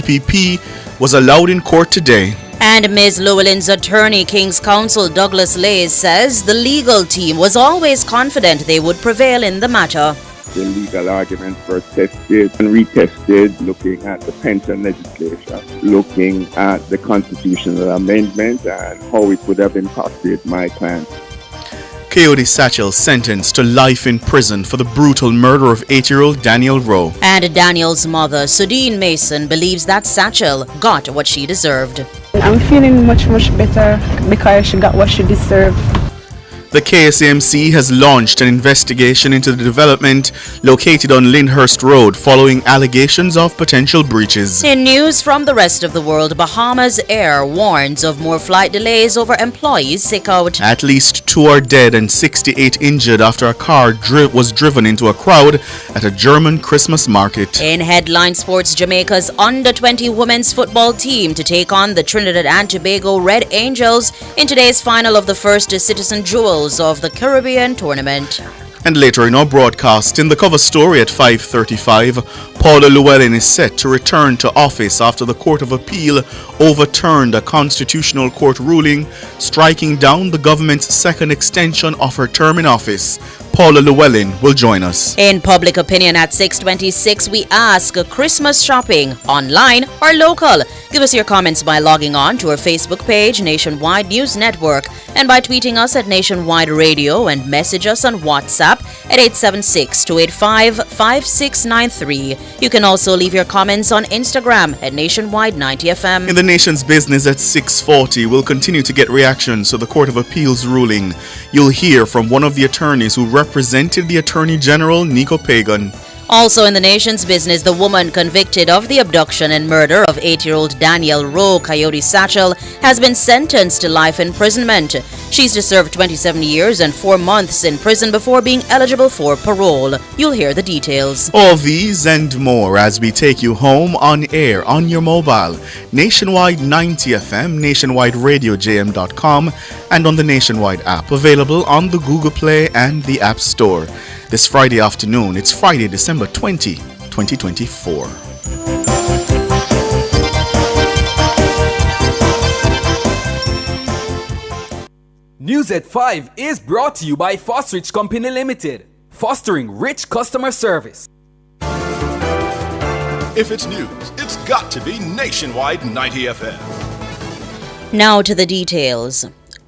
DPP was allowed in court today. And Ms. Llewellyn's attorney, King's Counsel Douglas Lays, says the legal team was always confident they would prevail in the matter. The legal arguments were tested and retested, looking at the pension legislation, looking at the constitutional amendment and how it would have impacted my client. Coyote Satchel sentenced to life in prison for the brutal murder of 8-year-old Daniel Rowe. And Daniel's mother, Sudeen Mason, believes that Satchel got what she deserved. I'm feeling much better because she got what she deserved. The KSAMC has launched an investigation into the development located on Lyndhurst Road following allegations of potential breaches. In news from the rest of the world, Bahamas Air warns of more flight delays over employees sick out. At least 2 are dead and 68 injured after a car was driven into a crowd at a German Christmas market. In headline sports, Jamaica's under-20 women's football team to take on the Trinidad and Tobago Red Angels in today's final of the first Citizen Jewel of the Caribbean tournament. And later in our broadcast, in the cover story at 5:35, Paula Llewellyn is set to return to office after the Court of Appeal overturned a constitutional court ruling striking down the government's second extension of her term in office. Paula Llewellyn will join us. In public opinion at 6:26, we ask Christmas shopping online or local? Give us your comments by logging on to our Facebook page, Nationwide News Network, and by tweeting us at Nationwide Radio and message us on WhatsApp at 876-285-5693. You can also leave your comments on Instagram at Nationwide 90FM. In the nation's business at 6:40, we'll continue to get reactions to the Court of Appeal's ruling. You'll hear from one of the attorneys who represented the Attorney General, Nico Pagan. Also in the nation's business, the woman convicted of the abduction and murder of 8-year-old Daniel Rowe, Coyote Satchel, has been sentenced to life imprisonment. She's to serve 27 years and 4 months in prison before being eligible for parole. You'll hear the details. All these and more as we take you home on air on your mobile. Nationwide 90 FM, nationwideradiojm.com, and on the Nationwide app, available on the Google Play and the App Store. This Friday afternoon, it's Friday, December 20, 2024. News at 5 is brought to you by Fostrich Company Limited, fostering rich customer service. If it's news, it's got to be Nationwide 90 FM. Now to the details.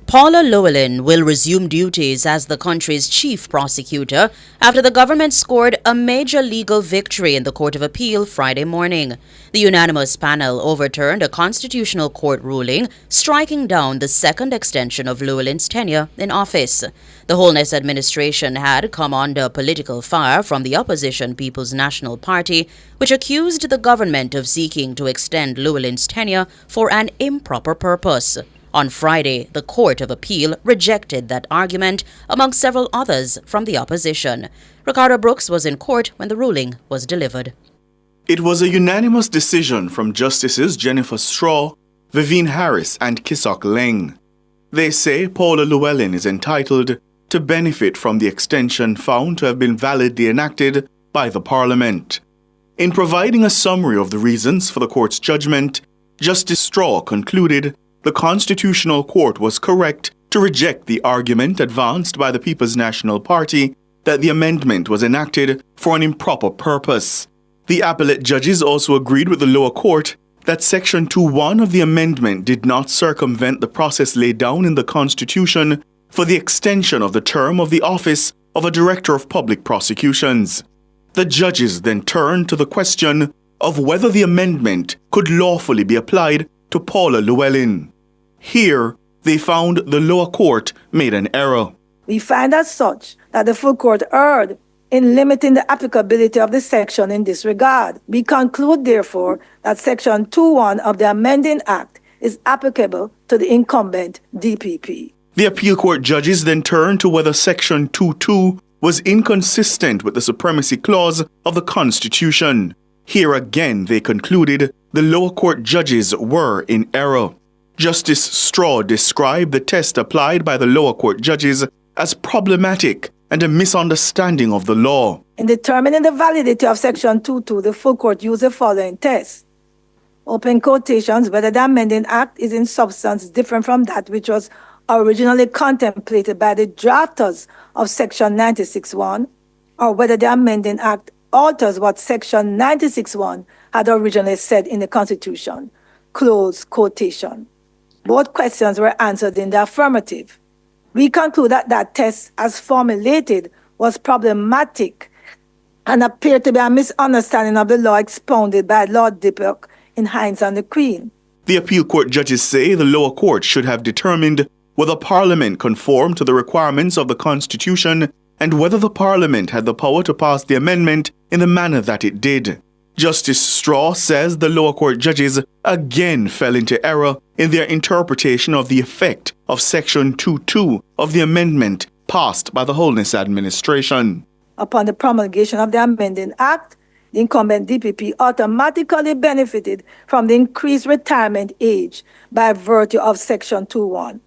Paula Llewellyn will resume duties as the country's chief prosecutor after the government scored a major legal victory in the Court of Appeal Friday morning. The unanimous panel overturned a constitutional court ruling striking down the second extension of Llewellyn's tenure in office. The Holness administration had come under political fire from the opposition People's National Party, which accused the government of seeking to extend Llewellyn's tenure for an improper purpose. On Friday, the Court of Appeal rejected that argument, among several others from the opposition. Ricardo Brooks was in court when the ruling was delivered. It was a unanimous decision from Justices Jennifer Straw, Vivian Harris, and Kisok Leng. They say Paula Llewellyn is entitled to benefit from the extension found to have been validly enacted by the Parliament. In providing a summary of the reasons for the court's judgment, Justice Straw concluded the Constitutional Court was correct to reject the argument advanced by the People's National Party that the amendment was enacted for an improper purpose. The appellate judges also agreed with the lower court that Section 2.1 of the amendment did not circumvent the process laid down in the Constitution for the extension of the term of the office of a Director of Public Prosecutions. The judges then turned to the question of whether the amendment could lawfully be applied to Paula Llewellyn. Here, they found the lower court made an error. We find as such that the full court erred in limiting the applicability of the section in this regard. We conclude, therefore, that Section 2.1 of the Amending Act is applicable to the incumbent DPP. The appeal court judges then turned to whether Section 2.2 was inconsistent with the Supremacy Clause of the Constitution. Here again, they concluded the lower court judges were in error. Justice Straw described the test applied by the lower court judges as problematic and a misunderstanding of the law. In determining the validity of Section 2.2, the full court used the following test. open quotations, whether the amending act is in substance different from that which was originally contemplated by the drafters of Section 96.1, or whether the amending act alters what Section 96.1 had originally said in the Constitution. Close quotation. Both questions were answered in the affirmative. We conclude that that test, as formulated, was problematic and appeared to be a misunderstanding of the law expounded by Lord Diplock in Hinds and the Queen. The appeal court judges say the lower court should have determined whether Parliament conformed to the requirements of the Constitution and whether the Parliament had the power to pass the amendment in the manner that it did. Justice Straw says the lower court judges again fell into error in their interpretation of the effect of Section 2.2 of the amendment passed by the Holness administration. Upon the promulgation of the amending act, the incumbent DPP automatically benefited from the increased retirement age by virtue of Section 2.1.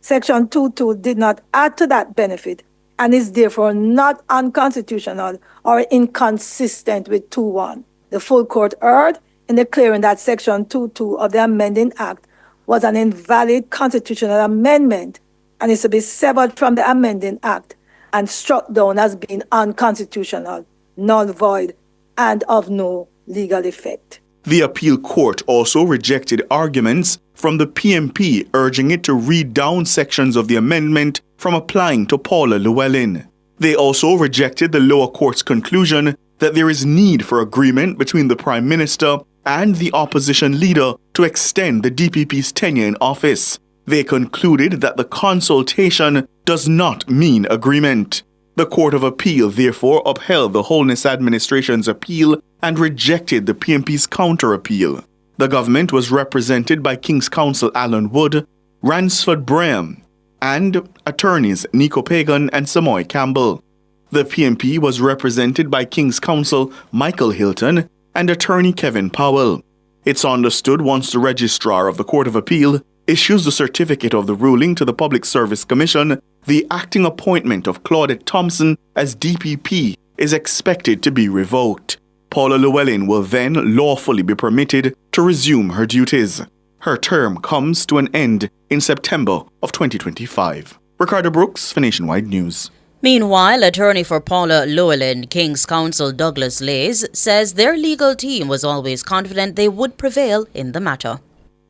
Section 2.2 did not add to that benefit and is therefore not unconstitutional or inconsistent with 2.1. The full court erred in declaring that Section 2.2 of the amending act was an invalid constitutional amendment and is to be severed from the amending act and struck down as being unconstitutional, null void, and of no legal effect. The appeal court also rejected arguments from the PMP urging it to read down sections of the amendment from applying to Paula Llewellyn. They also rejected the lower court's conclusion that there is need for agreement between the Prime Minister and the opposition leader to extend the DPP's tenure in office. They concluded that the consultation does not mean agreement. The Court of Appeal therefore upheld the Holness administration's appeal and rejected the PMP's counter-appeal. The government was represented by King's Counsel Alan Wood, Ransford Braham, and attorneys Nico Pagan and Samoy Campbell. The PMP was represented by King's Counsel Michael Hilton and attorney Kevin Powell. It's understood once the Registrar of the Court of Appeal issues the certificate of the ruling to the Public Service Commission, the acting appointment of Claudette Thompson as DPP is expected to be revoked. Paula Llewellyn will then lawfully be permitted to resume her duties. Her term comes to an end in September of 2025. Ricardo Brooks for Nationwide News. Meanwhile, attorney for Paula Llewellyn, King's Counsel Douglas Lays, says their legal team was always confident they would prevail in the matter.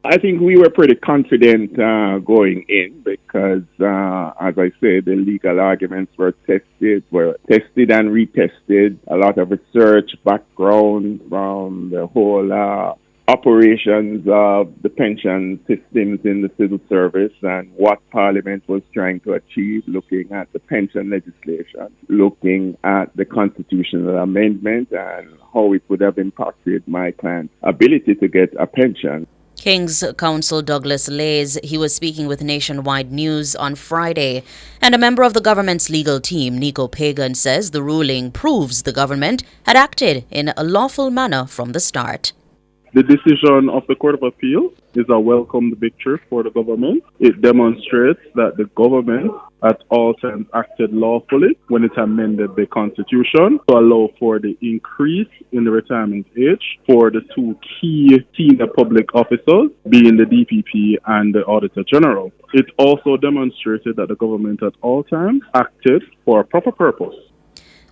I think we were pretty confident going in because, as I said, the legal arguments were tested and retested. A lot of research background from the whole operations of the pension systems in the civil service and what Parliament was trying to achieve, looking at the pension legislation, looking at the constitutional amendment and how it would have impacted my client's ability to get a pension. King's Counsel Douglas Lays, he was speaking with Nationwide News on Friday, and a member of the government's legal team, Nico Pagan, says the ruling proves the government had acted in a lawful manner from the start. The decision of the Court of Appeal is a welcomed victory for the government. It demonstrates that the government at all times acted lawfully when it amended the Constitution to allow for the increase in the retirement age for the two key senior public officers, being the DPP and the Auditor General. It also demonstrated that the government at all times acted for a proper purpose.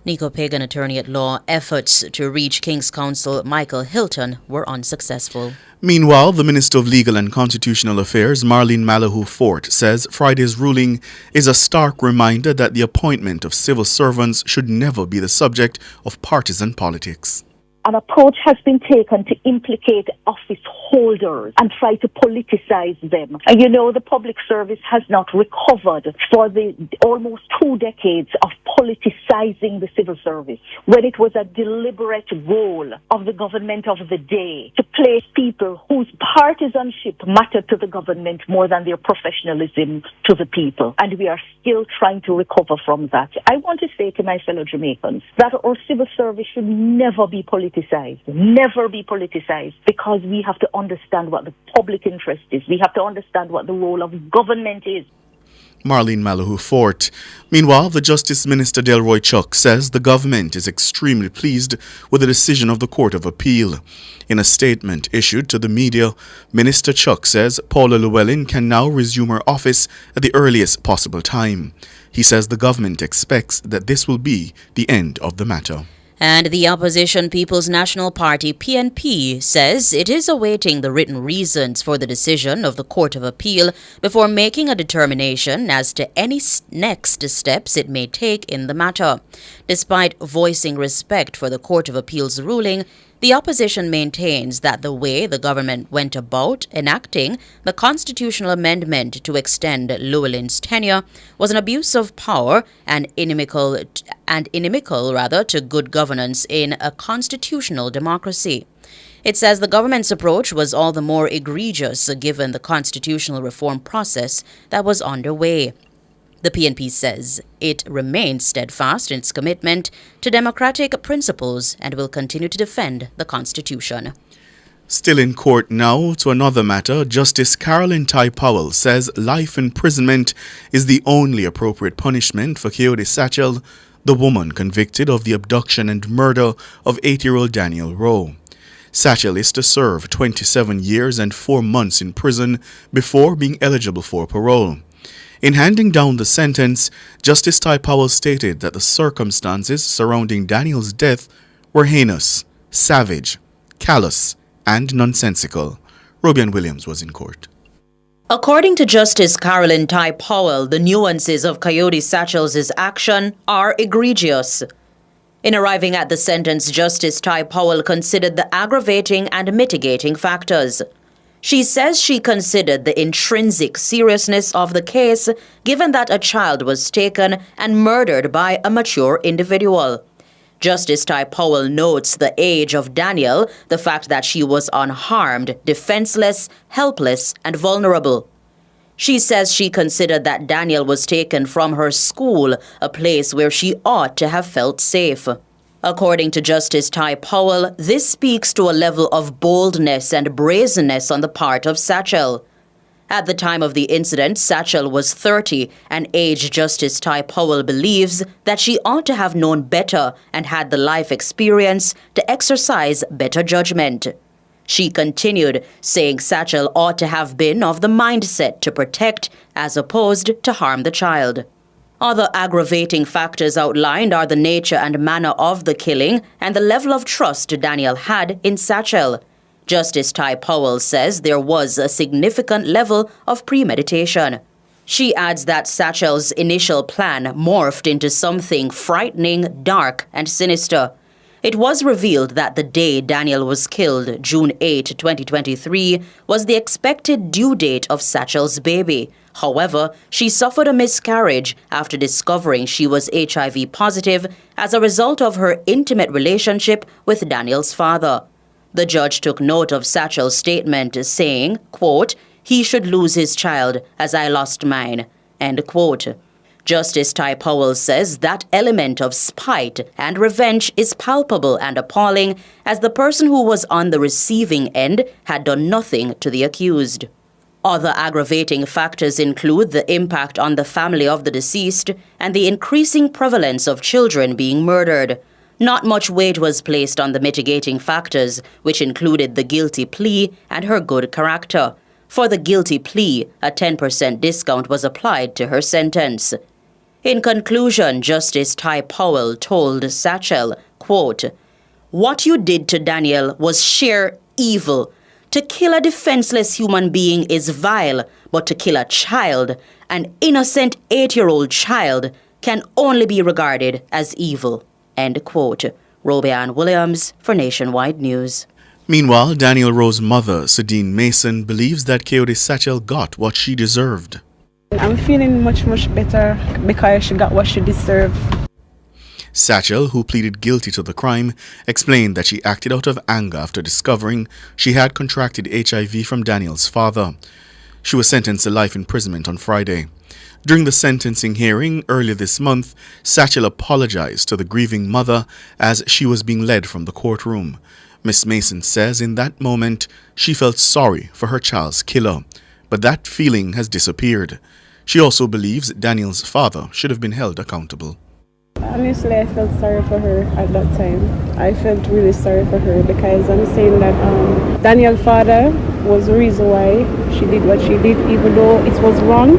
Nico Pagan, attorney at law, efforts to reach King's Counsel Michael Hilton were unsuccessful. Meanwhile, the Minister of Legal and Constitutional Affairs, Marlene Malahoo Fort, says Friday's ruling is a stark reminder that the appointment of civil servants should never be the subject of partisan politics. An approach has been taken to implicate office holders and try to politicize them. And you know, the public service has not recovered for the almost 2 decades of politicizing the civil service, when it was a deliberate role of the government of the day to place people whose partisanship mattered to the government more than their professionalism to the people. And we are still trying to recover from that. I want to say to my fellow Jamaicans that our civil service should never be politicized, because we have to understand what the public interest is. We have to understand what the role of government is. Marlene Malahoo Fort. Meanwhile, the Justice Minister Delroy Chuck says the government is extremely pleased with the decision of the Court of Appeal. In a statement issued to the media, Minister Chuck says Paula Llewellyn can now resume her office at the earliest possible time. He says the government expects that this will be the end of the matter. And the opposition People's National Party, PNP, says it is awaiting the written reasons for the decision of the Court of Appeal before making a determination as to any next steps it may take in the matter. Despite voicing respect for the Court of Appeal's ruling, the opposition maintains that the way the government went about enacting the constitutional amendment to extend Llewellyn's tenure was an abuse of power and inimical to good governance in a constitutional democracy. It says the government's approach was all the more egregious given the constitutional reform process that was underway. The PNP says it remains steadfast in its commitment to democratic principles and will continue to defend the Constitution. Still in court now, to another matter, Justice Carolyn Ty Powell says life imprisonment is the only appropriate punishment for Kayode Satchel, the woman convicted of the abduction and murder of 8-year-old Daniel Rowe. Satchel is to serve 27 years and 4 months in prison before being eligible for parole. In handing down the sentence, Justice Ty Powell stated that the circumstances surrounding Daniel's death were heinous, savage, callous, and nonsensical. Robian Williams was in court. According to Justice Carolyn Ty Powell, the nuances of Kayode Satchel's action are egregious. In arriving at the sentence, Justice Ty Powell considered the aggravating and mitigating factors. She says she considered the intrinsic seriousness of the case given that a child was taken and murdered by a mature individual. Justice Ty Powell notes the age of Daniel, the fact that she was unharmed, defenseless, helpless, and vulnerable. She says she considered that Daniel was taken from her school, a place where she ought to have felt safe. According to Justice Ty Powell, this speaks to a level of boldness and brazenness on the part of Satchel. At the time of the incident, Satchel was 30, an age Justice Ty Powell believes that she ought to have known better and had the life experience to exercise better judgment. She continued, saying Satchel ought to have been of the mindset to protect as opposed to harm the child. Other aggravating factors outlined are the nature and manner of the killing and the level of trust Daniel had in Satchel. Justice Ty Powell says there was a significant level of premeditation. She adds that Satchel's initial plan morphed into something frightening, dark, and sinister. It was revealed that the day Daniel was killed, June 8, 2023, was the expected due date of Satchel's baby. However, she suffered a miscarriage after discovering she was HIV positive as a result of her intimate relationship with Daniel's father. The judge took note of Satchel's statement saying, quote, "He should lose his child as I lost mine," end quote. Justice Ty Powell says that element of spite and revenge is palpable and appalling as the person who was on the receiving end had done nothing to the accused. Other aggravating factors include the impact on the family of the deceased and the increasing prevalence of children being murdered. Not much weight was placed on the mitigating factors, which included the guilty plea and her good character. For the guilty plea, a 10% discount was applied to her sentence. In conclusion, Justice Ty Powell told Satchel, quote, "What you did to Daniel was sheer evil. To kill a defenseless human being is vile, but to kill a child, an innocent 8-year-old child, can only be regarded as evil," end quote. Robian Williams for Nationwide News. Meanwhile, Daniel Rowe's mother, Sadine Mason, believes that Kayode Satchel got what she deserved. I'm feeling much better because she got what she deserved. Satchel, who pleaded guilty to the crime, explained that she acted out of anger after discovering she had contracted HIV from Daniel's father. She was sentenced to life imprisonment on Friday. During the sentencing hearing earlier this month, Satchel apologized to the grieving mother as she was being led from the courtroom. Miss Mason says in that moment she felt sorry for her child's killer, but that feeling has disappeared. She also believes Daniel's father should have been held accountable. Honestly, I felt sorry for her at that time. I felt really sorry for her because I'm saying that Daniel's father was the reason why she did what she did, even though it was wrong.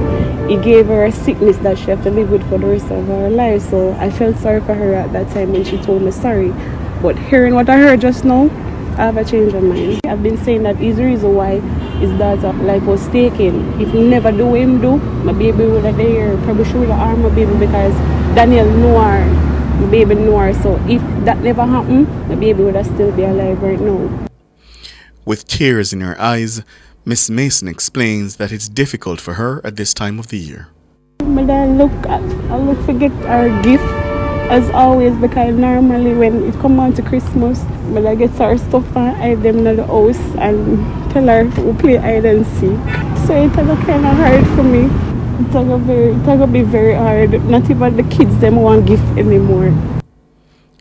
He gave her a sickness that she had to live with for the rest of her life. So I felt sorry for her at that time when she told me sorry. But hearing what I heard just now, I have a change of mind. I've been saying that is the reason why his daughter's life was taken. If never do him do, my baby would have there. Probably she would have harmed my baby because Daniel knew her. My baby knew her. So if that never happened, my baby would have still be alive right now. With tears in her eyes, Miss Mason explains that it's difficult for her at this time of the year. But I look to get our gift as always because normally when it comes on to Christmas, but I get our stuff and hide them in the house and tell her we play hide and seek. So it's kind of hard for me. It's going to be very hard. Not even the kids them want gift anymore.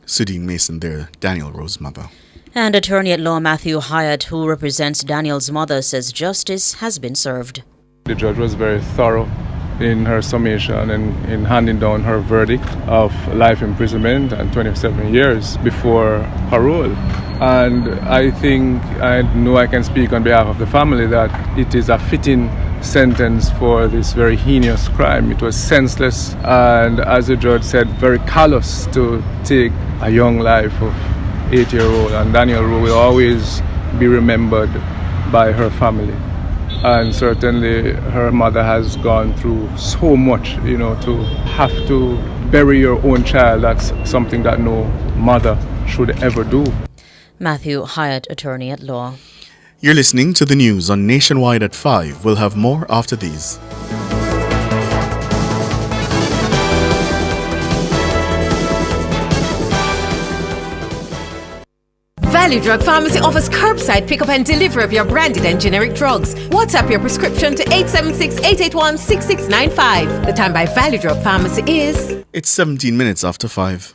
Sudeen Mason there, Daniel Rose's mother. And attorney-at-law Matthew Hyatt, who represents Daniel's mother, says justice has been served. The judge was very thorough in her summation and in handing down her verdict of life imprisonment and 27 years before parole. And I think, I know I can speak on behalf of the family, that it is a fitting sentence for this very heinous crime. It was senseless and, as the judge said, very callous to take a young life of 8-year-old. And Daniel Rowe will always be remembered by her family. And certainly her mother has gone through so much, to have to bury your own child. That's something that no mother should ever do. Matthew Hyatt, attorney-at-law. You're listening to the news on Nationwide at 5. We'll have more after these. Value Drug Pharmacy offers curbside pickup and delivery of your branded and generic drugs. WhatsApp your prescription to 876-881-6695. The time by Value Drug Pharmacy is... It's 17 minutes after 5.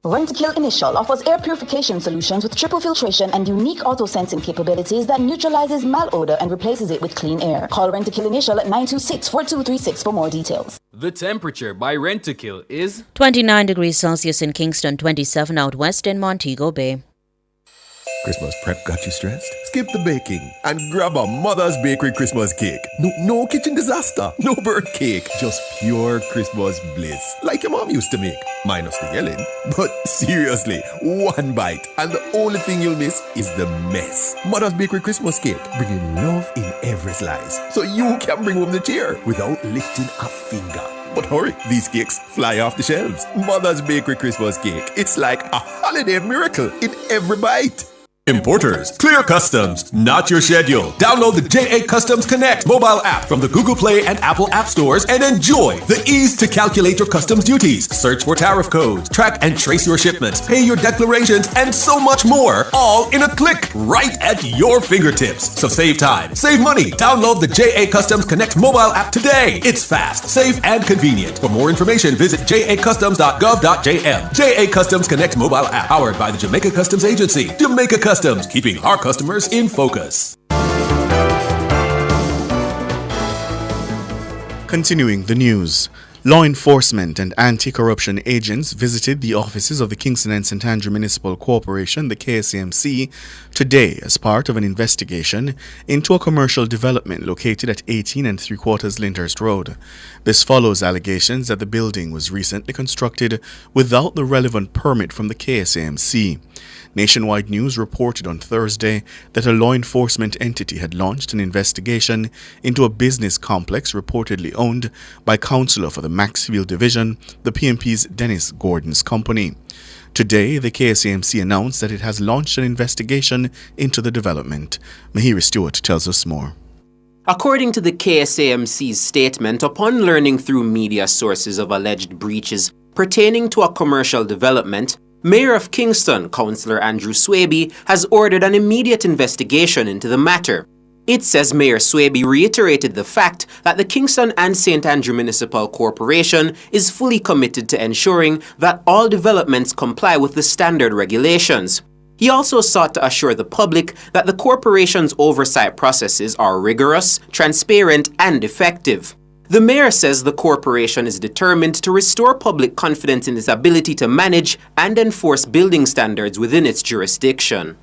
Rentokil Initial offers air purification solutions with triple filtration and unique auto-sensing capabilities that neutralizes malodor and replaces it with clean air. Call Rentokil Initial at 926-4236 for more details. The temperature by Rentokil is 29 degrees Celsius in Kingston, 27 out west in Montego Bay. Christmas prep got you stressed? Skip the baking and grab a Mother's Bakery Christmas cake. No kitchen disaster, no burnt cake, just pure Christmas bliss, like your mom used to make, minus the yelling. But seriously, one bite, and the only thing you'll miss is the mess. Mother's Bakery Christmas cake, bringing love in every slice, so you can bring home the cheer without lifting a finger. But hurry, these cakes fly off the shelves. Mother's Bakery Christmas cake, it's like a holiday miracle in every bite. Importers, clear customs, not your schedule. Download the JA Customs Connect mobile app from the Google Play and Apple App Stores and enjoy the ease to calculate your customs duties, search for tariff codes, track and trace your shipments, pay your declarations, and so much more, all in a click, right at your fingertips. So save time, save money. Download the JA Customs Connect mobile app today. It's fast, safe, and convenient. For more information, visit jacustoms.gov.jm. JA Customs Connect mobile app, powered by the Jamaica Customs Agency. Jamaica Customs, keeping our customers in focus. Continuing the news. Law enforcement and anti-corruption agents visited the offices of the Kingston and St. Andrew Municipal Corporation, the KSAMC, today as part of an investigation into a commercial development located at 18 3/4 Lyndhurst Road. This follows allegations that the building was recently constructed without the relevant permit from the KSAMC. Nationwide News reported on Thursday that a law enforcement entity had launched an investigation into a business complex reportedly owned by Councillor for the Maxfield Division, the PMP's Dennis Gordon's company. Today, the KSAMC announced that it has launched an investigation into the development. Mahiri Stewart tells us more. According to the KSAMC's statement, upon learning through media sources of alleged breaches pertaining to a commercial development, Mayor of Kingston, Councillor Andrew Swaby, has ordered an immediate investigation into the matter. It says Mayor Swaby reiterated the fact that the Kingston and St. Andrew Municipal Corporation is fully committed to ensuring that all developments comply with the standard regulations. He also sought to assure the public that the corporation's oversight processes are rigorous, transparent, and effective. The mayor says the corporation is determined to restore public confidence in its ability to manage and enforce building standards within its jurisdiction.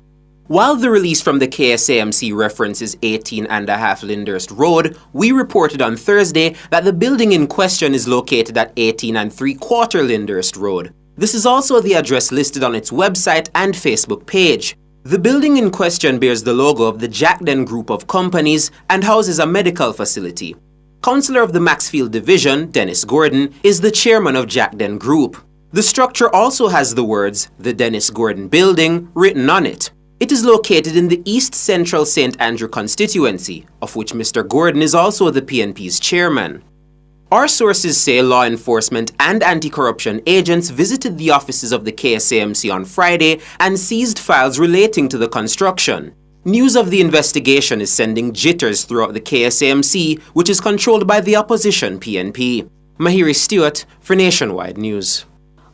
While the release from the KSAMC references 18.5 Lyndhurst Road, we reported on Thursday that the building in question is located at 18.75 Lyndhurst Road. This is also the address listed on its website and Facebook page. The building in question bears the logo of the Jackden Group of Companies and houses a medical facility. Councillor of the Maxfield Division, Dennis Gordon, is the chairman of Jackden Group. The structure also has the words, "The Dennis Gordon Building," written on it. It is located in the East Central St. Andrew constituency, of which Mr. Gordon is also the PNP's chairman. Our sources say law enforcement and anti-corruption agents visited the offices of the KSAMC on Friday and seized files relating to the construction. News of the investigation is sending jitters throughout the KSAMC, which is controlled by the opposition PNP. Mahiri Stewart for Nationwide News.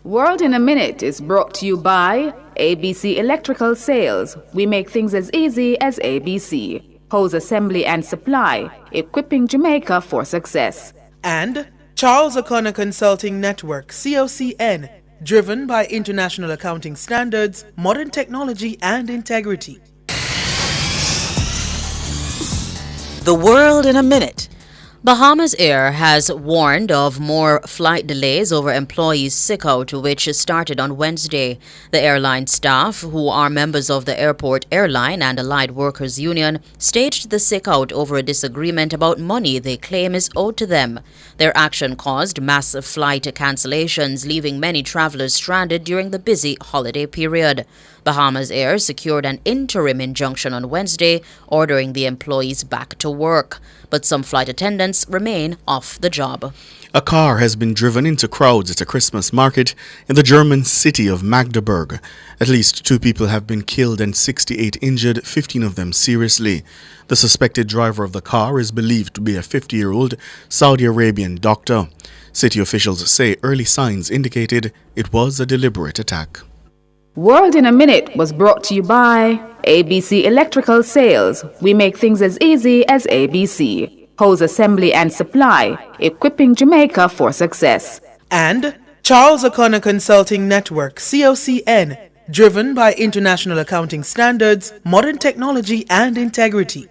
World in a Minute is brought to you by ABC Electrical Sales. We make things as easy as ABC. Hose assembly and supply, equipping Jamaica for success. And Charles O'Connor Consulting Network, COCN, driven by international accounting standards, modern technology and integrity. The World in a Minute. Bahamas Air has warned of more flight delays over employees' sick-out, which started on Wednesday. The airline staff, who are members of the Airport Airline and Allied Workers Union, staged the sick-out over a disagreement about money they claim is owed to them. Their action caused massive flight cancellations, leaving many travelers stranded during the busy holiday period. Bahamas Air secured an interim injunction on Wednesday, ordering the employees back to work. But some flight attendants remain off the job. A car has been driven into crowds at a Christmas market in the German city of Magdeburg. At least 2 people have been killed and 68 injured, 15 of them seriously. The suspected driver of the car is believed to be a 50-year-old Saudi Arabian doctor. City officials say early signs indicated it was a deliberate attack. World in a Minute was brought to you by ABC Electrical Sales. We make things as easy as ABC. Hose assembly and supply, equipping Jamaica for success. And Charles O'Connor Consulting Network, COCN, driven by international accounting standards, modern technology and integrity.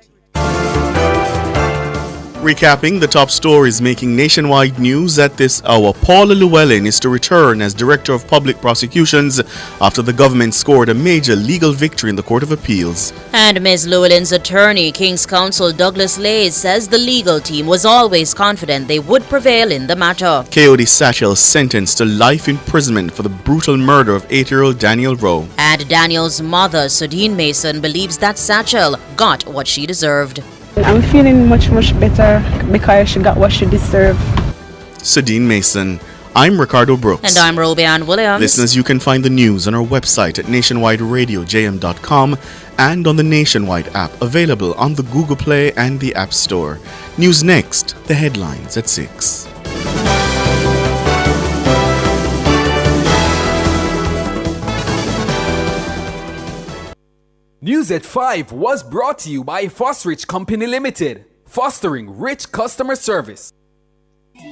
Recapping the top stories making nationwide news at this hour, Paula Llewellyn is to return as Director of Public Prosecutions after the government scored a major legal victory in the Court of Appeals. And Ms. Llewellyn's attorney, King's Counsel Douglas Lays, says the legal team was always confident they would prevail in the matter. Coyote Satchel sentenced to life imprisonment for the brutal murder of 8-year-old Daniel Rowe. And Daniel's mother, Sudeen Mason, believes that Satchel got what she deserved. I'm feeling much better because she got what she deserved. Sudeen Mason. I'm Ricardo Brooks. And I'm Robianne Williams. Listeners, you can find the news on our website at nationwideradiojm.com and on the Nationwide app, available on the Google Play and the App Store. News next, the headlines at 6. News at 5 was brought to you by Fosrich Company Limited, fostering rich customer service.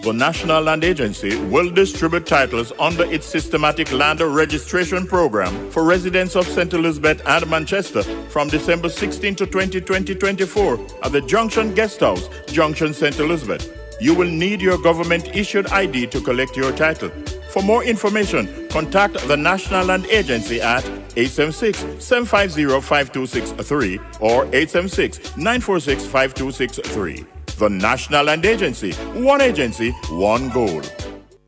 The National Land Agency will distribute titles under its systematic land registration program for residents of St. Elizabeth and Manchester from December 16 to 20, 2024 at the Junction Guest House, Junction, St. Elizabeth. You will need your government-issued ID to collect your title. For more information, contact the National Land Agency at 876-750-5263 or 876-946-5263. The National Land Agency, one goal.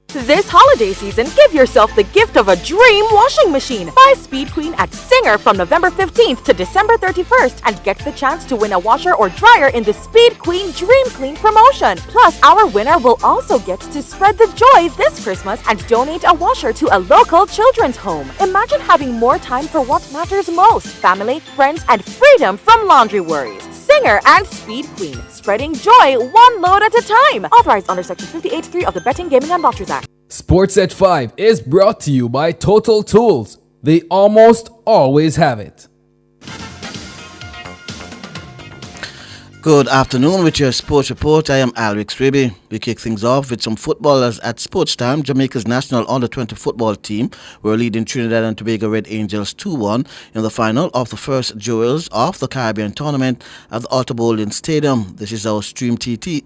This holiday season, give yourself the gift of a dream washing machine. Buy Speed Queen at Singer from November 15th to December 31st and get the chance to win a washer or dryer in the Speed Queen Dream Clean promotion. Plus, our winner will also get to spread the joy this Christmas and donate a washer to a local children's home. Imagine having more time for what matters most: family, friends, and freedom from laundry worries. Singer and Speed Queen, spreading joy one load at a time. Authorized under Section 58.3 of the Betting, Gaming, and Lotteries Act. Sports at 5 is brought to you by Total Tools. They almost always have it. Good afternoon with your sports report. I am Alrix Raby. We kick things off with some footballers at sports time. Jamaica's national under-20 football team were leading Trinidad and Tobago Red Angels 2-1 in the final of the first Jewels of the Caribbean tournament at the Alta Bowling Stadium. This is how Stream TT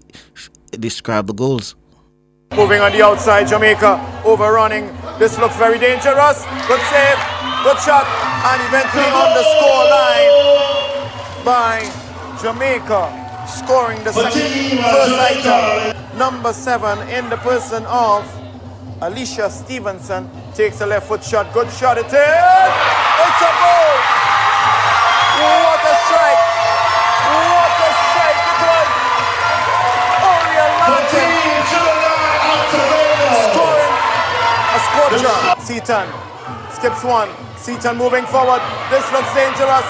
described the goals. Moving on the outside, Jamaica overrunning. This looks very dangerous. Good save, good shot, and eventually on the score line by Jamaica, scoring the first item. Number 7 in the person of Alicia Stevenson takes a left foot shot. Good shot it is. It's a goal. What a strike. What a strike it was. Oriel Mountain scoring a scorcher. Seaton skips one. Seaton moving forward. This looks dangerous.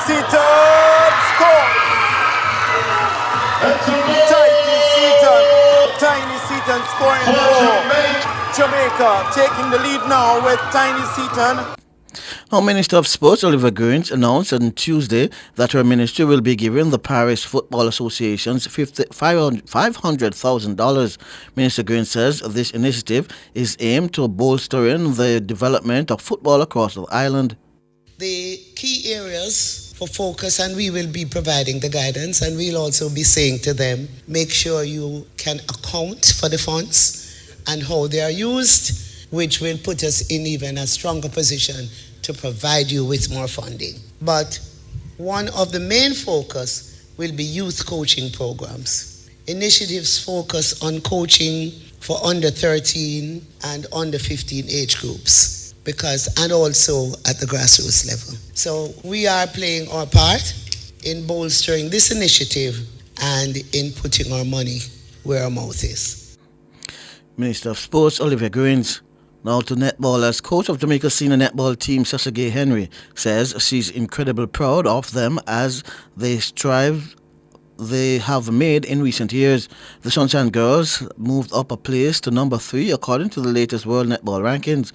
Seaton scores. Tiny Seaton scoring for Jamaica, taking the lead now with Tiny Seaton. Now, Minister of Sports Oliver Gurns announced on Tuesday that her ministry will be giving the Paris Football Association's $500,000. Minister Gurns says this initiative is aimed to bolstering the development of football across the island. The key areas for focus, and we will be providing the guidance, and we'll also be saying to them, make sure you can account for the funds and how they are used, which will put us in even a stronger position to provide you with more funding. But one of the main focus will be youth coaching programs. Initiatives focus on coaching for under 13 and under 15 age groups. And also at the grassroots level. So we are playing our part in bolstering this initiative and in putting our money where our mouth is. Minister of Sports Olivia Gurns. Now to netballers. Coach of Jamaica's senior netball team, Sasha Gay Henry, says she's incredibly proud of them as they have made in recent years. The Sunshine Girls moved up a place to number 3 according to the latest World Netball Rankings.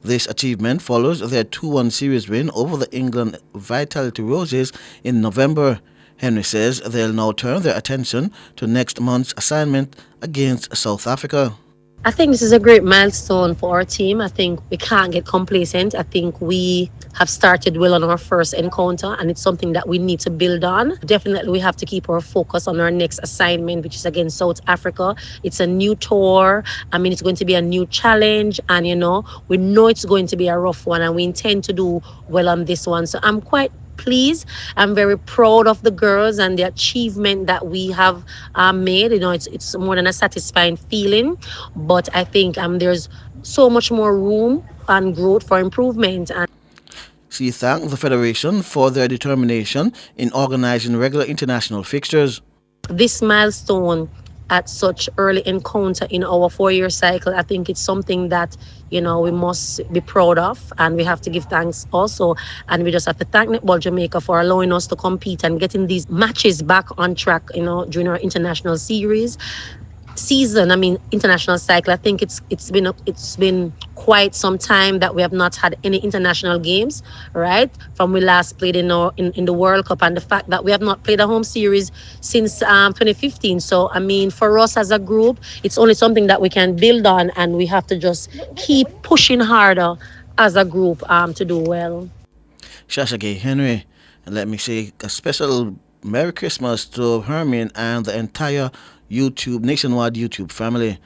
This achievement follows their 2-1 series win over the England Vitality Roses in November. Henry says they'll now turn their attention to next month's assignment against South Africa. I think this is a great milestone for our team. I think we can't get complacent. I think we have started well on our first encounter, and it's something that we need to build on. Definitely we have to keep our focus on our next assignment, which is against South Africa. It's a new tour. I mean, it's going to be a new challenge, and we know it's going to be a rough one, and we intend to do well on this one. So I'm quite pleased. I'm very proud of the girls and the achievement that we have made. It's more than a satisfying feeling, but I think there's so much more room and growth for improvement. And she thanked the Federation for their determination in organizing regular international fixtures. This milestone at such early encounter in our 4-year cycle, I think it's something that, we must be proud of, and we have to give thanks also. And we just have to thank Netball Jamaica for allowing us to compete and getting these matches back on track, during our international international cycle. I think it's been quite some time that we have not had any international games, right? From we last played in the World Cup, and the fact that we have not played a home series since 2015. So for us as a group, it's only something that we can build on, and we have to just keep pushing harder as a group to do well. Sasha Gay Henry, and let me say a special Merry Christmas to Hermine and the entire nationwide YouTube family.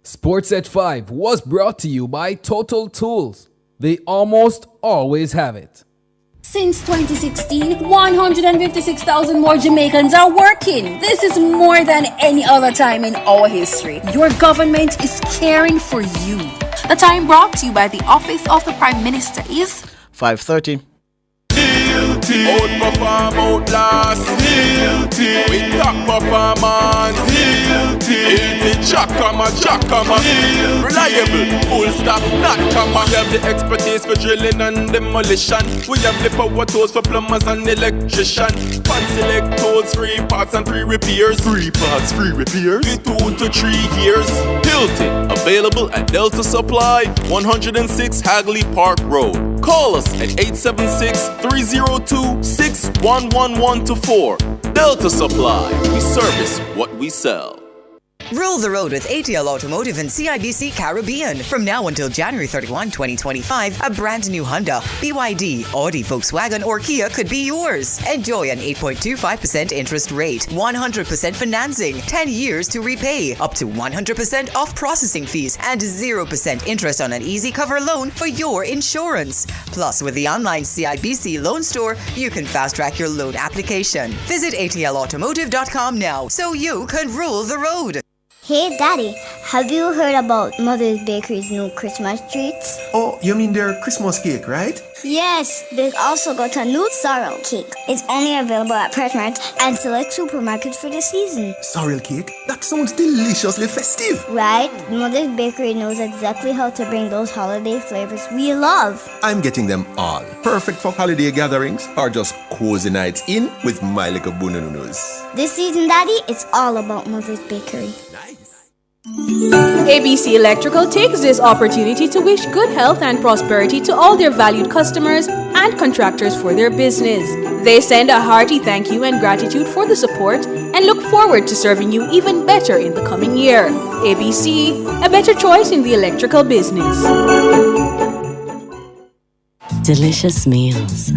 Sports at 5 was brought to you by Total Tools. They almost always have it. Since 2016, 156,000 more Jamaicans are working. This is more than any other time in our history. Your government is caring for you. The time brought to you by the Office of the Prime Minister is 5:30. Outperform, outlast. With top performance. Jack comma. Reliable, full stop, not comma. We have the expertise for drilling and demolition. We have the power tools for plumbers and electricians. Pan select tools, free parts and free repairs. Free parts, free repairs. 2 to 3 years. Hilton, available at Delta Supply, 106 Hagley Park Road. Call us at 876-302-61114. Delta Supply, we service what we sell. Rule the road with ATL Automotive and CIBC Caribbean. From now until January 31, 2025, a brand new Honda, BYD, Audi, Volkswagen, or Kia could be yours. Enjoy an 8.25% interest rate, 100% financing, 10 years to repay, up to 100% off processing fees, and 0% interest on an easy cover loan for your insurance. Plus, with the online CIBC loan store, you can fast track your loan application. Visit atlautomotive.com now so you can rule the road. Hey Daddy, have you heard about Mother's Bakery's new Christmas treats? Oh, you mean their Christmas cake, right? Yes, they've also got a new sorrel cake. It's only available at Presmart and select supermarkets for the season. Sorrel cake? That sounds deliciously festive. Right? Mother's Bakery knows exactly how to bring those holiday flavors we love. I'm getting them all. Perfect for holiday gatherings or just cozy nights in with my little bunununus. This season, Daddy, it's all about Mother's Bakery. ABC Electrical takes this opportunity to wish good health and prosperity to all their valued customers and contractors for their business. They send a hearty thank you and gratitude for the support and look forward to serving you even better in the coming year. ABC, a better choice in the electrical business. Delicious meals,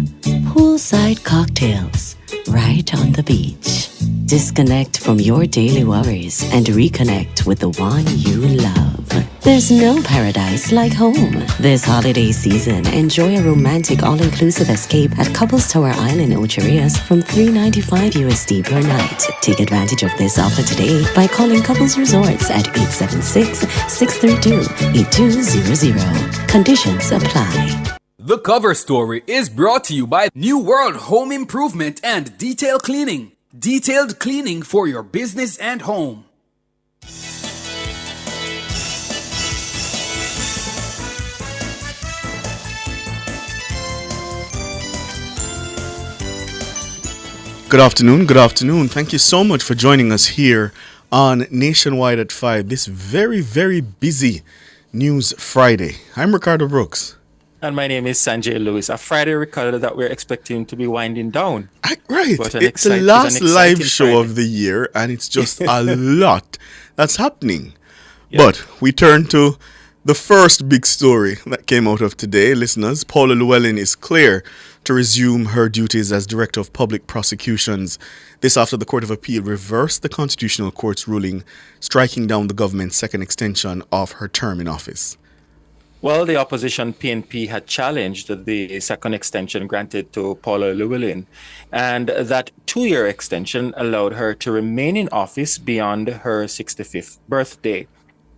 poolside cocktails, right on the beach. Disconnect from your daily worries and reconnect with the one you love. There's no paradise like home. This holiday season, enjoy a romantic all-inclusive escape at Couples Tower Island, Ocherias from $395 USD per night. Take advantage of this offer today by calling Couples Resorts at 876-632-8200. Conditions apply. The cover story is brought to you by New World Home Improvement and Detail Cleaning. Detailed cleaning for your business and home. Good afternoon. Thank you so much for joining us here on Nationwide at 5, this very, very busy News Friday. I'm Ricardo Brooks. And my name is Sanjay Lewis. A Friday, Ricardo, that we're expecting to be winding down. Right. It's the last live show of the year, and it's just a lot that's happening. Yeah. But we turn to the first big story that came out of today. Listeners, Paula Llewellyn is clear to resume her duties as Director of Public Prosecutions. This after the Court of Appeal reversed the Constitutional Court's ruling, striking down the government's second extension of her term in office. Well, the opposition PNP had challenged the second extension granted to Paula Llewellyn, and that 2-year extension allowed her to remain in office beyond her 65th birthday.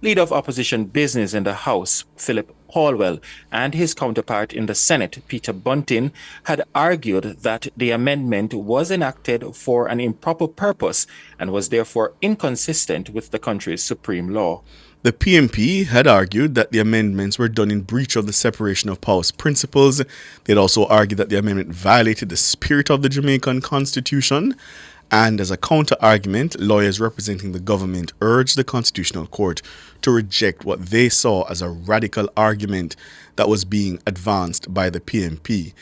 Leader of opposition business in the House, Philip Hallwell, and his counterpart in the Senate, Peter Bunting, had argued that the amendment was enacted for an improper purpose and was therefore inconsistent with the country's supreme law. The PNP had argued that the amendments were done in breach of the separation of powers principles. They had also argued that the amendment violated the spirit of the Jamaican Constitution. And as a counter-argument, lawyers representing the government urged the Constitutional Court to reject what they saw as a radical argument that was being advanced by the PNP.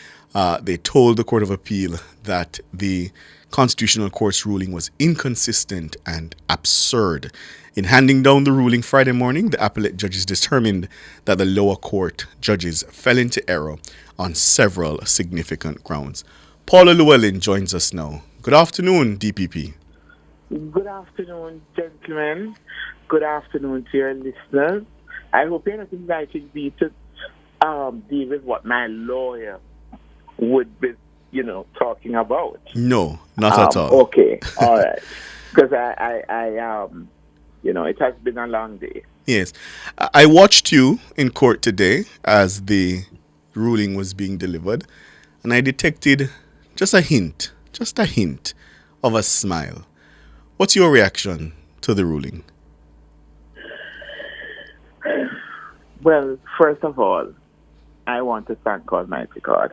They told the Court of Appeal that the Constitutional Court's ruling was inconsistent and absurd. In handing down the ruling Friday morning, the appellate judges determined that the lower court judges fell into error on several significant grounds. Paula Llewellyn joins us now. Good afternoon, DPP. Good afternoon, gentlemen. Good afternoon to your listeners. I hope you're not inviting me to deal with what my lawyer would be, talking about. No, not at all. Okay, all right. Because I it has been a long day. Yes. I watched you in court today as the ruling was being delivered, and I detected just a hint of a smile. What's your reaction to the ruling? Well, first of all, I want to thank Almighty God.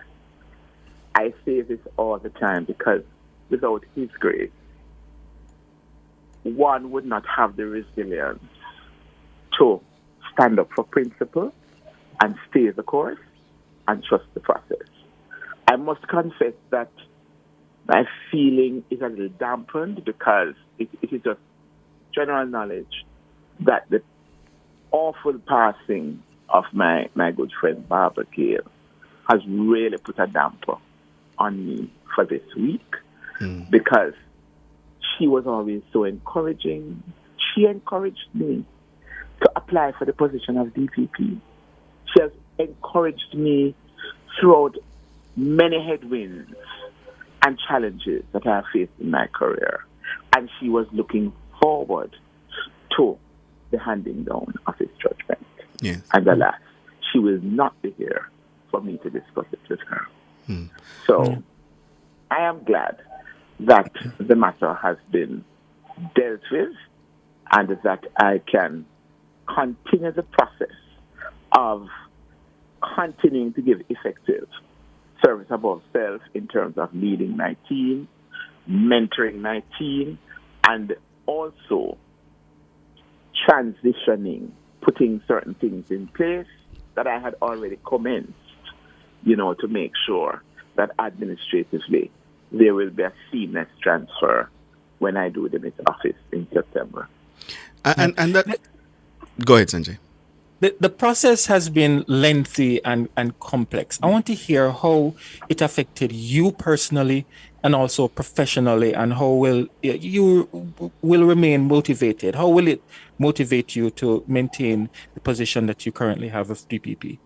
I say this all the time because without His grace, one would not have the resilience to stand up for principle and stay the course and trust the process. I must confess that my feeling is a little dampened because it is just general knowledge that the awful passing of my good friend Barbara Gale has really put a damper on me for this week because she was always so encouraging. She encouraged me to apply for the position of DPP. She has encouraged me throughout many headwinds and challenges that I have faced in my career. And she was looking forward to the handing down of his judgment. Yes. And alas, she will not be here for me to discuss it with her. So I am glad that the matter has been dealt with and that I can continue the process of continuing to give effective service above self in terms of leading my team, mentoring my team, and also transitioning, putting certain things in place that I had already commenced, to make sure that administratively there will be a seamless transfer when I do the Miss Office in September. And that... Go ahead, Sanjay. The process has been lengthy and complex. I want to hear how it affected you personally and also professionally, and how will you remain motivated? How will it motivate you to maintain the position that you currently have of DPP?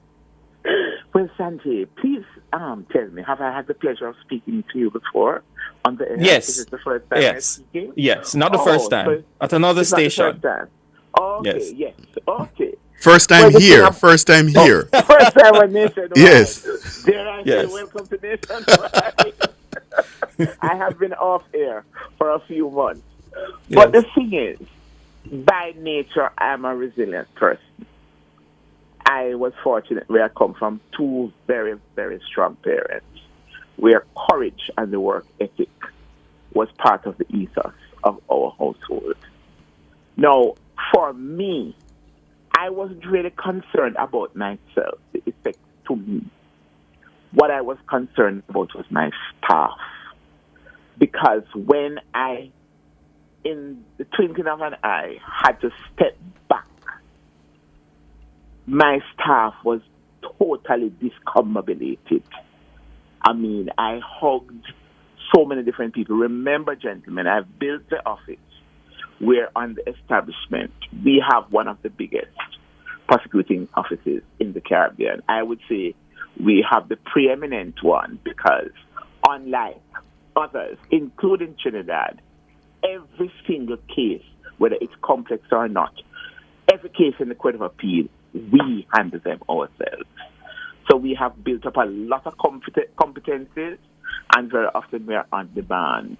Well, Sanjay, please tell me, have I had the pleasure of speaking to you before on the air? Yes. Is it the first time I'm speaking? Yes, not the first time. So at another it's station. Not the first time. Okay, yes. Okay. First time here. First time here. First time on Nationwide. Yes. Dare I say welcome to Nationwide? I have been off air for a few months. But the thing is, by nature, I'm a resilient person. I was fortunate where I come from two very, very strong parents, where courage and the work ethic was part of the ethos of our household. Now, for me, I wasn't really concerned about myself, the effect to me. What I was concerned about was my staff. Because when I, in the twinkling of an eye, had to step back, my staff was totally discombobulated. I mean, I hugged so many different people. Remember, gentlemen, I've built the office where on the establishment we have one of the biggest prosecuting offices in the Caribbean. I would say we have the preeminent one because unlike others, including Trinidad, every single case, whether it's complex or not, every case in the Court of Appeal, we handle them ourselves. So we have built up a lot of competencies, and very often we are on demand.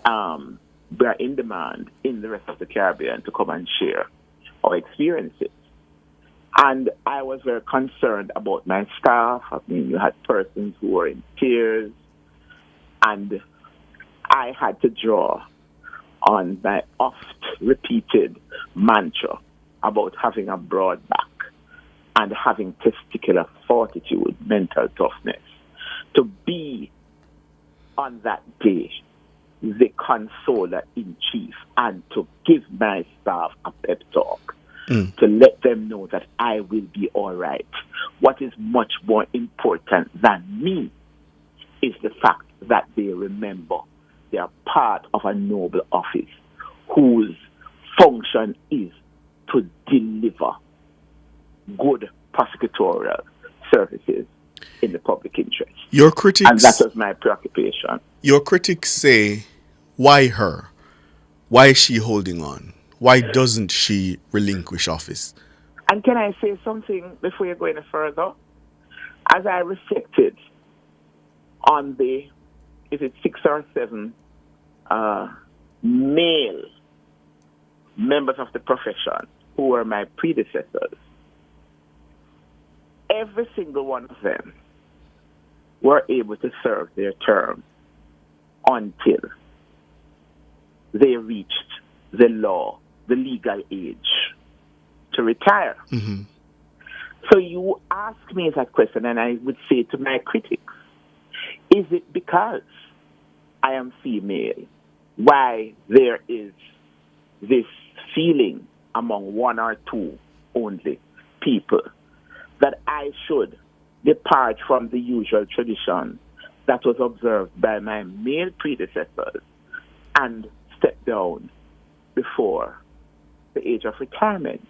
We are in demand in the rest of the Caribbean to come and share our experiences. And I was very concerned about my staff. I mean, you had persons who were in tears, and I had to draw on my oft-repeated mantra about having a broad back and having testicular fortitude, mental toughness, to be on that day the consoler in chief and to give my staff a pep talk, to let them know that I will be all right. What is much more important than me is the fact that they remember they are part of a noble office whose function is to deliver good prosecutorial services in the public interest. Your critics... And that was my preoccupation. Your critics say, why her? Why is she holding on? Why doesn't she relinquish office? And can I say something before you go any further? As I reflected on the, is it 6 or 7 male members of the profession who were my predecessors, every single one of them were able to serve their term until they reached the legal age to retire. Mm-hmm. So you ask me that question, and I would say to my critics, is it because I am female why there is this feeling among one or two only people that I should depart from the usual tradition that was observed by my male predecessors and step down before the age of retirement?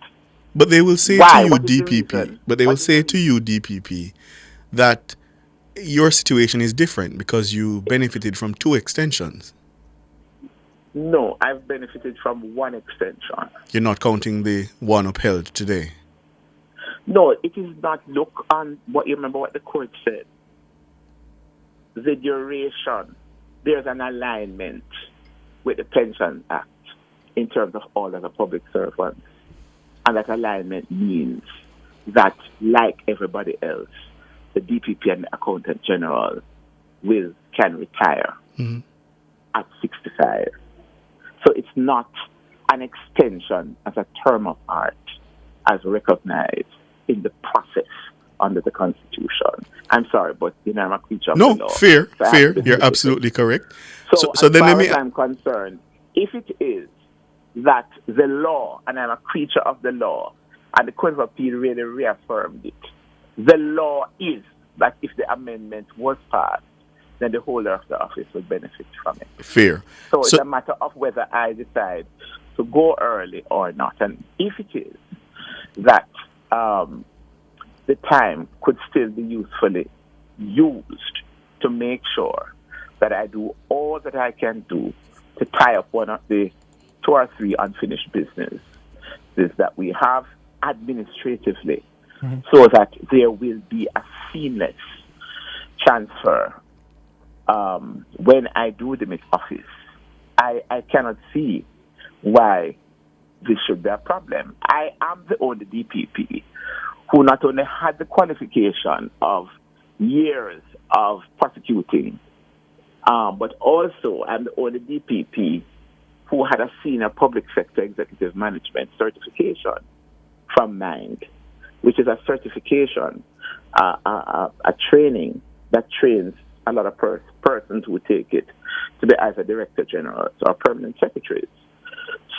But they will say Why? to you, What is the DPP, reason? but they will say to you, DPP, that your situation is different because you benefited from 2 extensions. No, I've benefited from 1 extension. You're not counting the one upheld today. No, it is not. Look on what you remember what the court said. The duration, there's an alignment with the Pension Act in terms of all of the public servants. And that alignment means that, like everybody else, the DPP and the Accountant General can retire at 65. So it's not an extension as a term of art as recognized in the process under the Constitution. I'm sorry, but I'm a creature of the law. Fair. So I have to You're do absolutely it. correct. So then far let me. as I'm concerned, if it is that the law, and I'm a creature of the law, and the Court of Appeal really reaffirmed it, the law is that if the amendment was passed, then the holder of the office would benefit from it. Fair. So it's a matter of whether I decide to go early or not. And if it is that the time could still be usefully used to make sure that I do all that I can do to tie up one of the 2 or 3 unfinished businesses that we have administratively, so that there will be a seamless transfer when I do the office. I cannot see why this should be a problem. I am the only DPP who not only had the qualification of years of prosecuting, but also I'm the only DPP who had a senior public sector executive management certification from MIND, which is a certification, a training that trains a lot of persons who take it to be either director generals or permanent secretaries.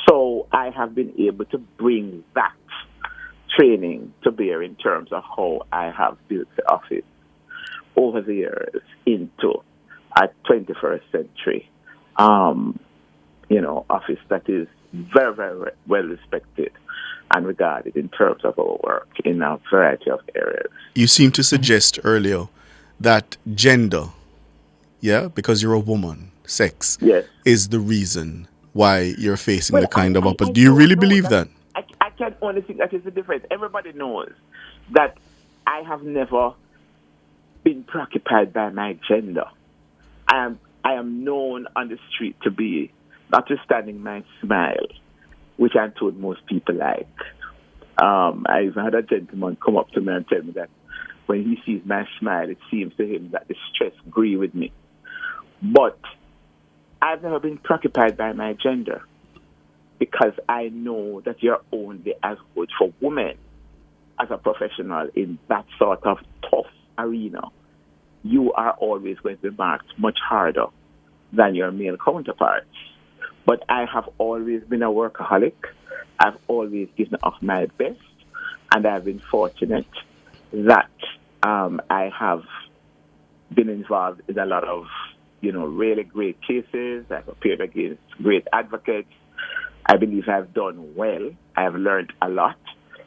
So I have been able to bring that training to bear in terms of how I have built the office over the years into a 21st century office that is very, very well respected and regarded in terms of our work in a variety of areas. You seem to suggest earlier that gender, because you're a woman, sex, is the reason why you're facing the kind of opposition. Do you really believe that? I can only think that is the difference. Everybody knows that I have never been preoccupied by my gender. I am known on the street to be, notwithstanding my smile, which I'm told most people like. I even had a gentleman come up to me and tell me that when he sees my smile, it seems to him that the stress agree with me. But I've never been preoccupied by my gender because I know that you're only as good for women as a professional in that sort of tough arena. You are always going to be marked much harder than your male counterparts. But I have always been a workaholic. I've always given off my best, and I've been fortunate that I have been involved in a lot of, really great cases. I've appeared against great advocates. I believe I've done well. I've learned a lot,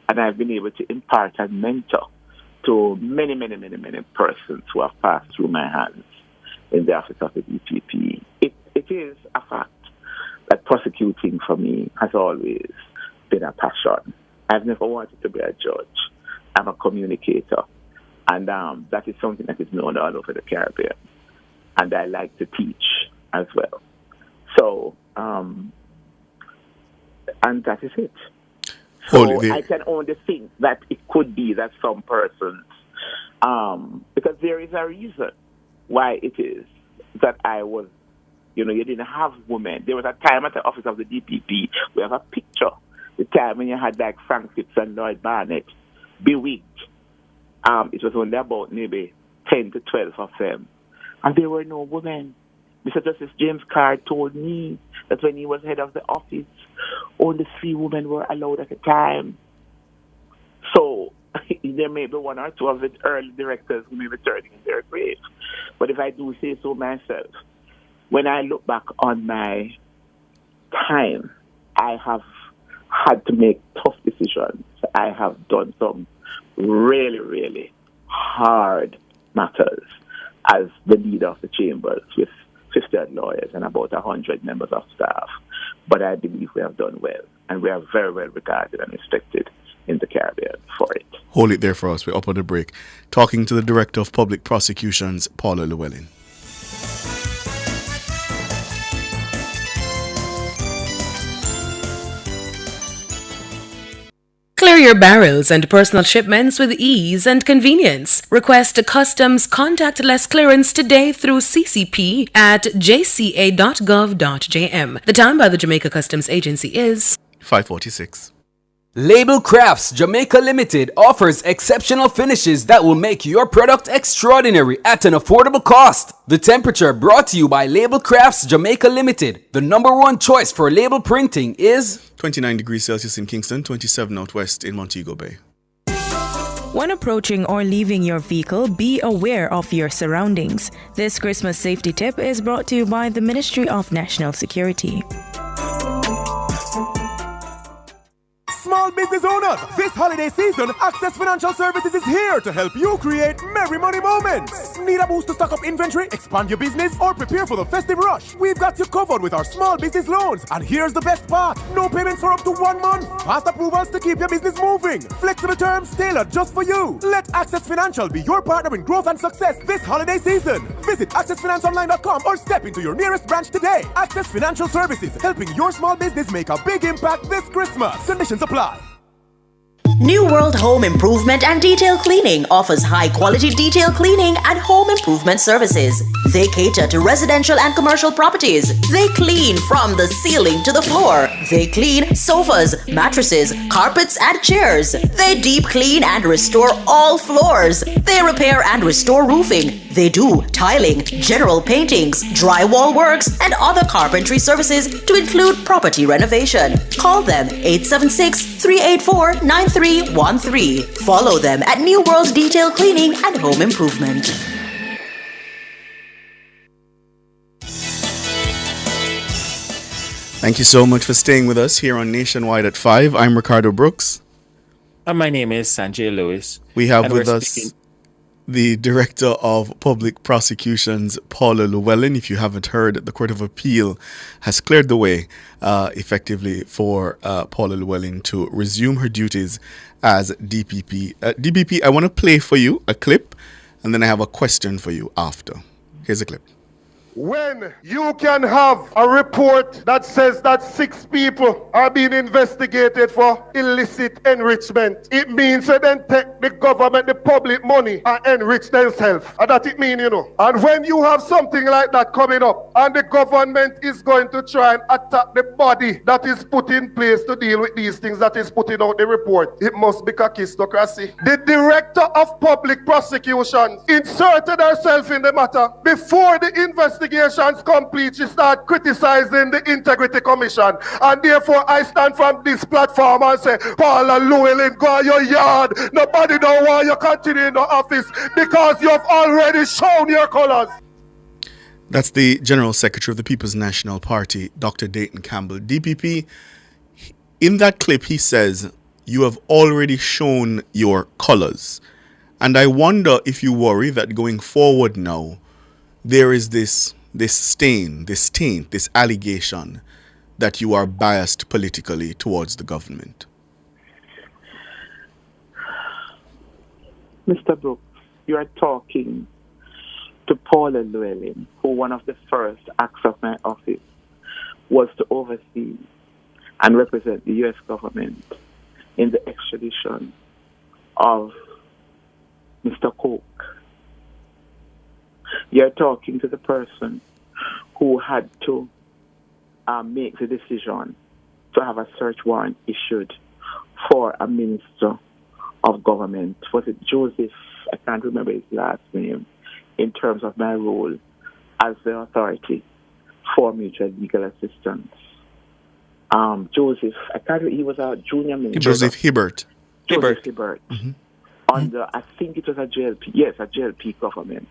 and I've been able to impart and mentor to many, many, many, many persons who have passed through my hands in the office of the DPP. It is a fact that prosecuting for me has always been a passion. I've never wanted to be a judge. I'm a communicator. And that is something that is known all over the Caribbean. And I like to teach as well. So, and that is it. So I can only think that it could be that some persons Because there is a reason why it is that I was, you didn't have women. There was a time at the office of the DPP, we have a picture, the time when you had like Frank Phipps and Lloyd Barnett, bewigged. It was only about maybe 10 to 12 of them. And there were no women. Mr. Justice James Carr told me that when he was head of the office, only 3 women were allowed at a time. So there may be 1 or 2 of the early directors who may be turning in their grave. But if I do say so myself, when I look back on my time, I have had to make tough decisions. I have done some really, really hard matters as the leader of the chambers with 50 lawyers and about 100 members of staff. But I believe we have done well, and we are very well regarded and respected in the Caribbean for it. Hold it there for us. We're up on the break. Talking to the Director of Public Prosecutions, Paula Llewellyn. Clear your barrels and personal shipments with ease and convenience. Request a customs contactless clearance today through CCP at jca.gov.jm. The time by the Jamaica Customs Agency is 5:46. Label Crafts Jamaica Limited offers exceptional finishes that will make your product extraordinary at an affordable cost. The Temperature, brought to you by Label Crafts Jamaica Limited. The #1 choice for label printing is 29 degrees Celsius in Kingston, 27 out west in Montego Bay. When approaching or leaving your vehicle, be aware of your surroundings. This Christmas safety tip is brought to you by the Ministry of National Security. Small business owners, this holiday season, Access Financial Services is here to help you create merry money moments. Need a boost to stock up inventory, expand your business, or prepare for the festive rush? We've got you covered with our small business loans. And here's the best part. No payments for up to 1 month. Fast approvals to keep your business moving. Flexible terms tailored just for you. Let Access Financial be your partner in growth and success this holiday season. Visit accessfinanceonline.com or step into your nearest branch today. Access Financial Services, helping your small business make a big impact this Christmas. Conditions apply. New World Home Improvement and Detail Cleaning offers high-quality detail cleaning and home improvement services. They cater to residential and commercial properties. They clean from the ceiling to the floor. They clean sofas, mattresses, carpets, and chairs. They deep clean and restore all floors. They repair and restore roofing. They do tiling, general paintings, drywall works, and other carpentry services to include property renovation. Call them 876-384-9313. Follow them at New World Detail Cleaning and Home Improvement. Thank you so much for staying with us here on Nationwide at 5. I'm Ricardo Brooks. And my name is Sanjay Lewis. We have with us the Director of Public Prosecutions, Paula Llewellyn. If you haven't heard, the Court of Appeal has cleared the way effectively for Paula Llewellyn to resume her duties as DPP. DPP, I want to play for you a clip, and then I have a question for you after. Here's a clip. When you can have a report that says that 6 people are being investigated for illicit enrichment, it means they then take the government, the public money and enrich themselves. And that it means, And when you have something like that coming up and the government is going to try and attack the body that is put in place to deal with these things that is putting out the report, it must be kakistocracy. The Director of Public Prosecutions inserted herself in the matter before the investigations complete. She start criticizing the Integrity Commission, and therefore I stand from this platform and say, Paula Llewellyn, go on your yard. Nobody don't want you continue in the office because you have already shown your colors. That's the General Secretary of the People's National Party, Dr. Dayton Campbell. DPP, in that clip he says, you have already shown your colors. And I wonder if you worry that going forward now, there is this taint, this allegation that you are biased politically towards the government. Mr. Brooks, you are talking to Paula Llewellyn, who one of the first acts of my office was to oversee and represent the U.S. government in the extradition of Mr. Coke. You're talking to the person who had to make the decision to have a search warrant issued for a minister of government. Was it Joseph? I can't remember his last name, in terms of my role as the authority for mutual legal assistance. Joseph, he was a junior minister. Joseph Hibbert. Joseph Hibbert. Under, I think it was a JLP government.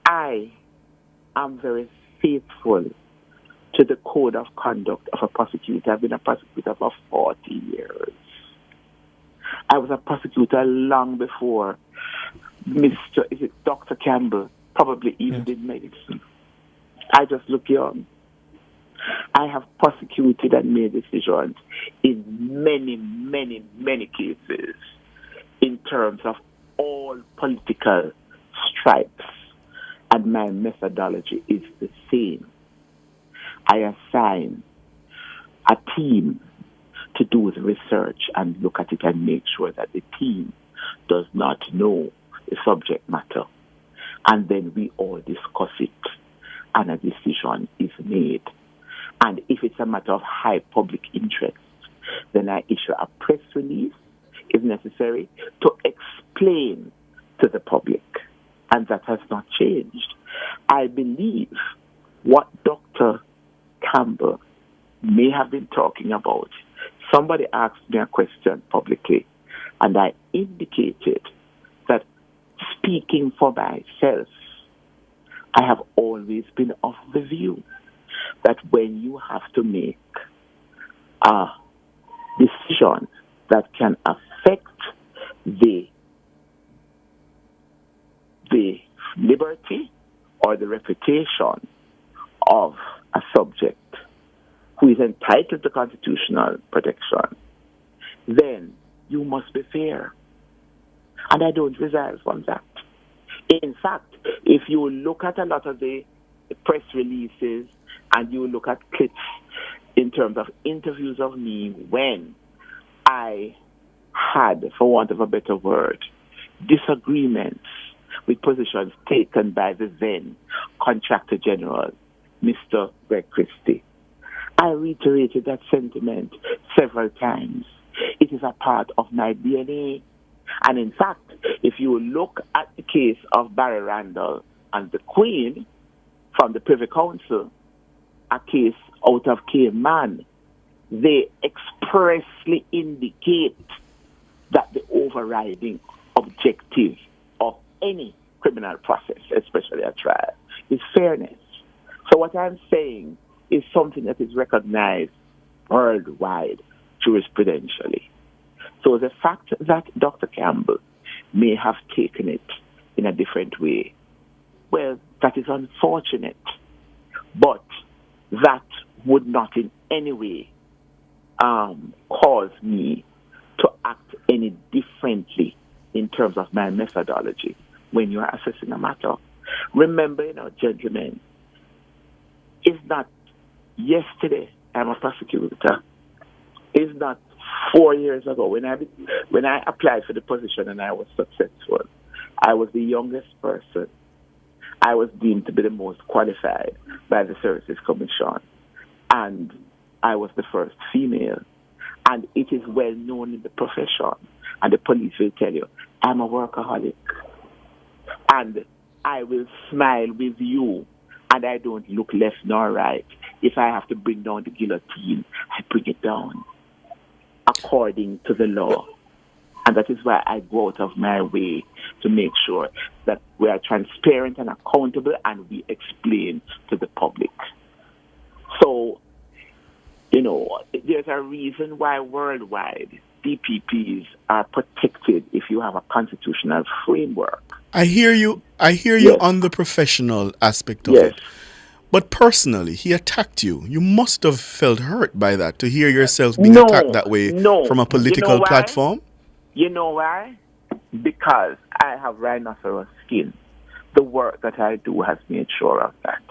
I am very faithful to the code of conduct of a prosecutor. I've been a prosecutor for 40 years. I was a prosecutor long before Dr. Campbell probably even did medicine. I just look young. I have prosecuted and made decisions in many, many, many cases in terms of all political stripes, and my methodology is the same. I assign a team to do the research and look at it and make sure that the team does not know the subject matter. And then we all discuss it and a decision is made. And if it's a matter of high public interest, then I issue a press release, if necessary, to explain to the public. And that has not changed. I believe what Dr. Campbell may have been talking about. Somebody asked me a question publicly, and I indicated that speaking for myself, I have always been of the view that when you have to make a decision that can affect the liberty or the reputation of a subject who is entitled to constitutional protection, then you must be fair. And I don't resile from that. In fact, if you look at a lot of the press releases and you look at clips in terms of interviews of me when I had, for want of a better word, disagreements with positions taken by the then Contractor General, Mr. Greg Christie, I reiterated that sentiment several times. It is a part of my DNA. And in fact, if you look at the case of Barry Randall and the Queen from the Privy Council, a case out of Cayman, they expressly indicate that the overriding objective of any criminal process, especially a trial, is fairness. So what I'm saying is something that is recognized worldwide jurisprudentially. So the fact that Dr. Campbell may have taken it in a different way, well, that is unfortunate. But that would not in any way cause me to act any differently in terms of my methodology when you are assessing a matter. Remember, gentlemen, it's not yesterday I'm a prosecutor. It's not 4 years ago when I applied for the position and I was successful. I was the youngest person. I was deemed to be the most qualified by the Services Commission. And I was the first female. And it is well known in the profession. And the police will tell you, I'm a workaholic. And I will smile with you. And I don't look left nor right. If I have to bring down the guillotine, I bring it down according to the law. And that is why I go out of my way to make sure that we are transparent and accountable and we explain to the public. So, there's a reason why worldwide DPPs are protected if you have a constitutional framework. I hear you Yes. on the professional aspect of Yes. it. But personally, he attacked you. You must have felt hurt by that, to hear yourself being attacked that way from a political You know why? platform. You know why? Because I have rhinoceros skin. The work that I do has made sure of that.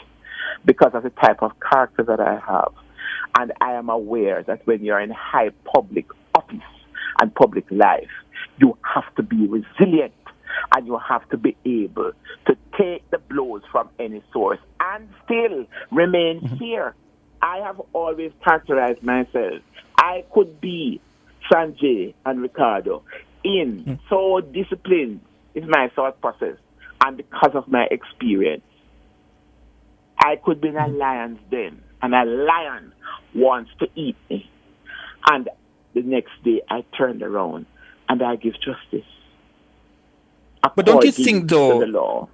Because of the type of character that I have. And I am aware that when you're in high public office and public life, you have to be resilient and you have to be able to take the blows from any source and still remain fair. I have always characterized myself. I could be Sanjay and Ricardo in so disciplined is my thought process, and because of my experience, I could be in a lion's den, and a lion wants to eat me. And the next day, I turned around and I give justice. But don't you according think, to though? the law.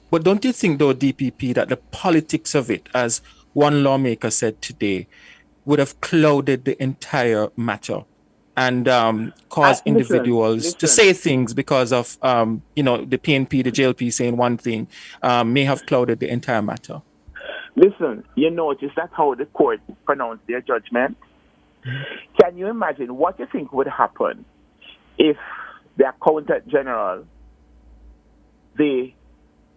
But don't you think, though, DPP, that the politics of it, as one lawmaker said today, would have clouded the entire matter and caused individuals to say things because of, the PNP, the JLP saying one thing, may have clouded the entire matter? Listen, you notice that's how the court pronounced their judgment. Can you imagine what you think would happen if the Accountant General, the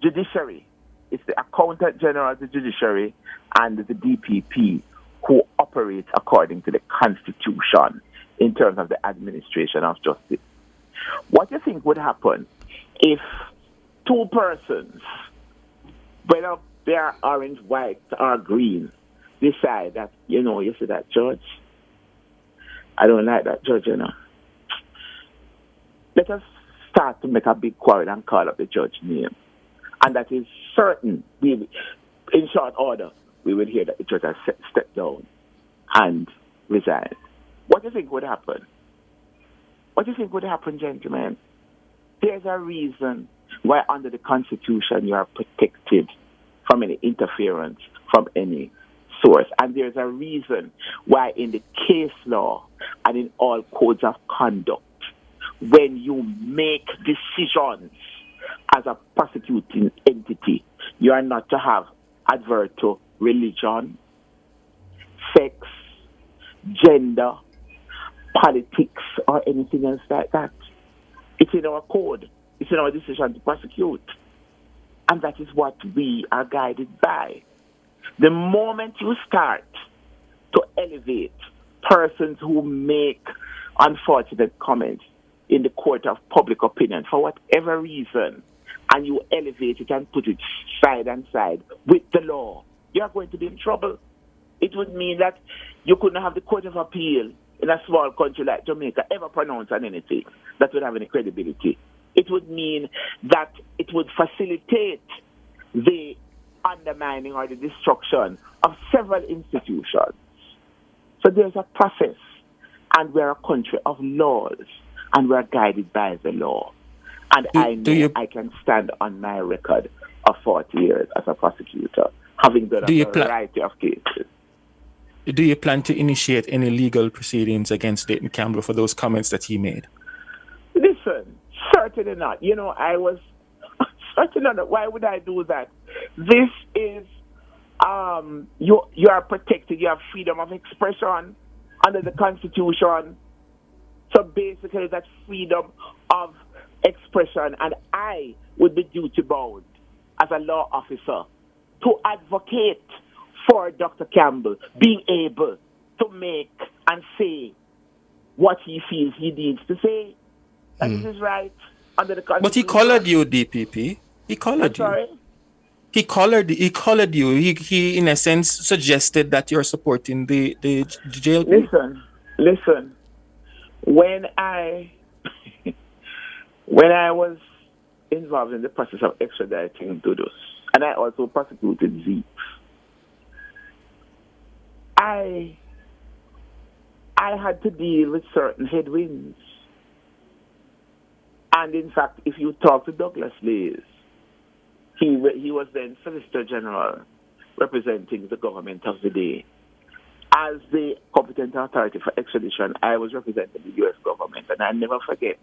judiciary, it's the Accountant General, the judiciary, and the DPP who operate according to the Constitution in terms of the administration of justice? What do you think would happen if two persons, whether they are orange, white, or green, decide that, you see that judge? I don't like that judge, Let us start to make a big quarrel and call up the judge's name. And that is certain. In short order, we will hear that the judge has stepped down and resigned. What do you think would happen? What do you think would happen, gentlemen? There's a reason why under the Constitution you are protected from any interference from any source. And there's a reason why in the case law and in all codes of conduct, when you make decisions as a prosecuting entity, you are not to have advert to religion, sex, gender, politics, or anything else like that. It's in our code. It's in our decision to prosecute. And that is what we are guided by. The moment you start to elevate persons who make unfortunate comments in the court of public opinion for whatever reason, and you elevate it and put it side and side with the law, you are going to be in trouble. It would mean that you couldn't have the Court of Appeal in a small country like Jamaica ever pronounce on anything that would have any credibility. It would mean that it would facilitate the undermining or the destruction of several institutions. So there's a process, and we're a country of laws, and we're guided by the law. And I know I can stand on my record of 40 years as a prosecutor, having done a variety of cases. Do you plan to initiate any legal proceedings against Dayton Campbell for those comments that he made? Listen, certainly not. I was certainly not. Why would I do that? This is, you are protected. You have freedom of expression under the Constitution. So basically, that's freedom of expression, and I would be duty bound as a law officer to advocate for Dr. Campbell being able to make and say what he feels he needs to say. That is his right under the Constitution. But he collared you, DPP. He collared you. Sorry? He collared you. He in a sense suggested that you're supporting the JLP. Listen. When I was involved in the process of extraditing Dudus, and I also prosecuted Zeke, I had to deal with certain headwinds. And in fact, if you talk to Douglas Lays, he was then Solicitor General representing the government of the day. As the competent authority for extradition, I was representing the U.S. government, and I never forget,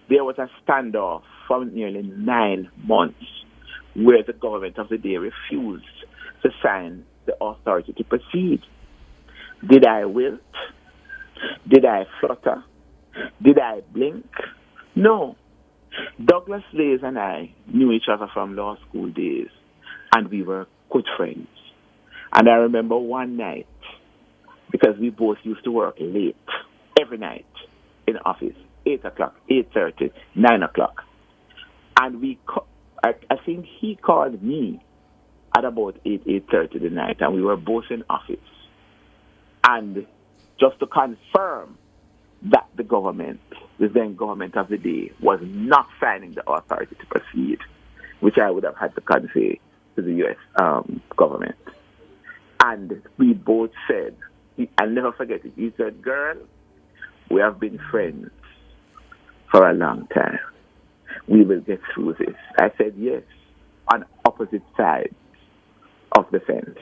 there was a standoff for nearly 9 months where the government of the day refused to sign the authority to proceed. Did I wilt? Did I flutter? Did I blink? No. Douglas Lays and I knew each other from law school days, and we were good friends. And I remember one night, because we both used to work late every night in office, 8 o'clock, 8:30, 9 o'clock. And I think he called me at about 8:30 the night, and we were both in office. And just to confirm that the then government of the day, was not signing the authority to proceed, which I would have had to convey to the U.S. Government. And we both said, I'll never forget it, he said, girl, we have been friends for a long time. We will get through this. I said, yes, on opposite sides of the fence.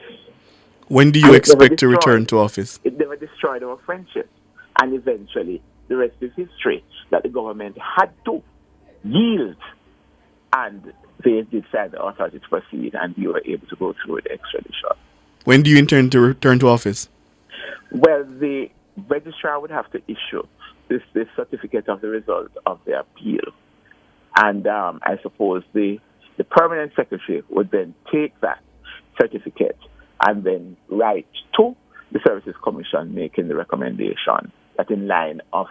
When do you expect to return to office? It never destroyed our friendship. And eventually, the rest is history, that the government had to yield. And they did sign the authority to proceed, and we were able to go through the extradition. When do you intend to return to office? Well, the registrar would have to issue this certificate of the result of the appeal. And I suppose the permanent secretary would then take that certificate and then write to the Services Commission making the recommendation that in light of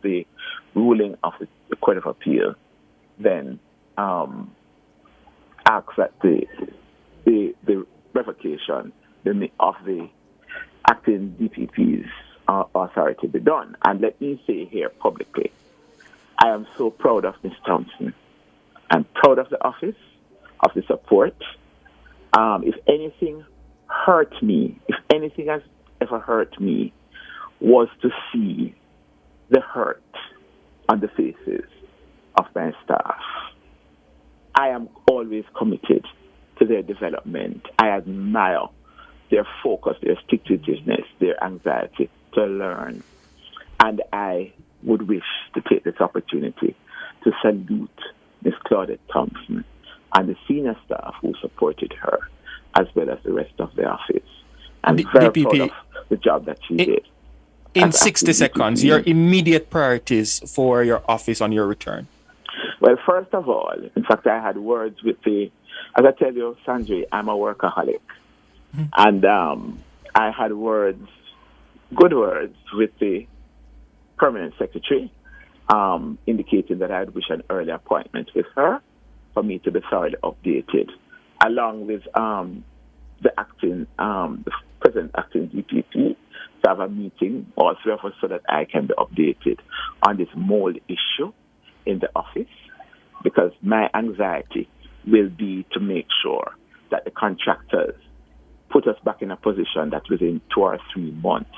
the ruling of the Court of Appeal, then ask that the revocation of the acting DPP's authority be done. And let me say here publicly, I am so proud of Ms. Thompson. I'm proud of the office, of the support. If anything hurt me, if anything has ever hurt me, was to see the hurt on the faces of my staff. I am always committed to their development. I admire their focus, their stick-to-itiveness, their anxiety to learn. And I would wish to take this opportunity to salute Ms. Claudette Thompson and the senior staff who supported her, as well as the rest of the office. I'm very proud of the job that she did. In 60 seconds, your immediate priorities for your office on your return? Well, first of all, in fact, I had words with as I tell you, Sanjay, I'm a workaholic. Mm-hmm. And I had good words with the permanent secretary, indicating that I'd wish an early appointment with her for me to be thoroughly updated, along with the present acting DPP, to have a meeting, all three of us, so that I can be updated on this mold issue in the office, because my anxiety will be to make sure that the contractors put us back in a position that within 2 or 3 months,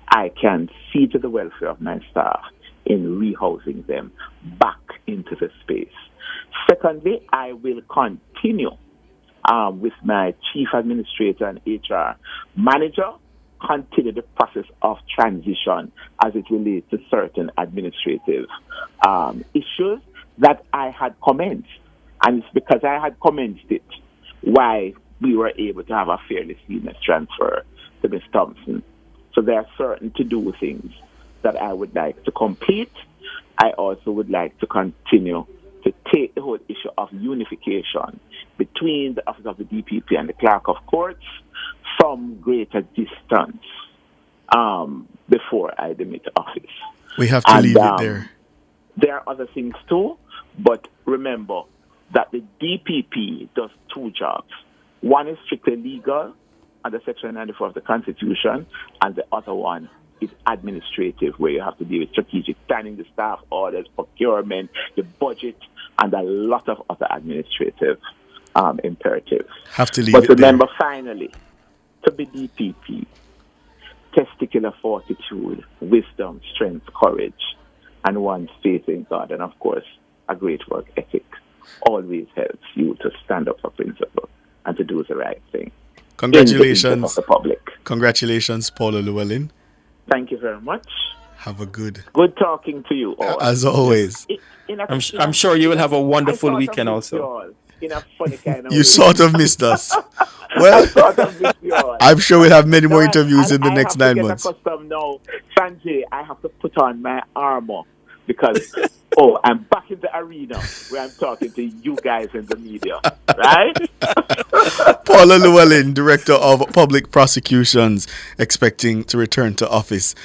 I can see to the welfare of my staff in rehousing them back into the space. Secondly, I will continue with my chief administrator and HR manager, continue the process of transition as it relates to certain administrative issues that I had commenced. And it's because I had commenced it why we were able to have a fairly seamless transfer to Ms. Thompson. So there are certain to-do things that I would like to complete. I also would like to continue to take the whole issue of unification between the Office of the DPP and the Clerk of Courts from greater distance before I demit office. We have to leave it there. There are other things too, but remember that the DPP does 2 jobs. One is strictly legal under Section 94 of the Constitution, and the other one is administrative, where you have to deal with strategic planning, the staff orders, procurement, the budget, and a lot of other administrative imperatives. Have to leave but it remember, there. finally, to be DPP, testicular fortitude, wisdom, strength, courage, and one's faith in God, and of course, a great work ethic always helps you to stand up for principle and to do the right thing. Congratulations. Of the public. Congratulations, Paula Llewellyn. Thank you very much. Have a good talking to you all. As always. I'm sure you will have a wonderful weekend also. In a funny kind of You way. sort of missed us. Well, I'm sure we'll have many more interviews in the next 9 months. Now, Sanjay, I have to put on my armor because Oh, I'm back in the arena where I'm talking to you guys in the media, right? Paula Llewellyn, Director of Public Prosecutions, expecting to return to office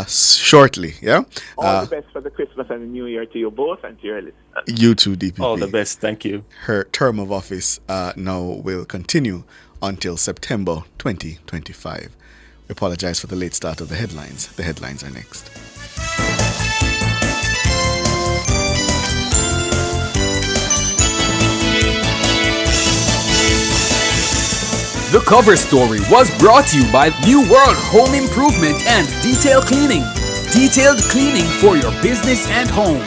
shortly, yeah? All the best for the Christmas and the New Year to you both and to your listeners. You too, DPP. All the best, thank you. Her term of office now will continue until September 2025. We apologize for the late start of the headlines. The headlines are next. The cover story was brought to you by New World Home Improvement and Detail Cleaning. Detailed cleaning for your business and home.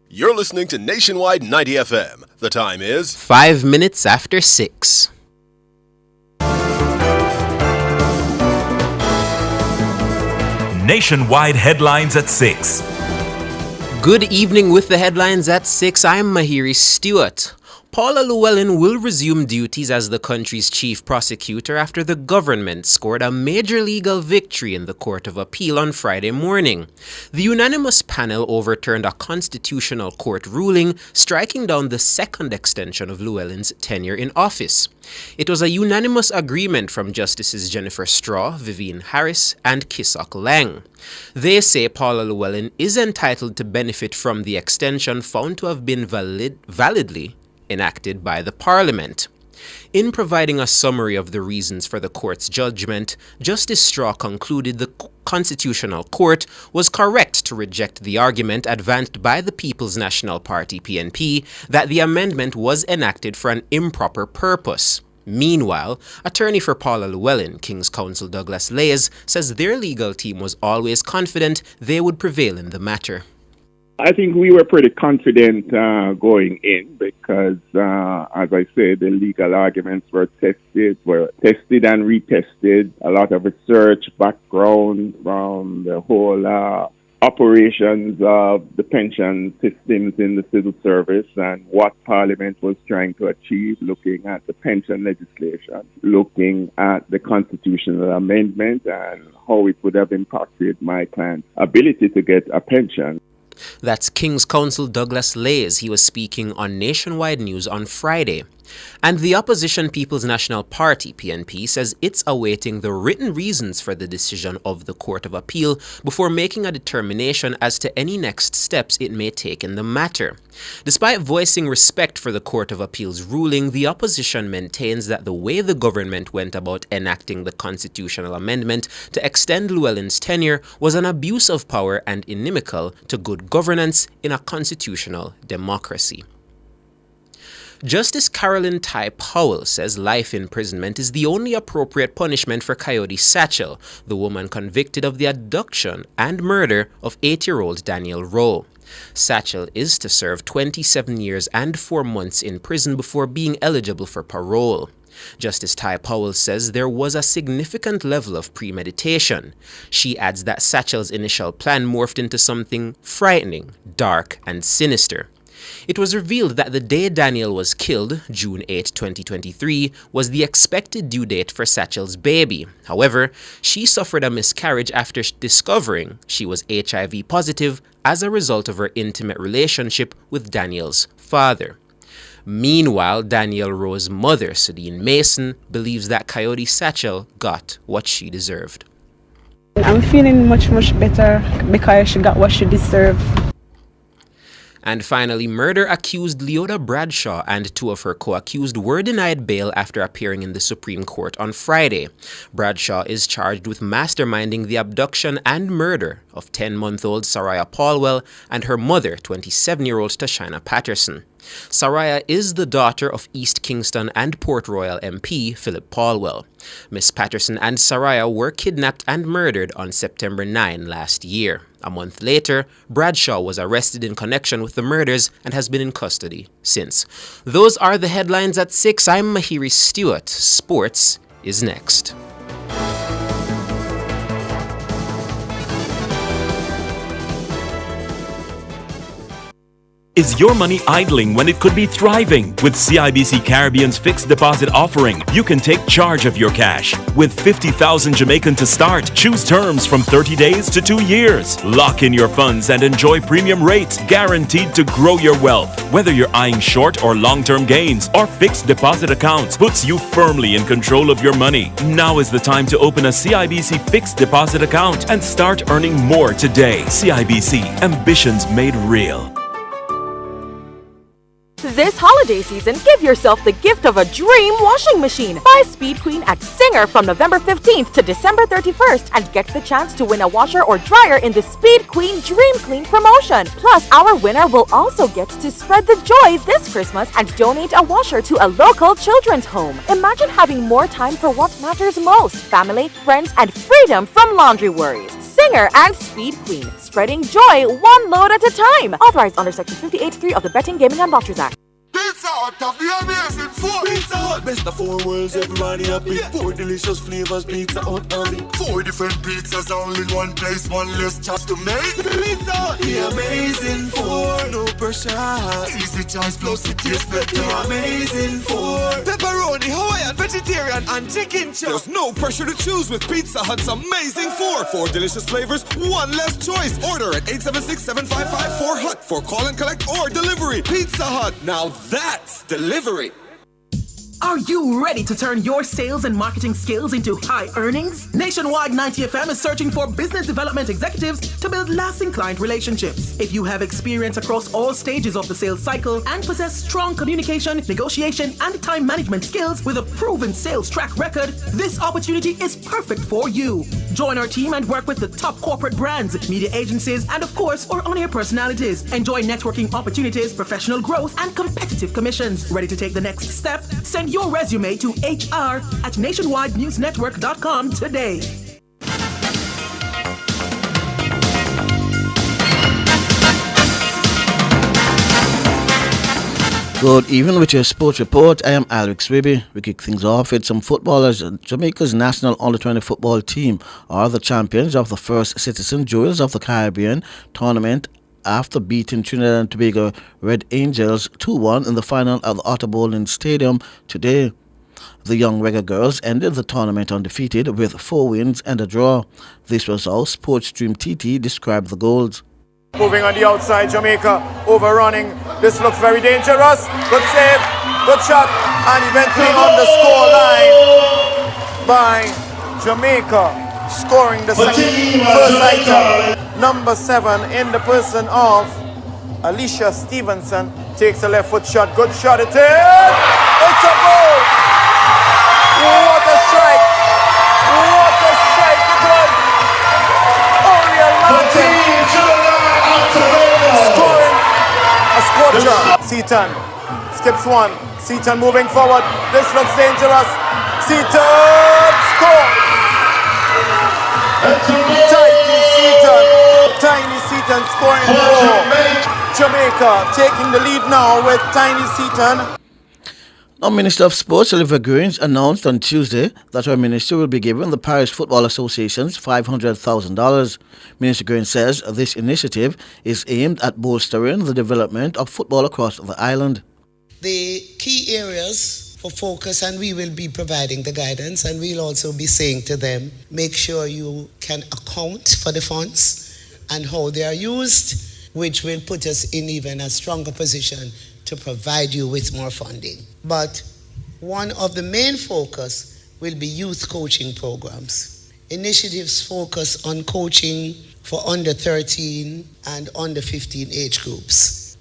You're listening to Nationwide 90 FM. The time is 5 minutes after 6. Nationwide headlines at 6. Good evening with the headlines at 6. I'm Mahiri Stewart. Paula Llewellyn will resume duties as the country's chief prosecutor after the government scored a major legal victory in the Court of Appeal on Friday morning. The unanimous panel overturned a constitutional court ruling striking down the second extension of Llewellyn's tenure in office. It was a unanimous agreement from Justices Jennifer Straw, Vivian Harris, and Kisak Lang. They say Paula Llewellyn is entitled to benefit from the extension found to have been validly enacted by the Parliament. In providing a summary of the reasons for the court's judgment, Justice Straw concluded the Constitutional Court was correct to reject the argument advanced by the People's National Party (PNP) that the amendment was enacted for an improper purpose. Meanwhile, attorney for Paula Llewellyn, King's Counsel Douglas Lays, says their legal team was always confident they would prevail in the matter. I think we were pretty confident going in because, as I said, the legal arguments were tested and retested. A lot of research background from the whole operations of the pension systems in the civil service and what Parliament was trying to achieve, looking at the pension legislation, looking at the constitutional amendment and how it would have impacted my client's ability to get a pension. That's King's Counsel Douglas Lays. He was speaking on Nationwide News on Friday. And the opposition People's National Party, PNP, says it's awaiting the written reasons for the decision of the Court of Appeal before making a determination as to any next steps it may take in the matter. Despite voicing respect for the Court of Appeal's ruling, the opposition maintains that the way the government went about enacting the constitutional amendment to extend Llewellyn's tenure was an abuse of power and inimical to good governance in a constitutional democracy. Justice Carolyn Ty Powell says life imprisonment is the only appropriate punishment for Coyote Satchel, the woman convicted of the abduction and murder of 8-year-old Daniel Rowe. Satchel is to serve 27 years and 4 months in prison before being eligible for parole. Justice Ty Powell says there was a significant level of premeditation. She adds that Satchel's initial plan morphed into something frightening, dark, and sinister. It was revealed that the day Daniel was killed, June 8, 2023, was the expected due date for Satchel's baby. However, she suffered a miscarriage after discovering she was HIV positive as a result of her intimate relationship with Daniel's father. Meanwhile, Daniel Rowe's mother, Sudeen Mason, believes that Coyote Satchel got what she deserved. I'm feeling much better because she got what she deserved. And finally, murder-accused Leota Bradshaw and 2 of her co-accused were denied bail after appearing in the Supreme Court on Friday. Bradshaw is charged with masterminding the abduction and murder of 10-month-old Saraya Paulwell and her mother, 27-year-old Tashina Patterson. Saraya is the daughter of East Kingston and Port Royal MP Philip Paulwell. Miss Patterson and Saraya were kidnapped and murdered on September 9 last year. A month later, Bradshaw was arrested in connection with the murders and has been in custody since. Those are the headlines at 6. I'm Mahiri Stewart. Sports is next. Is your money idling when it could be thriving? With CIBC Caribbean's fixed deposit offering, you can take charge of your cash. With 50,000 Jamaican to start, choose terms from 30 days to 2 years. Lock in your funds and enjoy premium rates guaranteed to grow your wealth. Whether you're eyeing short or long-term gains, our fixed deposit account puts you firmly in control of your money. Now is the time to open a CIBC fixed deposit account and start earning more today. CIBC, ambitions made real. This holiday season, give yourself the gift of a dream washing machine. Buy Speed Queen at Singer from November 15th to December 31st and get the chance to win a washer or dryer in the Speed Queen Dream Clean promotion. Plus, our winner will also get to spread the joy this Christmas and donate a washer to a local children's home. Imagine having more time for what matters most: family, friends, and freedom from laundry worries. Singer and Speed Queen, spreading joy one load at a time. Authorized under Section 58.3 of the Betting, Gaming and Lotteries Act. Pizza Hut of the amazing four. Pizza Hut, best of 4 worlds, everybody happy. 4 delicious flavors, Pizza Hut only. 4 different pizzas, only one place, one less just to make. Pizza Hut, the amazing four. No pressure, easy choice, plus it tastes better. The amazing four. Pepperoni, Hawaiian, vegetarian, and chicken chop. There's no pressure to choose with Pizza Hut's amazing four. 4 delicious flavors, one less choice. Order at 876-7554-HUT for call and collect or delivery. Pizza Hut, now that's delivery. Are you ready to turn your sales and marketing skills into high earnings? Nationwide 90FM is searching for business development executives to build lasting client relationships. If you have experience across all stages of the sales cycle and possess strong communication, negotiation, and time management skills with a proven sales track record, this opportunity is perfect for you. Join our team and work with the top corporate brands, media agencies, and of course, our on-air personalities. Enjoy networking opportunities, professional growth, and competitive commissions. Ready to take the next step? Send your resume to hr@nationwidenewsnetwork.com today. Good evening with your sports report. I am Alex Wibby. We kick things off with some footballers. Jamaica's national under-20 football team are the champions of the first Citizen Jewels of the Caribbean tournament after beating Trinidad and Tobago Red Angels 2-1 in the final at the Otterbourne Stadium today. The young Reggae Girls ended the tournament undefeated with 4 wins and a draw. This was how Sportstream TT described the goals. Moving on the outside, Jamaica overrunning. This looks very dangerous. Good save, good shot, and eventually on the score line by Jamaica, scoring the first item. Number 7 in the person of Alicia Stevenson takes a left foot shot. Good shot it is. It's a goal. What a strike. What a strike it was. Oriel Martin scoring a scorcher. Seaton skips one. Seaton moving forward. This looks dangerous. Seaton scores. Tiny Seaton scoring for Jamaica, taking the lead now with Tiny Seaton. Now, Minister of Sports Olivia Grange announced on Tuesday that her ministry will be giving the Parish Football Associations $500,000. Minister Grange says this initiative is aimed at bolstering the development of football across the island. The key areas for focus, and we will be providing the guidance, and we'll also be saying to them, make sure you can account for the funds and how they are used, which will put us in even a stronger position to provide you with more funding. But one of the main focus will be youth coaching programs. Initiatives focus on coaching for under 13 and under 15 age groups,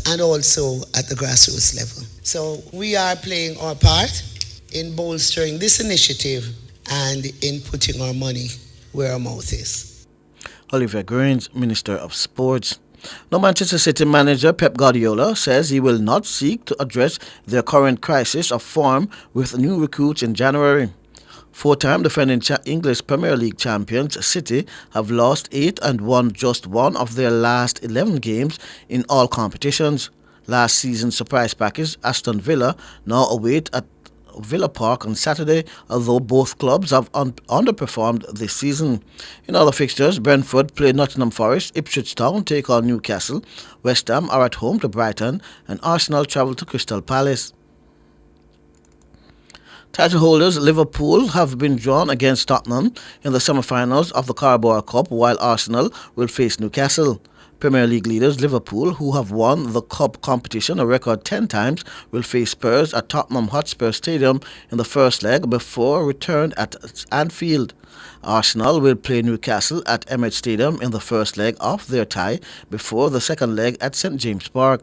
and also at the grassroots level. So we are playing our part in bolstering this initiative and in putting our money where our mouth is. Olivia Grange, Minister of Sports. Now, Manchester City manager Pep Guardiola says he will not seek to address their current crisis of form with new recruits in January. 4-time defending English Premier League champions City have lost 8 and won just 1 of their last 11 games in all competitions. Last season's surprise package Aston Villa now await Villa Park on Saturday, although both clubs have underperformed this season. In other fixtures, Brentford play Nottingham Forest, Ipswich Town take on Newcastle, West Ham are at home to Brighton, and Arsenal travel to Crystal Palace. Title holders Liverpool have been drawn against Tottenham in the semi-finals of the Carabao Cup, while Arsenal will face Newcastle. Premier League leaders Liverpool, who have won the cup competition a record 10 times, will face Spurs at Tottenham Hotspur Stadium in the first leg before return at Anfield. Arsenal will play Newcastle at Emirates Stadium in the first leg of their tie before the second leg at St James Park.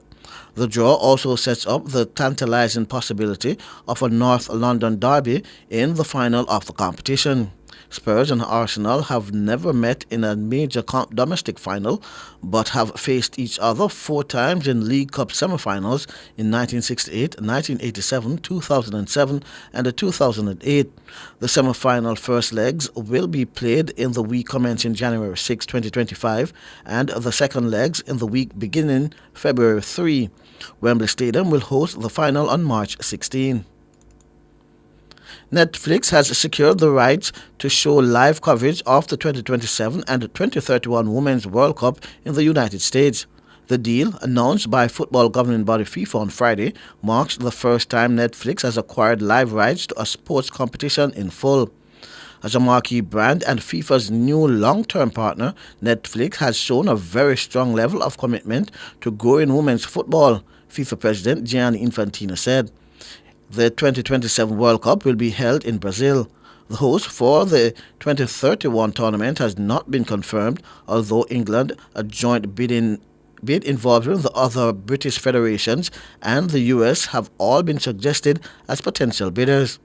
The draw also sets up the tantalizing possibility of a North London derby in the final of the competition. Spurs and Arsenal have never met in a major domestic final, but have faced each other 4 times in League Cup semi-finals in 1968, 1987, 2007 and 2008. The semi-final first legs will be played in the week commencing January 6, 2025, and the second legs in the week beginning February 3. Wembley Stadium will host the final on March 16. Netflix has secured the rights to show live coverage of the 2027 and 2031 Women's World Cup in the United States. The deal, announced by football governing body FIFA on Friday, marks the first time Netflix has acquired live rights to a sports competition in full. As a marquee brand and FIFA's new long-term partner, Netflix has shown a very strong level of commitment to growing women's football, FIFA President Gianni Infantino said. The 2027 World Cup will be held in Brazil. The host for the 2031 tournament has not been confirmed, although England, a joint bid involving the other British federations, and the US have all been suggested as potential bidders.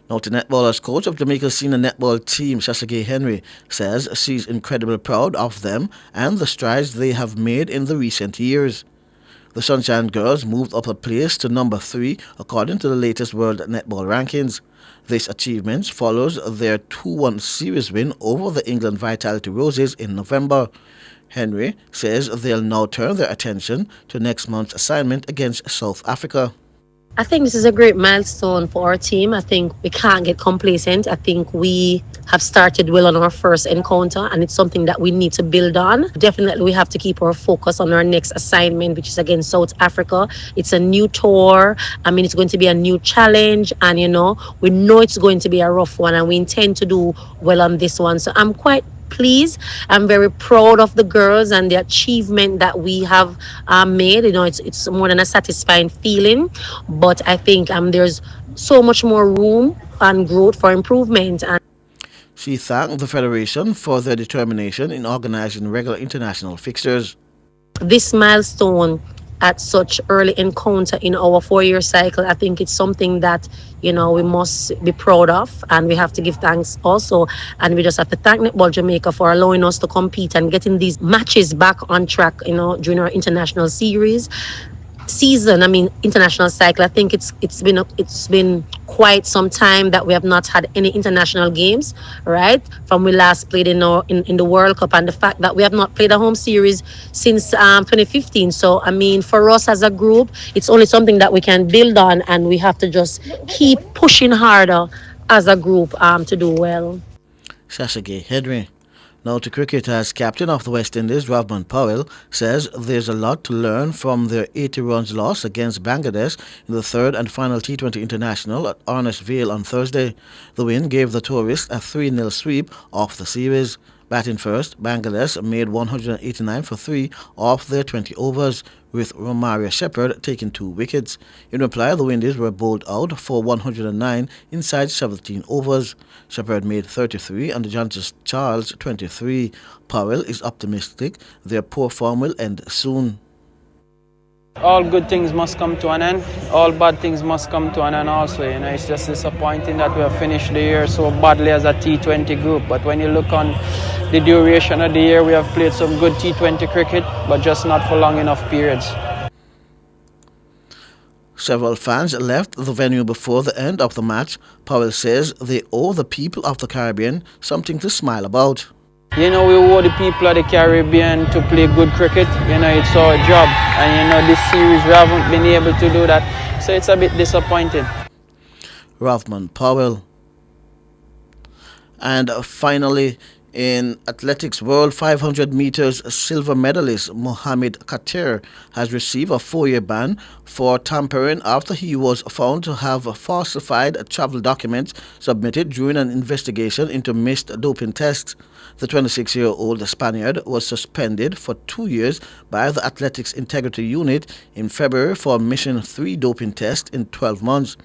Now, the netballers coach of Jamaica's senior netball team, Sasha Henry, says she's incredibly proud of them and the strides they have made in the recent years. The Sunshine Girls moved up a place to number 3 according to the latest World Netball rankings. This achievement follows their 2-1 series win over the England Vitality Roses in November. Henry says they'll now turn their attention to next month's assignment against South Africa. I think this is a great milestone for our team. I think we can't get complacent. I think we have started well on our first encounter, and it's something that we need to build on. Definitely we have to keep our focus on our next assignment, which is against South Africa. It's a new tour. I mean, it's going to be a new challenge, and we know it's going to be a rough one, and we intend to do well on this one. So I'm quite pleased. I'm very proud of the girls and the achievement that we have made. It's more than a satisfying feeling, but I think there's so much more room and growth for improvement. And she thanked the Federation for their determination in organizing regular international fixtures. This milestone at such early encounter in our 4-year cycle, I think it's something that we must be proud of, and we have to give thanks also. And we just have to thank Netball Jamaica for allowing us to compete and getting these matches back on track, during our international international cycle. I think it's been quite some time that we have not had any international games, right? From we last played in the World Cup, and the fact that we have not played a home series since 2015. So for us as a group, it's only something that we can build on, and we have to just keep pushing harder as a group to do well. Sasha Henry. Now to cricket, as captain of the West Indies, Ravman Powell, says there's a lot to learn from their 80 runs loss against Bangladesh in the third and final T20 International at Arnes Vale on Thursday. The win gave the tourists a 3-0 sweep off the series. Batting first, Bangladesh made 189 for 3 off their 20 overs, with Romaria Shepherd taking 2 wickets. In reply, the Windies were bowled out for 109 inside 17 overs. Shepherd made 33 and John Charles 23. Powell is optimistic their poor form will end soon. All good things must come to an end. All bad things must come to an end also. It's just disappointing that we have finished the year so badly as a T20 group. But when you look on the duration of the year, we have played some good T20 cricket, but just not for long enough periods. Several fans left the venue before the end of the match. Powell says they owe the people of the Caribbean something to smile about. You know, we owe the people of the Caribbean to play good cricket. You know, it's our job. And, you know, this series we haven't been able to do that. So it's a bit disappointing. Rothman Powell. And finally, in athletics, world 500 meters silver medalist Mohamed Khater has received a 4-year ban for tampering after he was found to have falsified travel documents submitted during an investigation into missed doping tests. The 26-year-old Spaniard was suspended for 2 years by the Athletics Integrity Unit in February for missing 3 doping tests in 12 months.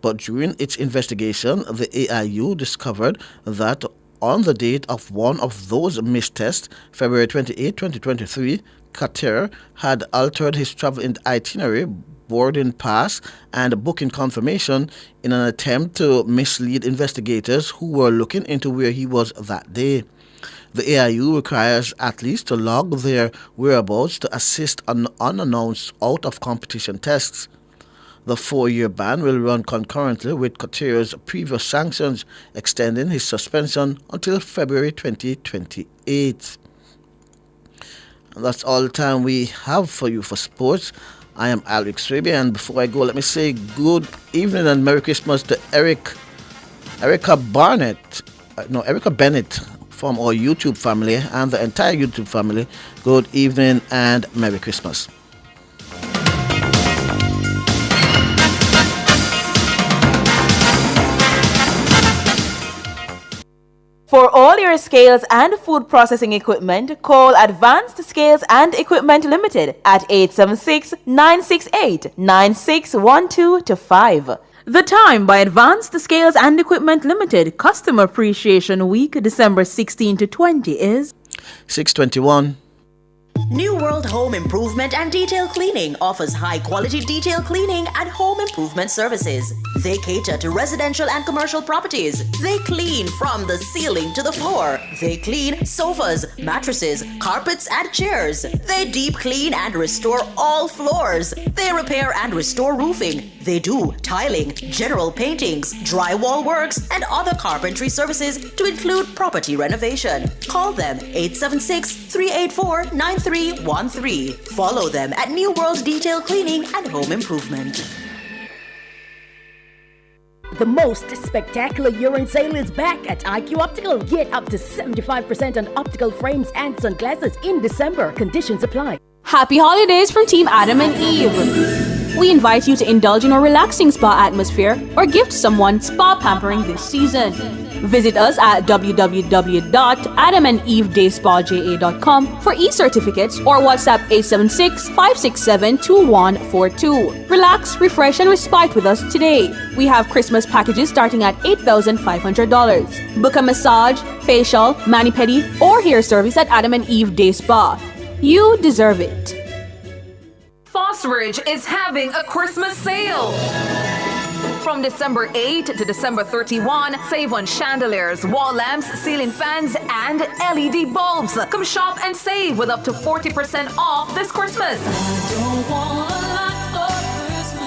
But during its investigation, the AIU discovered that on the date of one of those missed tests, February 28, 2023, Khater had altered his travel itinerary, boarding pass, and booking confirmation in an attempt to mislead investigators who were looking into where he was that day. The AIU requires athletes to log their whereabouts to assist on unannounced out-of-competition tests. The 4-year ban will run concurrently with Khater's previous sanctions, extending his suspension until February 2028. And that's all the time we have for you for sports. I am Alex Raby, and before I go, let me say good evening and Merry Christmas to Erica Bennett from our YouTube family and the entire YouTube family. Good evening and Merry Christmas. For all your scales and food processing equipment, call Advanced Scales and Equipment Limited at 876-968-9612-5. The time by Advanced Scales and Equipment Limited Customer Appreciation Week, December 16 to 20 is 6:21. New World Home Improvement and Detail Cleaning offers high-quality detail cleaning and home improvement services. They cater to residential and commercial properties. They clean from the ceiling to the floor. They clean sofas, mattresses, carpets, and chairs. They deep clean and restore all floors. They repair and restore roofing. They do tiling, general paintings, drywall works, and other carpentry services to include property renovation. Call them 876-384-9313. Follow them at New World Detail Cleaning and Home Improvement. The most spectacular year-end sale is back at IQ Optical. Get up to 75% on optical frames and sunglasses in December. Conditions apply. Happy holidays from Team Adam and Eve. We invite you to indulge in a relaxing spa atmosphere or gift someone spa pampering this season. Visit us at www.adamandevedayspajA.com for e-certificates or WhatsApp 876-567-2142. Relax, refresh, and respite with us today. We have Christmas packages starting at $8,500. Book a massage, facial, mani-pedi, or hair service at Adam and Eve Day Spa. You deserve it. Phosphorage is having a Christmas sale. From December 8 to December 31, save on chandeliers, wall lamps, ceiling fans, and LED bulbs. Come shop and save with up to 40% off this Christmas.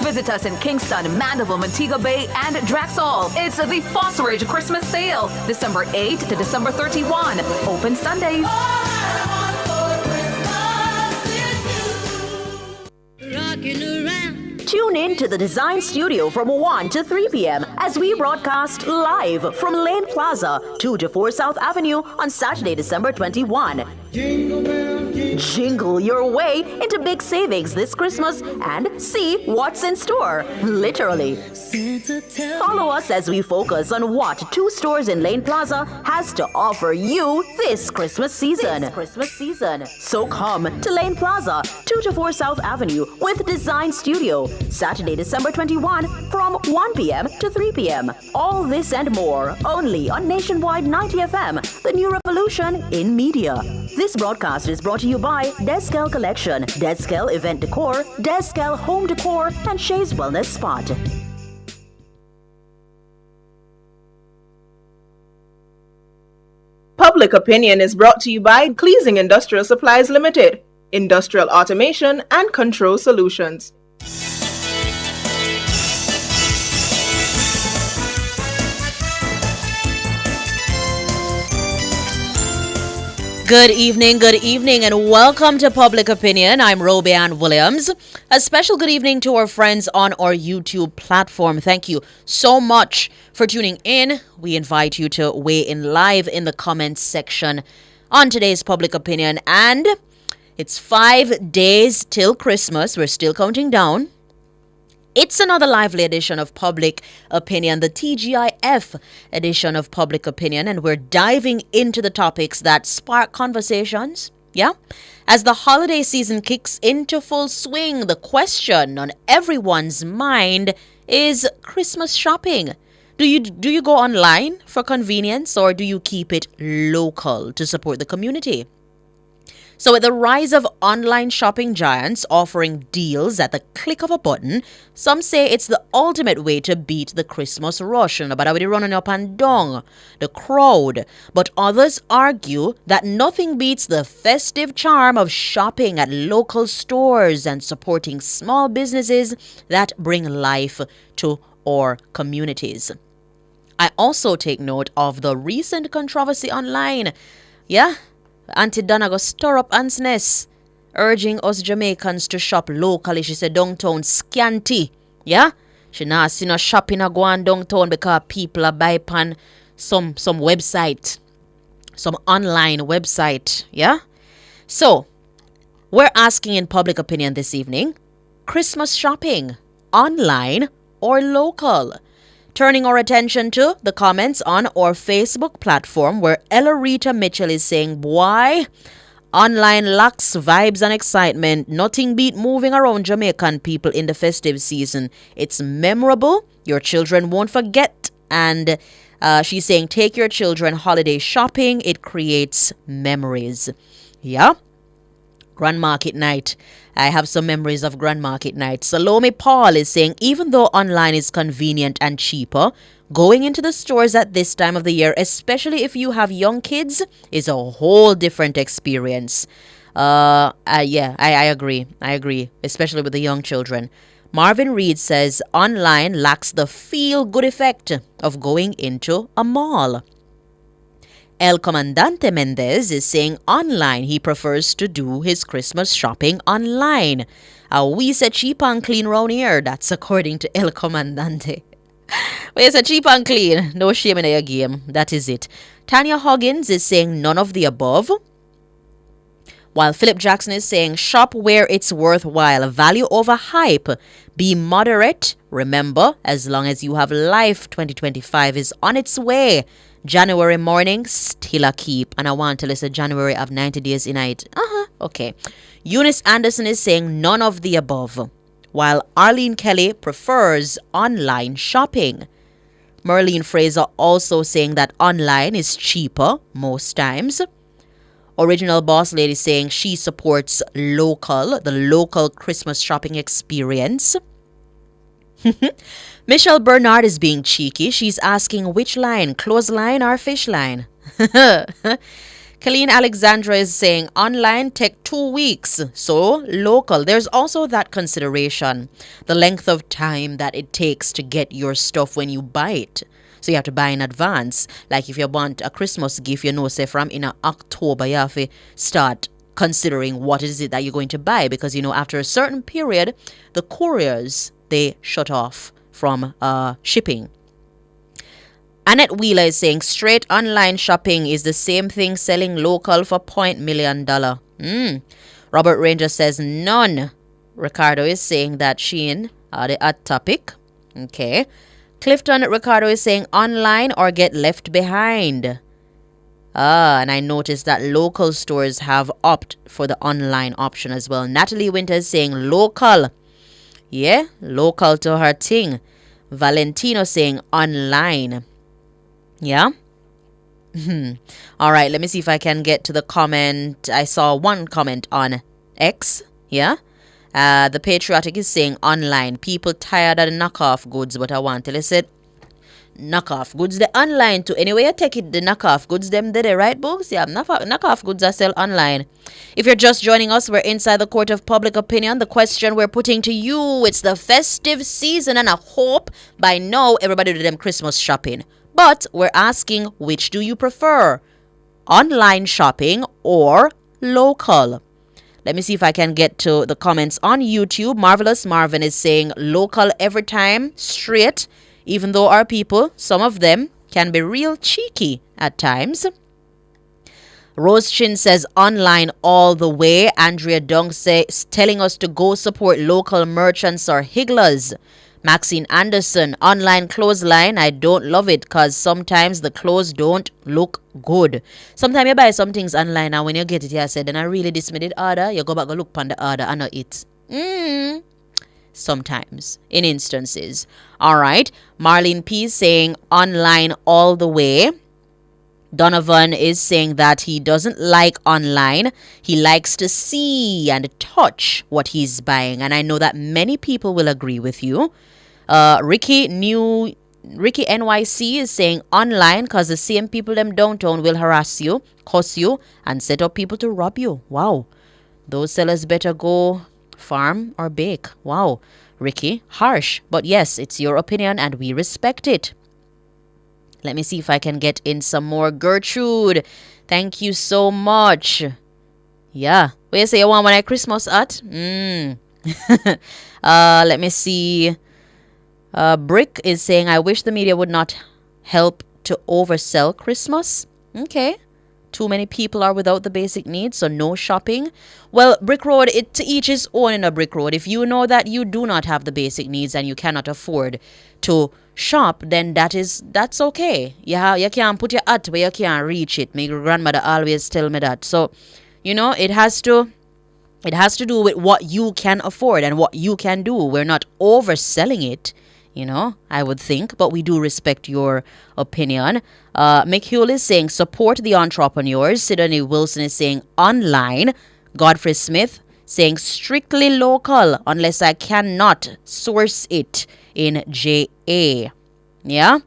Visit us in Kingston, Mandeville, Montego Bay, and Draxall. It's the Phosphorage Christmas sale, December 8 to December 31. Open Sundays. Tune in to the Design Studio from 1 to 3 p.m. as we broadcast live from Lane Plaza, 2 to 4 South Avenue on Saturday, December 21. Jingle your way into big savings this Christmas and see what's in store, literally. Follow us as we focus on what 2 stores in Lane Plaza has to offer you this Christmas season. So come to Lane Plaza, 2 to 4 South Avenue with Design Studio, Saturday, December 21 from 1 p.m. to 3 p.m. All this and more only on Nationwide 90 FM, the new revolution in media. This broadcast is brought to you by Deskel Collection, Deskel Event Decor, Deskel Home Decor, and Shay's Wellness Spot. Public Opinion is brought to you by Cleasing Industrial Supplies Limited, Industrial Automation and Control Solutions. Good evening, and welcome to Public Opinion. I'm Roby Ann Williams. A special good evening to our friends on our YouTube platform. Thank you so much for tuning in. We invite you to weigh in live in the comments section on today's Public Opinion. And it's 5 days till Christmas. We're still counting down. It's another lively edition of Public Opinion, the TGIF edition of Public Opinion, and we're diving into the topics that spark conversations. Yeah? As the holiday season kicks into full swing, the question on everyone's mind is Christmas shopping. Do you go online for convenience, or do you keep it local to support the community? So with the rise of online shopping giants offering deals at the click of a button, some say it's the ultimate way to beat the Christmas rush. But I would running up and down the crowd. But others argue that nothing beats the festive charm of shopping at local stores and supporting small businesses that bring life to our communities. I also take note of the recent controversy online. Yeah? Auntie Donna go stir up ants nest, urging us Jamaicans to shop locally. She said downtown scanty. Yeah? She not see no shopping a go on downtown because people are buy pan some website. Some online website. Yeah? So, we're asking in Public Opinion this evening, Christmas shopping, online or local? Turning our attention to the comments on our Facebook platform, where Ella Rita Mitchell is saying, boy, online lacks vibes and excitement. Nothing beat moving around Jamaican people in the festive season. It's memorable. Your children won't forget. And she's saying, take your children holiday shopping. It creates memories. Yeah. Grand Market Night. I have some memories of Grand Market Night. Salome Paul is saying, even though online is convenient and cheaper, going into the stores at this time of the year, especially if you have young kids, is a whole different experience. I agree. I agree, especially with the young children. Marvin Reed says, online lacks the feel-good effect of going into a mall. El Comandante Mendez is saying online he prefers to do his Christmas shopping online. We say cheap and clean round here. That's according to El Comandante. But it's a cheap and clean. No shame in your game. That is it. Tanya Huggins is saying none of the above. While Philip Jackson is saying shop where it's worthwhile. Value over hype. Be moderate. Remember, as long as you have life, 2025 is on its way. January morning, still a keep. And I want to listen January of 90 days in it. Okay. Eunice Anderson is saying none of the above, while Arlene Kelly prefers online shopping. Merlene Fraser also saying that online is cheaper most times. Original Boss Lady saying she supports the local Christmas shopping experience. Michelle Bernard is being cheeky. She's asking which line, clothesline or fish line? Colleen Alexandra is saying online take 2 weeks, so local. There's also that consideration, the length of time that it takes to get your stuff when you buy it. So you have to buy in advance. Like if you want a Christmas gift, say from in October, you have to start considering what is it that you're going to buy, because after a certain period, the couriers, they shut off from shipping. Annette Wheeler is saying straight online shopping is the same thing selling local for $1 million. Robert Ranger says none. Ricardo is saying that Shein are the hot topic. Okay. Clifton Ricardo is saying online or get left behind. And I noticed that local stores have opted for the online option as well. Natalie Winter is saying local. Yeah, local to her thing. Valentino saying online. Yeah. All right, let me see if I can get to the comment. I saw one comment on X. Yeah. The Patriotic is saying online. People tired of the knockoff goods, but I want to listen. Knockoff goods, they online too. Anyway, you take it, the knockoff goods, them did it, right, books? Yeah, knockoff goods are sell online. If you're just joining us, we're inside the court of public opinion. The question we're putting to you, it's the festive season, and I hope by now everybody do them Christmas shopping. But we're asking, which do you prefer? online shopping or local? Let me see if I can get to the comments on YouTube. Marvelous Marvin is saying local every time, straight, even though our people, some of them, can be real cheeky at times. Rose Chin says online all the way. Andrea Dung says telling us to go support local merchants or higglers. Maxine Anderson, online clothesline. I don't love it because sometimes the clothes don't look good. Sometimes you buy some things online and when you get it, you said, then I really dismissed order. You go back and look on the order and not it. Sometimes, in instances. All right. Marlene P saying online all the way. Donovan is saying that he doesn't like online. He likes to see and touch what he's buying. And I know that many people will agree with you. Ricky NYC is saying online because the same people them downtown will harass you, cuss you, and set up people to rob you. Wow. Those sellers better go farm or bake. Wow. Ricky, harsh. But yes, it's your opinion and we respect it. Let me see if I can get in some more. Gertrude, thank you so much. Yeah. What you say you want when I Christmas at? Let me see. Brick is saying, I wish the media would not help to oversell Christmas. Okay. Too many people are without the basic needs, so no shopping. Well, Brick Road, to each his own in a Brick Road. If you know that you do not have the basic needs and you cannot afford to shop, then that's okay. You can't put your hat where you can't reach it. My grandmother always tell me that. So, it has to do with what you can afford and what you can do. We're not overselling it, I would think, but we do respect your opinion. Mick Huell is saying support the entrepreneurs. Sidney Wilson is saying online. Godfrey Smith saying strictly local unless I cannot source it in JA. Yeah?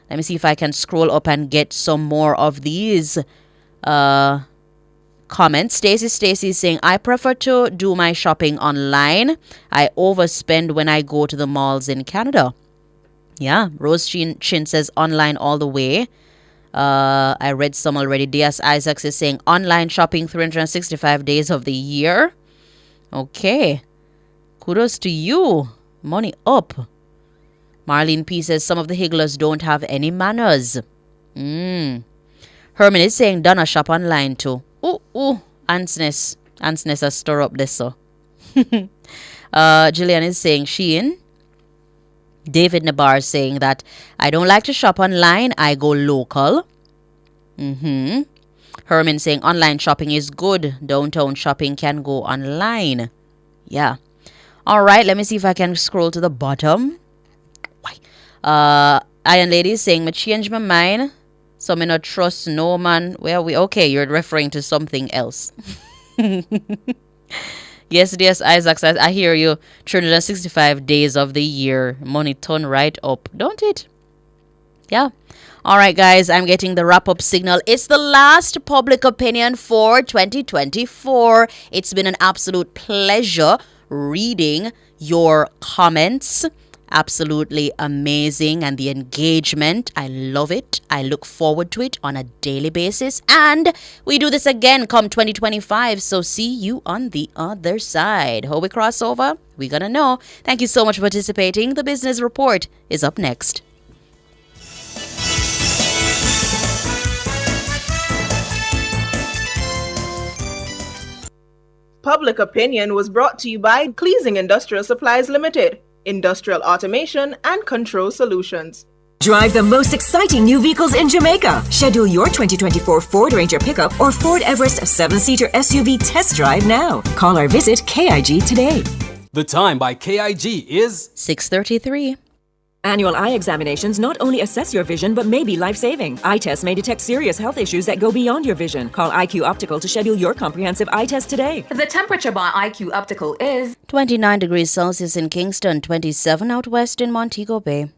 Let me see if I can scroll up and get some more of these comments. Stacy is saying, I prefer to do my shopping online. I overspend when I go to the malls in Canada. Yeah. Rose Chin says online all the way. I read some already. D.S. Isaacs is saying online shopping 365 days of the year. Okay. Kudos to you. Money up. Marlene P says some of the higglers don't have any manners. Herman is saying Donna shop online too. Ooh. Ansness has stir up this so. Jillian is saying Shein. David Nabar is saying that I don't like to shop online. I go local. Herman saying online shopping is good. Downtown shopping can go online. Yeah. All right. Let me see if I can scroll to the bottom. Iron Lady is saying, I change my mind. So me not trust no man. Where we? Okay, you're referring to something else. Yes, Isaac says, I hear you. 365 days of the year. Money turn right up. Don't it? Yeah. All right, guys. I'm getting the wrap-up signal. It's the last public opinion for 2024. It's been an absolute pleasure reading your comments. Absolutely amazing, and the engagement, I love it. I look forward to it on a daily basis, and we do this again come 2025, so see you on the other side. How we cross over? We're gonna know. Thank you so much for participating. The Business Report is up next. Public Opinion was brought to you by Cleasing Industrial Supplies Limited, Industrial Automation and Control Solutions. Drive the most exciting new vehicles in Jamaica. Schedule your 2024 Ford Ranger pickup or Ford Everest 7-seater SUV test drive now. Call or visit KIG today. The time by KIG is 6:33. Annual eye examinations not only assess your vision but may be life-saving. Eye tests may detect serious health issues that go beyond your vision. Call IQ Optical to schedule your comprehensive eye test today. The temperature by IQ Optical is 29 degrees Celsius in Kingston, 27 out west in Montego Bay.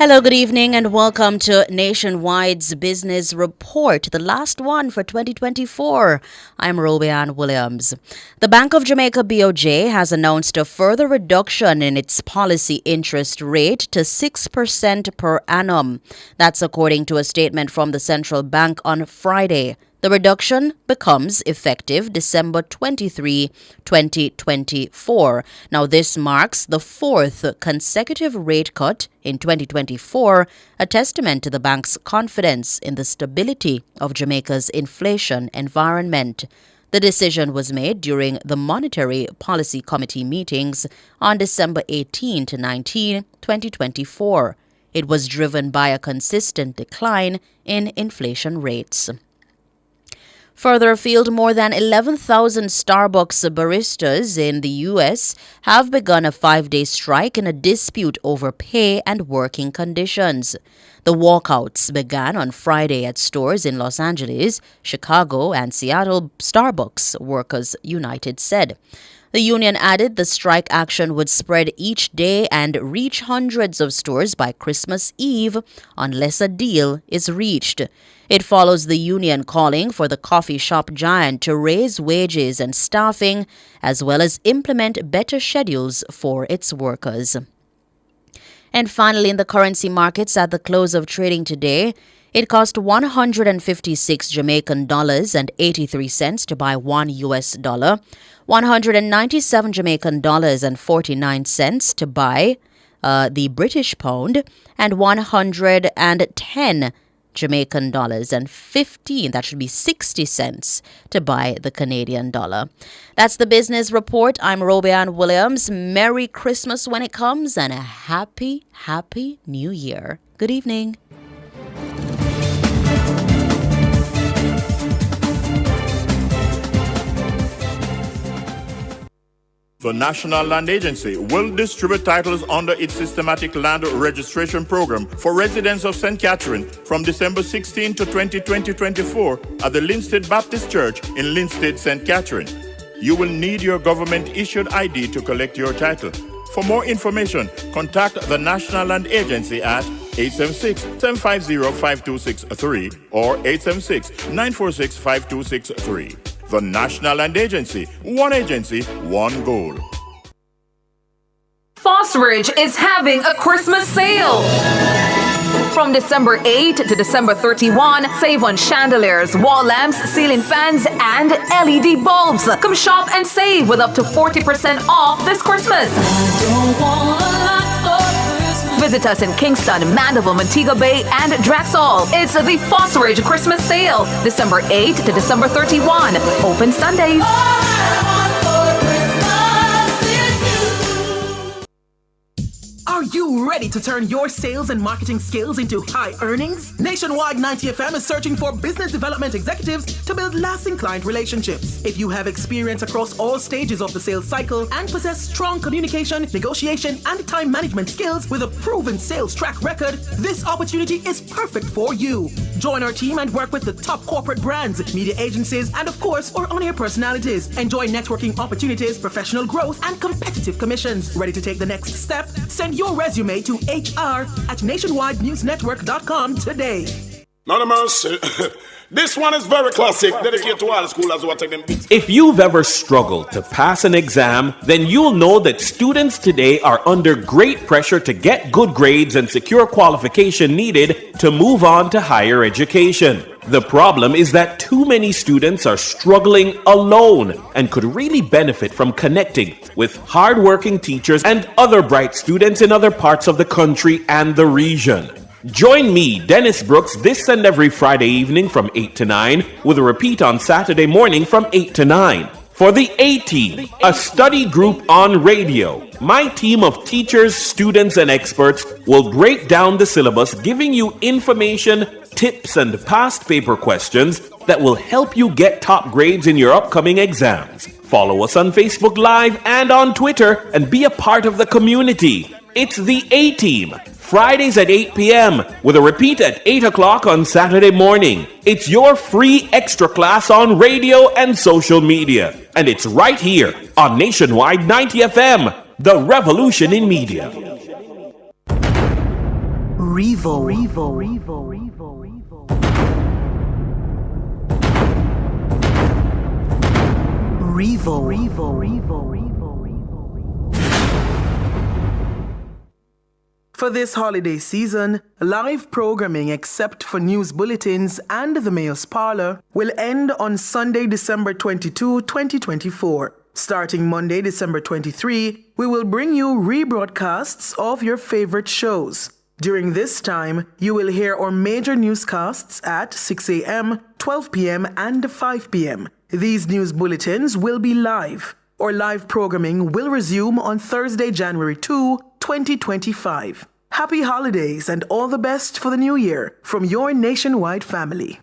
Hello, good evening, and welcome to Nationwide's Business Report, the last one for 2024. I'm Robianne Williams. The Bank of Jamaica BOJ has announced a further reduction in its policy interest rate to 6% per annum. That's according to a statement from the central bank on Friday. The reduction becomes effective December 23, 2024. Now, this marks the fourth consecutive rate cut in 2024, a testament to the bank's confidence in the stability of Jamaica's inflation environment. The decision was made during the Monetary Policy Committee meetings on December 18 to 19, 2024. It was driven by a consistent decline in inflation rates. Further afield, more than 11,000 Starbucks baristas in the U.S. have begun a 5-day strike in a dispute over pay and working conditions. The walkouts began on Friday at stores in Los Angeles, Chicago, and Seattle, Starbucks Workers United said. The union added the strike action would spread each day and reach hundreds of stores by Christmas Eve unless a deal is reached. It follows the union calling for the coffee shop giant to raise wages and staffing, as well as implement better schedules for its workers. And finally, in the currency markets at the close of trading today, it cost 156 Jamaican dollars and 83 cents to buy $1 US, 197 Jamaican dollars and 49 cents to buy the British pound, and 110 Jamaican dollars and 60 cents to buy the Canadian dollar. That's the business report. I'm Robianne Williams. Merry Christmas when it comes, and a happy, happy New Year. Good evening. The National Land Agency will distribute titles under its systematic land registration program for residents of St. Catherine from December 16 to 2024 at the Linstead Baptist Church in Linstead, St. Catherine. You will need your government-issued ID to collect your title. For more information, contact the National Land Agency at 876-750-5263 or 876-946-5263. The National Land Agency, one goal. Fosridge is having a Christmas sale. From December 8 to December 31, save on chandeliers, wall lamps, ceiling fans, and LED bulbs. Come shop and save with up to 40% off this Christmas. Visit us in Kingston, Mandeville, Montego Bay, and Draxall. It's the Fosridge Christmas Sale, December 8 to December 31. Open Sundays. Are you ready to turn your sales and marketing skills into high earnings? Nationwide 90 FM is searching for business development executives to build lasting client relationships. If you have experience across all stages of the sales cycle and possess strong communication, negotiation, and time management skills with a proven sales track record, this opportunity is perfect for you. Join our team and work with the top corporate brands, media agencies, and of course, our on-air personalities. Enjoy networking opportunities, professional growth, and competitive commissions. Ready to take the next step? Send your resume to hr@nationwidenewsnetwork.com today. Not a mercy. This one is very classic, dedicated to all schoolers who are taking beats. If you've ever struggled to pass an exam, then you'll know that students today are under great pressure to get good grades and secure qualification needed to move on to higher education. The problem is that too many students are struggling alone and could really benefit from connecting with hardworking teachers and other bright students in other parts of the country and the region. Join me, Dennis Brooks, this and every Friday evening from 8 to 9, with a repeat on Saturday morning from 8 to 9. For the A-Team, a study group on radio, my team of teachers, students, and experts will break down the syllabus, giving you information, tips, and past paper questions that will help you get top grades in your upcoming exams. Follow us on Facebook Live and on Twitter and be a part of the community. It's the A-Team, Fridays at 8 p.m. with a repeat at 8 o'clock on Saturday morning. It's your free extra class on radio and social media. And it's right here on Nationwide 90 FM, the revolution in media. Revo. For this holiday season, live programming except for news bulletins and the Mayor's Parlor will end on Sunday, December 22, 2024. Starting Monday, December 23, we will bring you rebroadcasts of your favorite shows. During this time, you will hear our major newscasts at 6 a.m., 12 p.m., and 5 p.m. These news bulletins will be live. Our live programming will resume on Thursday, January 2, 2025. Happy holidays and all the best for the new year from your nationwide family.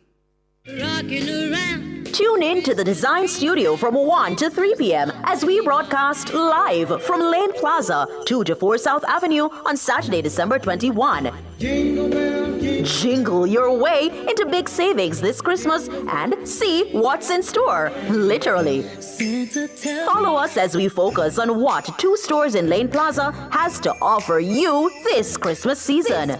Tune in to the Design Studio from 1 to 3 p.m. as we broadcast live from Lane Plaza, 2 to 4 South Avenue on Saturday, December 21. Jingle your way into big savings this Christmas and see what's in store, literally. Follow us as we focus on what 2 stores in Lane Plaza has to offer you this Christmas season.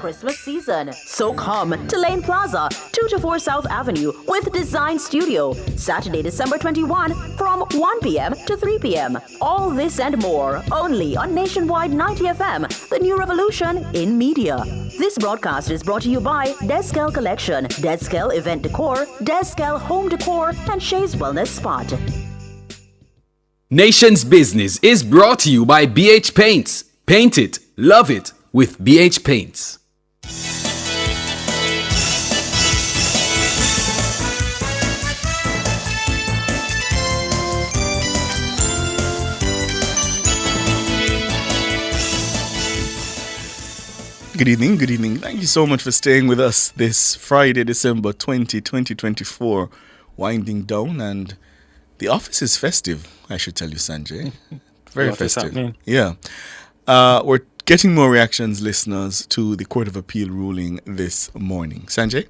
So come to Lane Plaza, 2 to 4 South Avenue with Design Studio, Saturday, December 21 from 1 p.m. to 3 p.m. All this and more only on Nationwide 90 FM, the new revolution in media. This broadcast is brought to you by Deskel Collection, Deskel Event Decor, Deskel Home Decor, and Shays Wellness Spot. Nation's Business is brought to you by BH Paints. Paint it, love it with BH Paints. Good evening. Thank you so much for staying with us this Friday, December 20, 2024, winding down, and the office is festive, I should tell you, Sanjay. Very festive. Yeah. We're getting more reactions, listeners, to the Court of Appeal ruling this morning. Sanjay?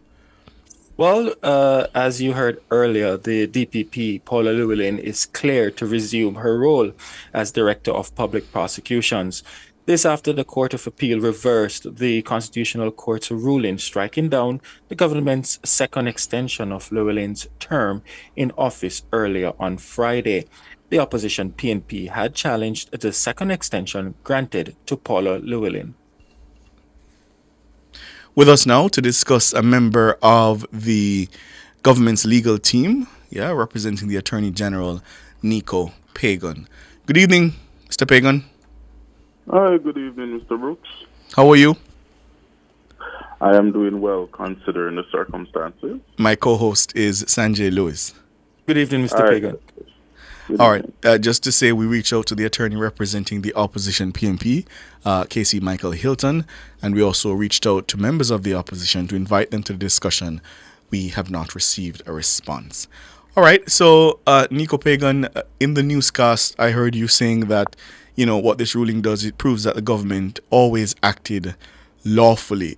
Well, as you heard earlier, the DPP, Paula Llewellyn, is clear to resume her role as Director of Public Prosecutions. This after the Court of Appeal reversed the Constitutional Court's ruling, striking down the government's second extension of Llewellyn's term in office earlier on Friday. The opposition PNP had challenged the second extension granted to Paula Llewellyn. With us now to discuss a member of the government's legal team, representing the Attorney General, Nico Pagan. Good evening, Mr. Pagan. Hi, good evening, Mr. Brooks. How are you? I am doing well considering the circumstances. My co-host is Sanjay Lewis. Good evening, Mr. Pagan. All right, just to say we reached out to the attorney representing the opposition PNP, Casey Michael Hilton, and we also reached out to members of the opposition to invite them to the discussion. We have not received a response. All right, so Nico Pagan, in the newscast, I heard you saying that what this ruling does, it proves that the government always acted lawfully.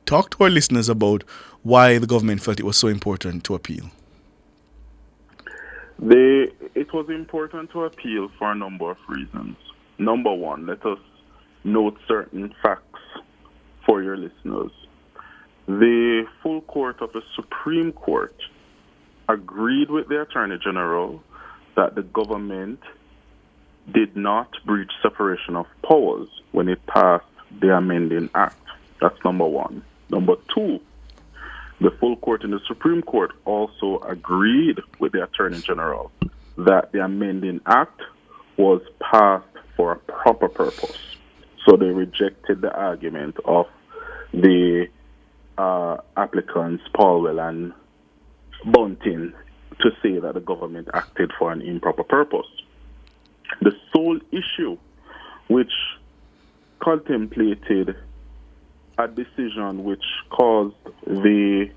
Talk to our listeners about why the government felt it was so important to appeal. It was important to appeal for a number of reasons. Number one, let us note certain facts for your listeners. The full court of the Supreme Court agreed with the Attorney General that the government did not breach separation of powers when it passed the amending act. That's number one. Number two, the full court in the Supreme Court also agreed with the Attorney General that the amending act was passed for a proper purpose. So they rejected the argument of the applicants, Paulwell and Bunting, to say that the government acted for an improper purpose. The sole issue which contemplated a decision which caused a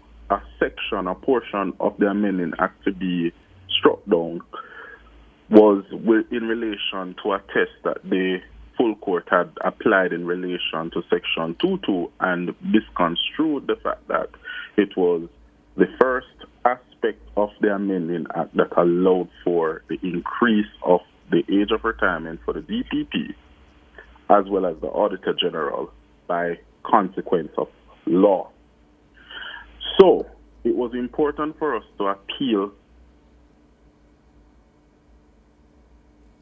portion of the amending act to be struck down was in relation to a test that the full court had applied in relation to Section 2.2 and misconstrued the fact that it was the first aspect of the amending act that allowed for the increase of the age of retirement for the DPP, as well as the Auditor General, by consequence of law. So it was important for us to appeal.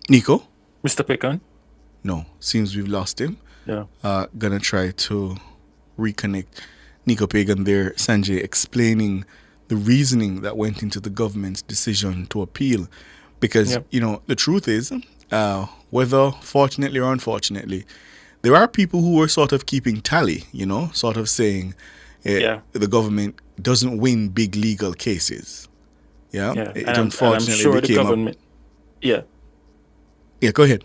Nico? Mr. Pecan? No, seems we've lost him. Yeah. Gonna try to reconnect. Nico Pagan there, Sanjay, explaining the reasoning that went into the government's decision to appeal. Because, Yep. the truth is, whether fortunately or unfortunately, there are people who are sort of keeping tally, sort of saying the government doesn't win big legal cases. Yeah. It And unfortunately I'm sure the became government. Yeah. Yeah, go ahead.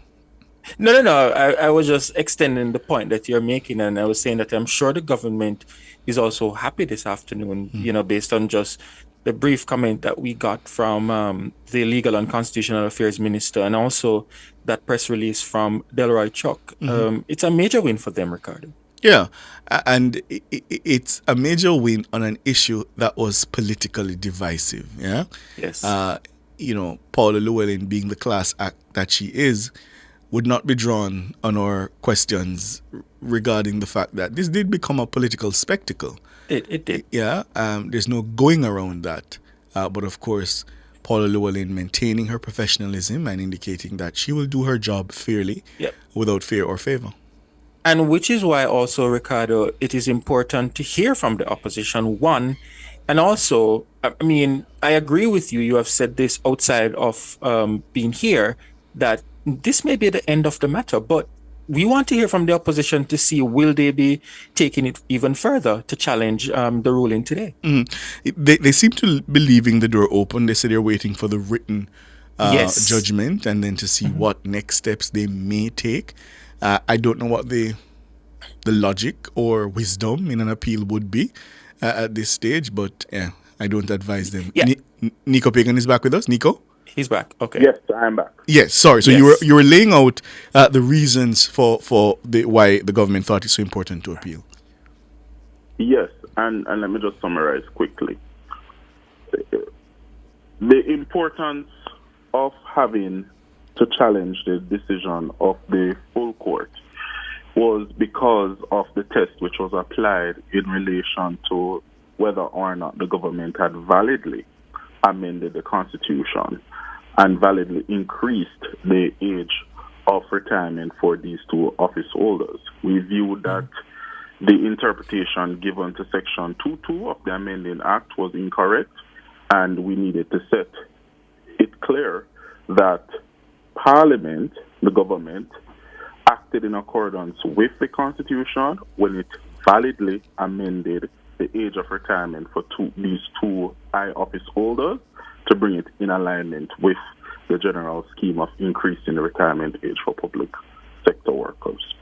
No. I was just extending the point that you're making, and I was saying that I'm sure the government is also happy this afternoon, based on just the brief comment that we got from the Legal and Constitutional Affairs Minister, and also that press release from Delroy Chuck. It's a major win for them, Ricardo. Yeah, and it's a major win on an issue that was politically divisive. Yeah. Yes. Paula Llewellyn, being the class act that she is, would not be drawn on our questions regarding the fact that this did become a political spectacle. It did. Yeah. There's no going around that. But of course, Paula Llewellyn maintaining her professionalism and indicating that she will do her job fairly, without fear or favor. And which is why also, Ricardo, it is important to hear from the opposition, one, and also, I agree with you. You have said this outside of being here, that this may be the end of the matter, but we want to hear from the opposition to see, will they be taking it even further to challenge the ruling today? They seem to be leaving the door open. They say they're waiting for the written judgment and then to see what next steps they may take. I don't know what the logic or wisdom in an appeal would be at this stage, but I don't advise them. Yeah. Nico Pagan is back with us. Nico? He's back. Okay. Yes, I'm back. Yes, sorry. So you were laying out the reasons for why the government thought it's so important to appeal. Yes, and let me just summarize quickly. The importance of having to challenge the decision of the full court was because of the test which was applied in relation to whether or not the government had validly amended the Constitution and validly increased the age of retirement for these two office holders. We viewed that the interpretation given to Section 2.2 of the Amending Act was incorrect, and we needed to set it clear that Parliament, the government, acted in accordance with the Constitution when it validly amended the age of retirement for these two high office holders to bring it in alignment with the general scheme of increasing the retirement age for public sector workers.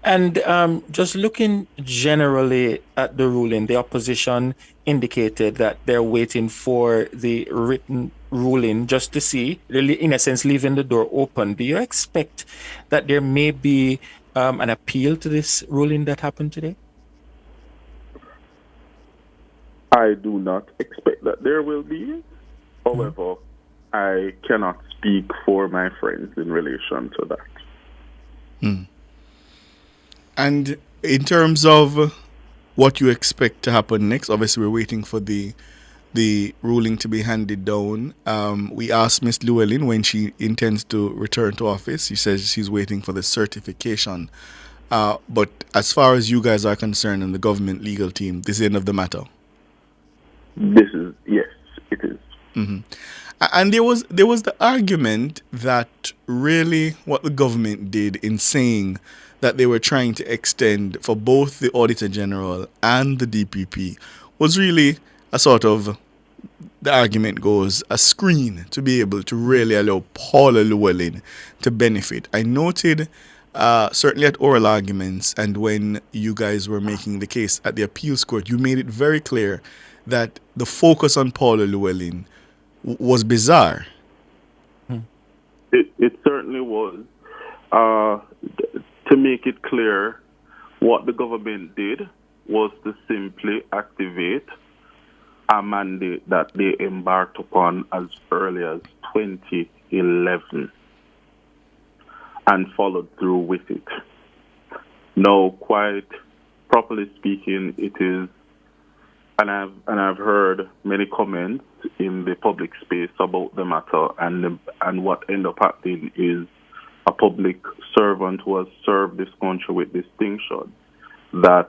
And just looking generally at the ruling, the opposition indicated that they're waiting for the written ruling just to see, in a sense, leaving the door open. Do you expect that there may be an appeal to this ruling that happened today? I do not expect that there will be. However, I cannot speak for my friends in relation to that. And in terms of what you expect to happen next, obviously we're waiting for the ruling to be handed down. We asked Ms. Llewellyn when she intends to return to office. She says she's waiting for the certification. But as far as you guys are concerned and the government legal team, this is the end of the matter. Yes, it is. And there was the argument that really what the government did in saying that they were trying to extend for both the Auditor General and the DPP was really a sort of, the argument goes, a screen to be able to really allow Paula Llewellyn to benefit. I noted certainly at oral arguments and when you guys were making the case at the appeals court, you made it very clear that the focus on Paula Llewellyn was bizarre. It certainly was. To make it clear, what the government did was to simply activate a mandate that they embarked upon as early as 2011 and followed through with it. No, quite properly speaking, it is, and I've heard many comments in the public space about the matter, and what ended up happening is a public servant who has served this country with distinction, that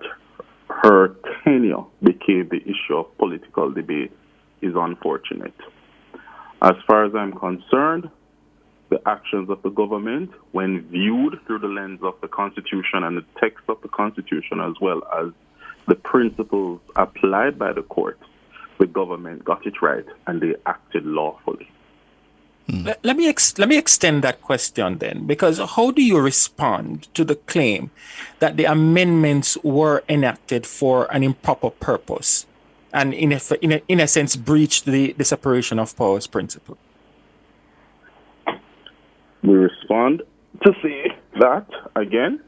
her tenure became the issue of political debate, is unfortunate. As far as I'm concerned, the actions of the government, when viewed through the lens of the Constitution and the text of the Constitution, as well as the principles applied by the court, the government got it right and they acted lawfully. Let me extend that question then, because how do you respond to the claim that the amendments were enacted for an improper purpose and in a sense breached the separation of powers principle? We respond to say that, again,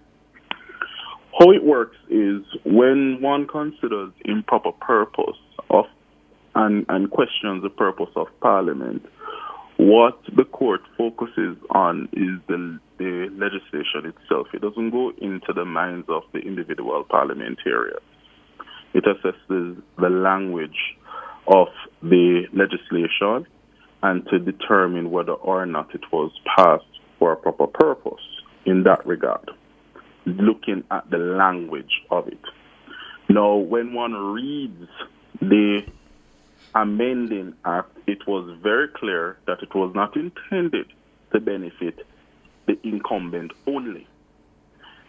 how it works is when one considers improper purpose of and questions the purpose of Parliament, what the court focuses on is the legislation itself. It doesn't go into the minds of the individual parliamentarians. It assesses the language of the legislation and to determine whether or not it was passed for a proper purpose in that regard, looking at the language of it. Now, when one reads the amending act, it was very clear that it was not intended to benefit the incumbent only.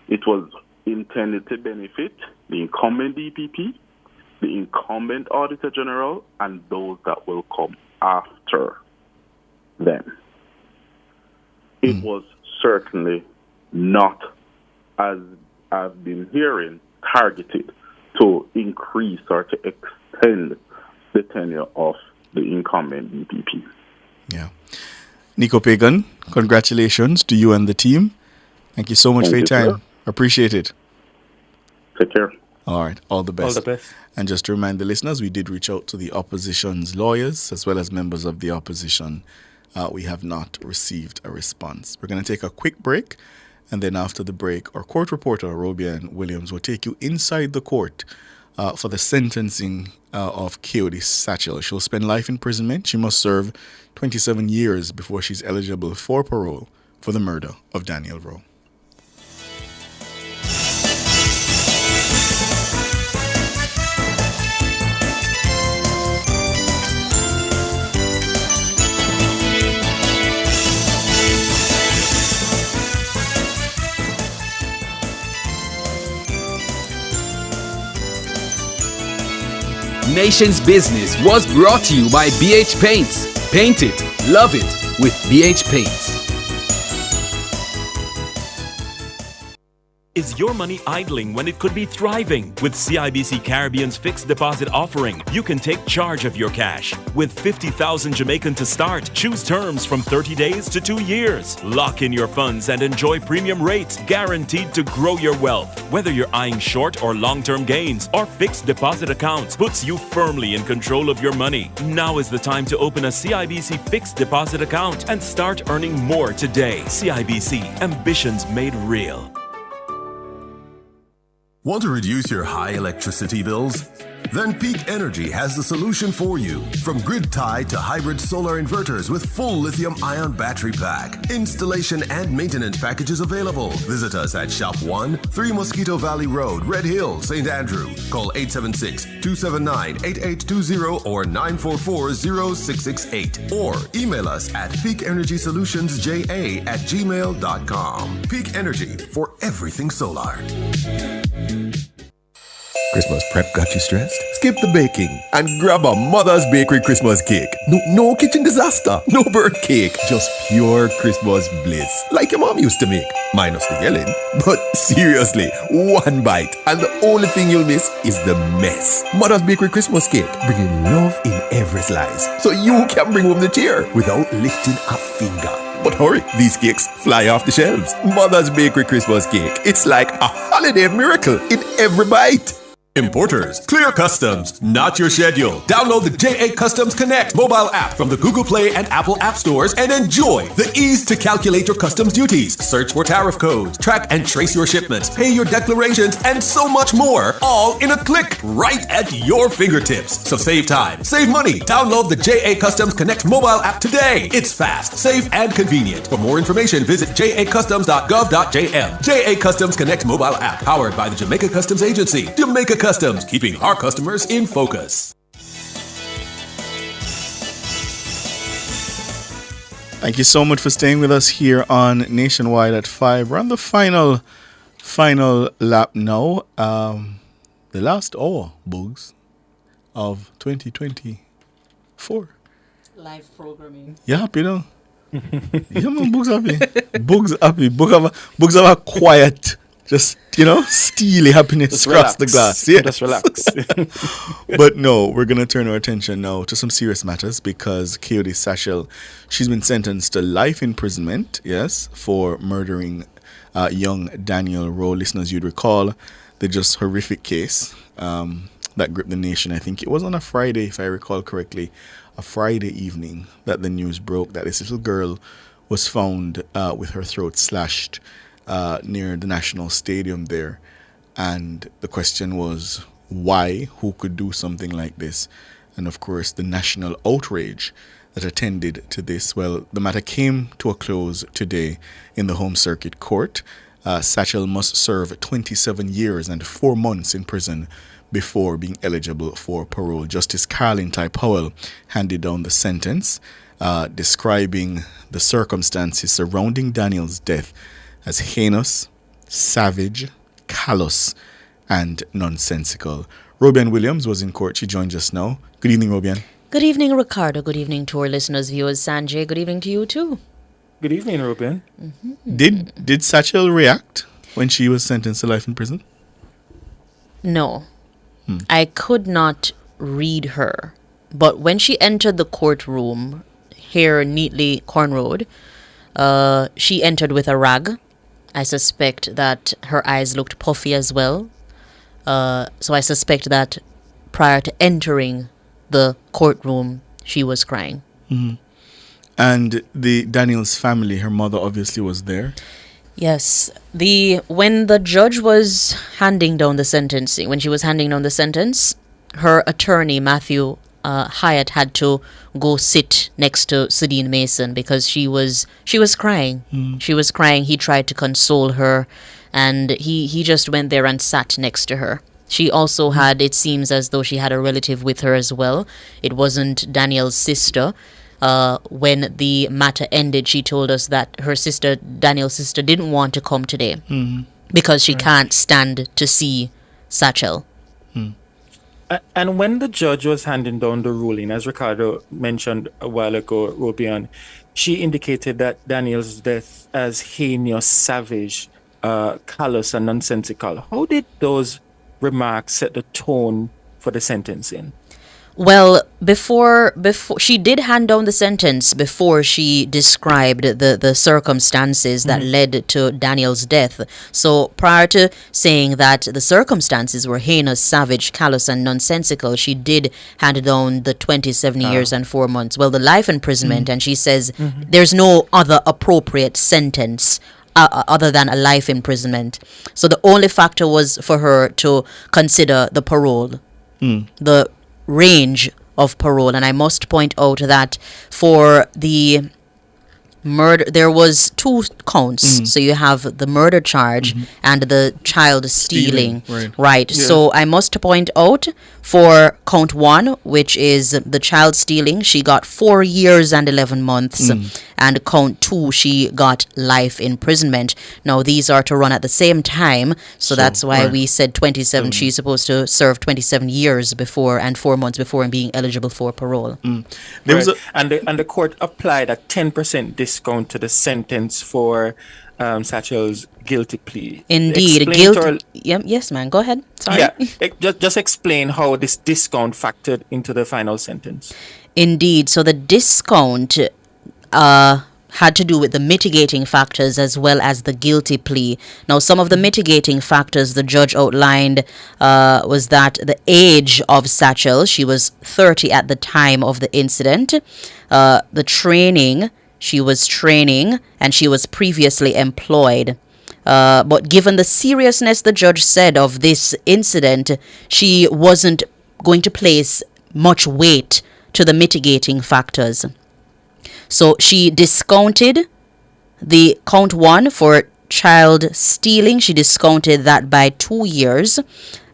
It was intended to benefit the incumbent DPP, the incumbent Auditor General, and those that will come after them. It was certainly not, as I've been hearing, targeted to increase or to extend the tenure of the incumbent DPP. Yeah. Nico Pagan, congratulations to you and the team. Thank you so much for your time. Sir. Appreciate it. Take care. All right. All the best. All the best. And just to remind the listeners, we did reach out to the opposition's lawyers as well as members of the opposition. We have not received a response. We're going to take a quick break. And then after the break, our court reporter, Robian Williams, will take you inside the court for the sentencing of Keodi Satchel. She'll spend life imprisonment. She must serve 27 years before she's eligible for parole for the murder of Daniel Rowe. Nation's Business was brought to you by BH Paints. Paint it, love it with BH Paints. Is your money idling when it could be thriving? With CIBC Caribbean's fixed deposit offering, you can take charge of your cash. With 50,000 Jamaican to start, choose terms from 30 days to 2 years. Lock in your funds and enjoy premium rates guaranteed to grow your wealth. Whether you're eyeing short or long-term gains, our fixed deposit accounts puts you firmly in control of your money. Now is the time to open a CIBC fixed deposit account and start earning more today. CIBC, ambitions made real. Want to reduce your high electricity bills? Then Peak Energy has the solution for you. From grid-tied to hybrid solar inverters with full lithium-ion battery pack. Installation and maintenance packages available. Visit us at Shop 1, 3 Mosquito Valley Road, Red Hill, St. Andrew. Call 876-279-8820 or 944-0668. Or email us at peakenergysolutionsja@gmail.com. Peak Energy for everything solar. Christmas prep got you stressed? Skip the baking and grab a Mother's Bakery Christmas cake. No kitchen disaster, no bird cake, just pure Christmas bliss, like your mom used to make, minus the yelling. But seriously, one bite and the only thing you'll miss is the mess. Mother's Bakery Christmas cake, bringing love in every slice, so you can bring home the cheer without lifting a finger. But hurry, these cakes fly off the shelves. Mother's Bakery Christmas cake, it's like a holiday miracle in every bite. Importers, clear customs, not your schedule. Download the JA Customs Connect mobile app from the Google Play and Apple App Stores and enjoy the ease to calculate your customs duties, search for tariff codes, track and trace your shipments, pay your declarations, and so much more, all in a click, right at your fingertips. So save time, save money. Download the JA Customs Connect mobile app today. It's fast, safe, and convenient. For more information, visit jacustoms.gov.jm. JA Customs Connect mobile app, powered by the Jamaica Customs Agency. Jamaica Customs, keeping our customers in focus. Thank you so much for staying with us here on Nationwide at 5. We're on the final lap now. The last hour, Bugs, of 2024. Live programming. You happy now? Yeah, man, Bugs happy. Bugs happy. Bugs have a quiet, just, steely happiness Just across the glass. Yeah. Just relax. But no, we're going to turn our attention now to some serious matters because Kayode Satchel, she's been sentenced to life imprisonment, yes, for murdering young Daniel Rowe. Listeners, you'd recall the just horrific case that gripped the nation. I think it was on a Friday, if I recall correctly, a Friday evening that the news broke that this little girl was found with her throat slashed near the National Stadium there. And the question was, why? Who could do something like this? And of course, the national outrage that attended to this. Well, the matter came to a close today in the Home Circuit Court. Satchel must serve 27 years and 4 months in prison before being eligible for parole. Justice Carlin Ty Powell handed down the sentence, describing the circumstances surrounding Daniel's death as heinous, savage, callous, and nonsensical. Robian Williams was in court. She joins us now. Good evening, Robian. Good evening, Ricardo. Good evening to our listeners, viewers. Sanjay, good evening to you too. Good evening, Ruben. Mm-hmm. Did Satchel react when she was sentenced to life in prison? No. I could not read her. But when she entered the courtroom, hair neatly cornrowed, she entered with a rag. I suspect that her eyes looked puffy as well. So I suspect that prior to entering the courtroom, she was crying. Mm-hmm. And the Daniel's family, her mother obviously was there. Yes. When the judge was handing down the sentencing, when she was handing down the sentence, her attorney, Matthew Hyatt, had to go sit next to Sadine Mason because she was crying. She was crying. He tried to console her, and he just went there and sat next to her. She also had, it seems as though she had a relative with her as well. It wasn't Daniel's sister. When the matter ended, she told us that her sister, Daniel's sister, didn't want to come today because she can't stand to see Satchel. And when the judge was handing down the ruling, as Ricardo mentioned a while ago, Robian, she indicated that Daniel's death as heinous, savage, callous, and nonsensical. How did those remarks set the tone for the sentencing? Well, before she did hand down the sentence before she described the circumstances that led to Daniel's death. So prior to saying that the circumstances were heinous, savage, callous, and nonsensical, she did hand down the 27 years and 4 months. Well, the life imprisonment, and she says there's no other appropriate sentence other than a life imprisonment. So the only factor was for her to consider the parole, the range of parole. And I must point out that for the murder, there was 2 counts. So you have the murder charge and the child stealing. Right. Yeah. So I must point out for count 1, which is the child stealing, she got 4 years and 11 months. And count 2, she got life imprisonment. Now these are to run at the same time, so that's why we said 27. She's supposed to serve 27 years before and 4 months before and being eligible for parole. There was and the court applied a 10% discount to the sentence for Satchel's guilty plea. Indeed, yes, man. Go ahead. Sorry. Yeah, just explain how this discount factored into the final sentence. Indeed. So the discount had to do with the mitigating factors as well as the guilty plea. Now, some of the mitigating factors the judge outlined was that the age of Satchel, she was 30 at the time of the incident, the training, she was training, and she was previously employed. But given the seriousness, the judge said, of this incident, she wasn't going to place much weight to the mitigating factors. So she discounted the count 1 for child stealing. She discounted that by 2 years.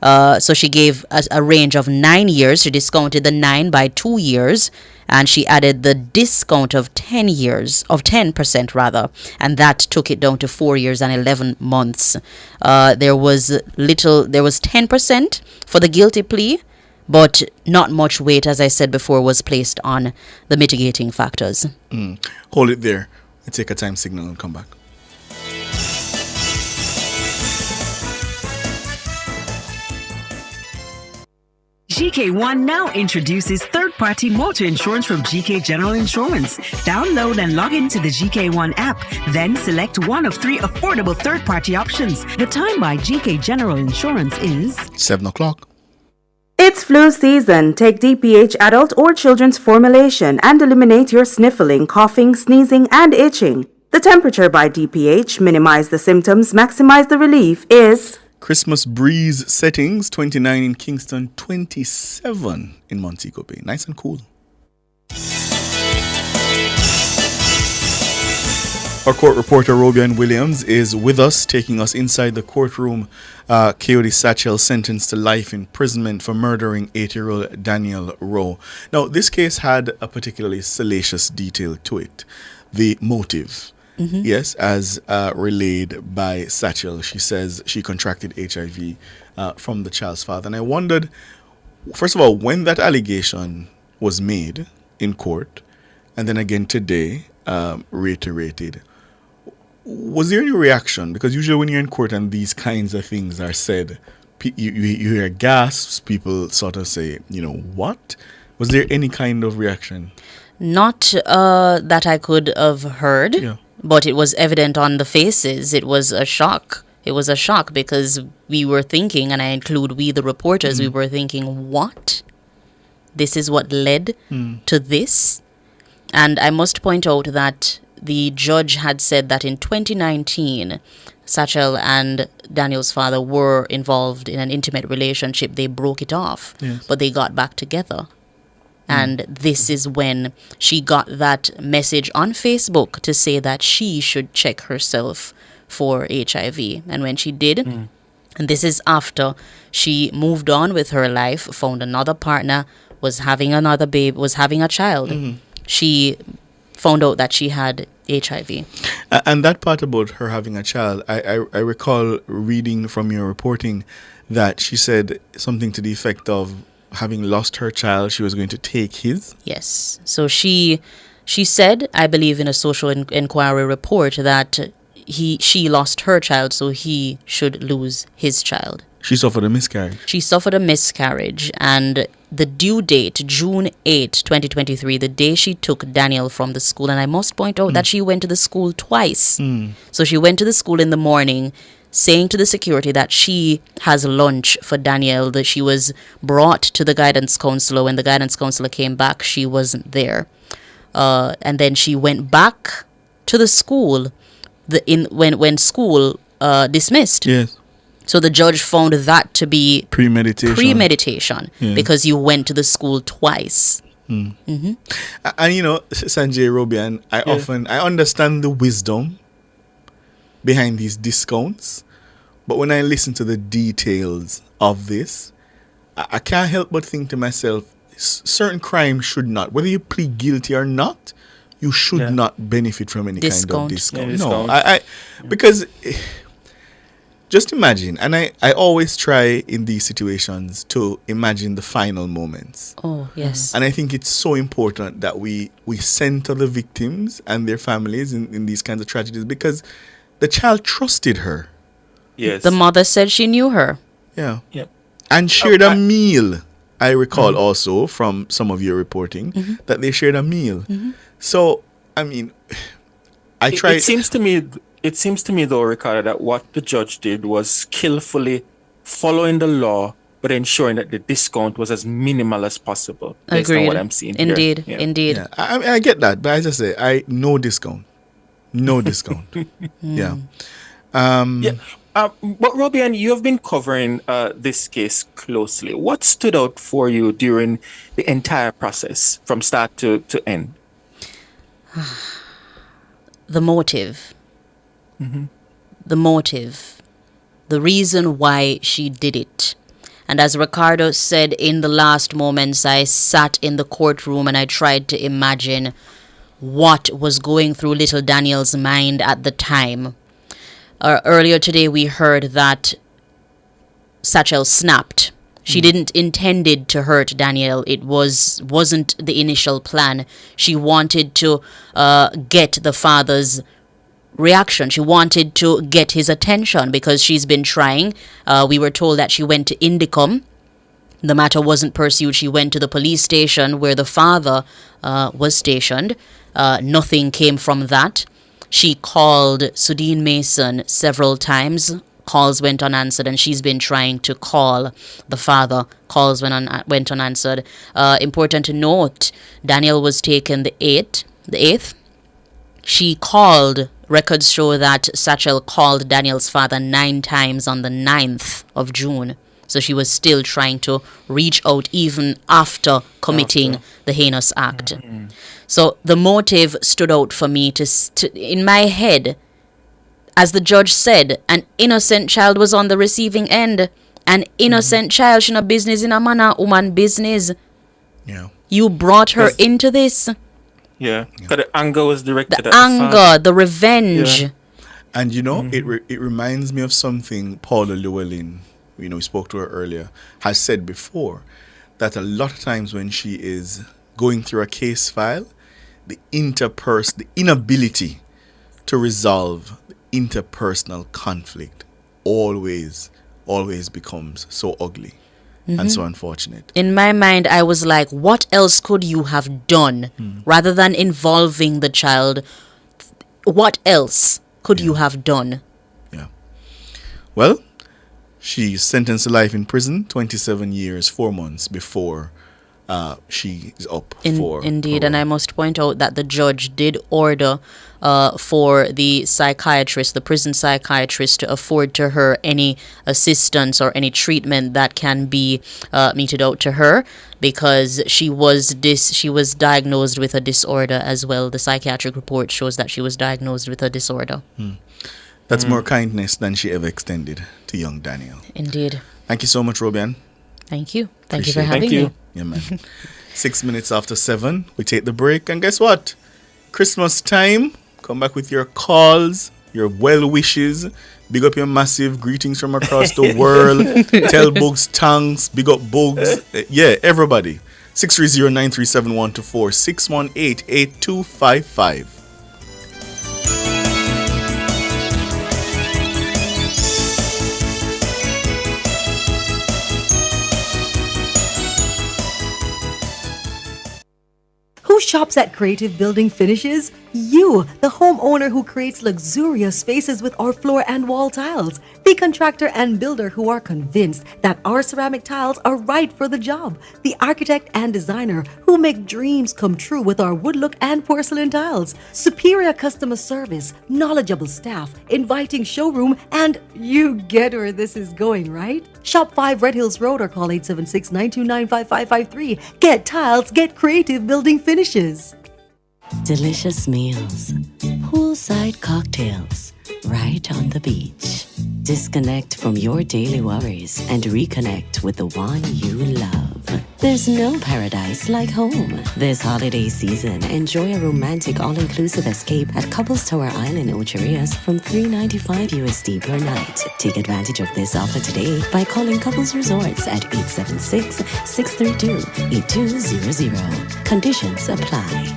So she gave a range of 9 years. She discounted the 9 by 2 years. And she added the discount of 10 years, of 10% rather, and that took it down to 4 years and 11 months. There was 10% for the guilty plea, but not much weight, as I said before, was placed on the mitigating factors. Hold it there. We'll take a time signal and come back. GK1 now introduces third-party motor insurance from GK General Insurance. Download and log into the GK1 app, then select one of 3 affordable third-party options. The time by GK General Insurance is 7 o'clock. It's flu season. Take DPH adult or children's formulation and eliminate your sniffling, coughing, sneezing, and itching. The temperature by DPH, minimize the symptoms, maximize the relief, is Christmas breeze settings, 29 in Kingston, 27 in Montego Bay. Nice and cool. Our court reporter, Robian Williams, is with us, taking us inside the courtroom. Coyote Satchel sentenced to life imprisonment for murdering 8-year-old Daniel Rowe. Now, this case had a particularly salacious detail to it. The motive. Yes, as relayed by Satchel, she says she contracted HIV from the child's father. And I wondered, first of all, when that allegation was made in court, and then again today, reiterated, was there any reaction? Because usually when you're in court and these kinds of things are said, you hear gasps, people sort of say, what? Was there any kind of reaction? Not that I could have heard. Yeah. But it was evident on the faces. It was a shock. It was a shock because we were thinking, and I include we, the reporters, we were thinking, what? This is what led to this? And I must point out that the judge had said that in 2019, Satchel and Daniel's father were involved in an intimate relationship. They broke it off, but they got back together. And this is when she got that message on Facebook to say that she should check herself for HIV. And when she did, and this is after she moved on with her life, found another partner, was having another baby, was having a child, she found out that she had HIV. And that part about her having a child, I recall reading from your reporting that she said something to the effect of, having lost her child, she was going to take his? Yes. So she said, I believe in a social inquiry report, that she lost her child, so he should lose his child. She suffered a miscarriage. She suffered a miscarriage, and the due date, June 8, 2023, the day she took Daniel from the school, and I must point out that she went to the school twice. So she went to the school in the morning, saying to the security that she has lunch for Daniel, that she was brought to the guidance counselor. When the guidance counselor came back, she wasn't there. And then she went back to the school when school dismissed. Yes. So the judge found that to be premeditation. Because you went to the school twice. And Sanjay Robian, I understand the wisdom behind these discounts, but when I listen to the details of this, I can't help but think to myself, certain crimes should not, whether you plead guilty or not, you should not benefit from any kind of discount. No, because just imagine, and I always try in these situations to imagine the final moments. Oh, yes. And I think it's so important that we center the victims and their families in these kinds of tragedies, because the child trusted her. Yes. The mother said she knew her. Yeah. Yep. And shared a meal. I recall also from some of your reporting that they shared a meal. So, I mean, It seems to me, though, Ricardo, that what the judge did was skillfully following the law, but ensuring that the discount was as minimal as possible. Based on what I'm seeing Indeed, here. indeed. Yeah, I get that, but as I say, no discount. Yeah. But Robian, you have been covering this case closely. What stood out for you during the entire process, from start to end? The motive. Mm-hmm. The motive. The reason why she did it. And as Ricardo said in the last moments, I sat in the courtroom and I tried to imagine what was going through little Daniel's mind at the time. Earlier today we heard that Satchel snapped. She didn't intended to hurt Daniel. It wasn't the initial plan. She wanted to get the father's reaction. She wanted to get his attention because she's been trying. We were told that she went to Indicom. The matter wasn't pursued. She went to the police station where the father was stationed. Nothing came from that. She called Sudeen Mason several times. Calls went unanswered, and she's been trying to call the father. Calls went unanswered. Important to note, Daniel was taken the 8th. She called. Records show that Satchel called Daniel's father 9 times on the 9th of June. So she was still trying to reach out even after committing the heinous act. Mm-hmm. So the motive stood out for me to in my head. As the judge said, an innocent child was on the receiving end. An innocent child should not business in a manner, woman business. Yeah. You brought her into this. Yeah. Because the anger was directed at the father. The revenge. Yeah. And it reminds me of something Paula Llewellyn, we spoke to her earlier, has said before, that a lot of times when she is going through a case file, the inability to resolve the interpersonal conflict always becomes so ugly and so unfortunate. In my mind, I was like, what else could you have done rather than involving the child? What else could you have done? Yeah. Well, she's sentenced to life in prison, 27 years, 4 months before she is up for Indeed, and I must point out that the judge did order for the prison psychiatrist, to afford to her any assistance or any treatment that can be meted out to her, because she was diagnosed with a disorder as well. The psychiatric report shows that she was diagnosed with a disorder. That's more kindness than she ever extended to young Daniel. Indeed. Thank you so much, Robian. Thank you. Thank you for having me. Yeah, man. 6 minutes after 7, we take the break. And guess what? Christmas time. Come back with your calls, your well wishes. Big up your massive greetings from across the world. Tell Bugs thanks. Big up Bugs. Yeah, everybody. 630-937-124, 618-8255. Who shops at Creative Building Finishes? You, the homeowner who creates luxurious spaces with our floor and wall tiles. The contractor and builder who are convinced that our ceramic tiles are right for the job. The architect and designer who make dreams come true with our wood look and porcelain tiles. Superior customer service, knowledgeable staff, inviting showroom, and you get where this is going, right? Shop 5 Red Hills Road or call 876-929-5553. Get tiles, get Creative Building Finishes. Delicious meals, poolside cocktails, right on the beach. Disconnect from your daily worries and reconnect with the one you love. There's no paradise like home. This holiday season, enjoy a romantic all-inclusive escape at Couples Tower Island, Ocherias from $395 USD per night. Take advantage of this offer today by calling Couples Resorts at 876-632-8200. Conditions apply.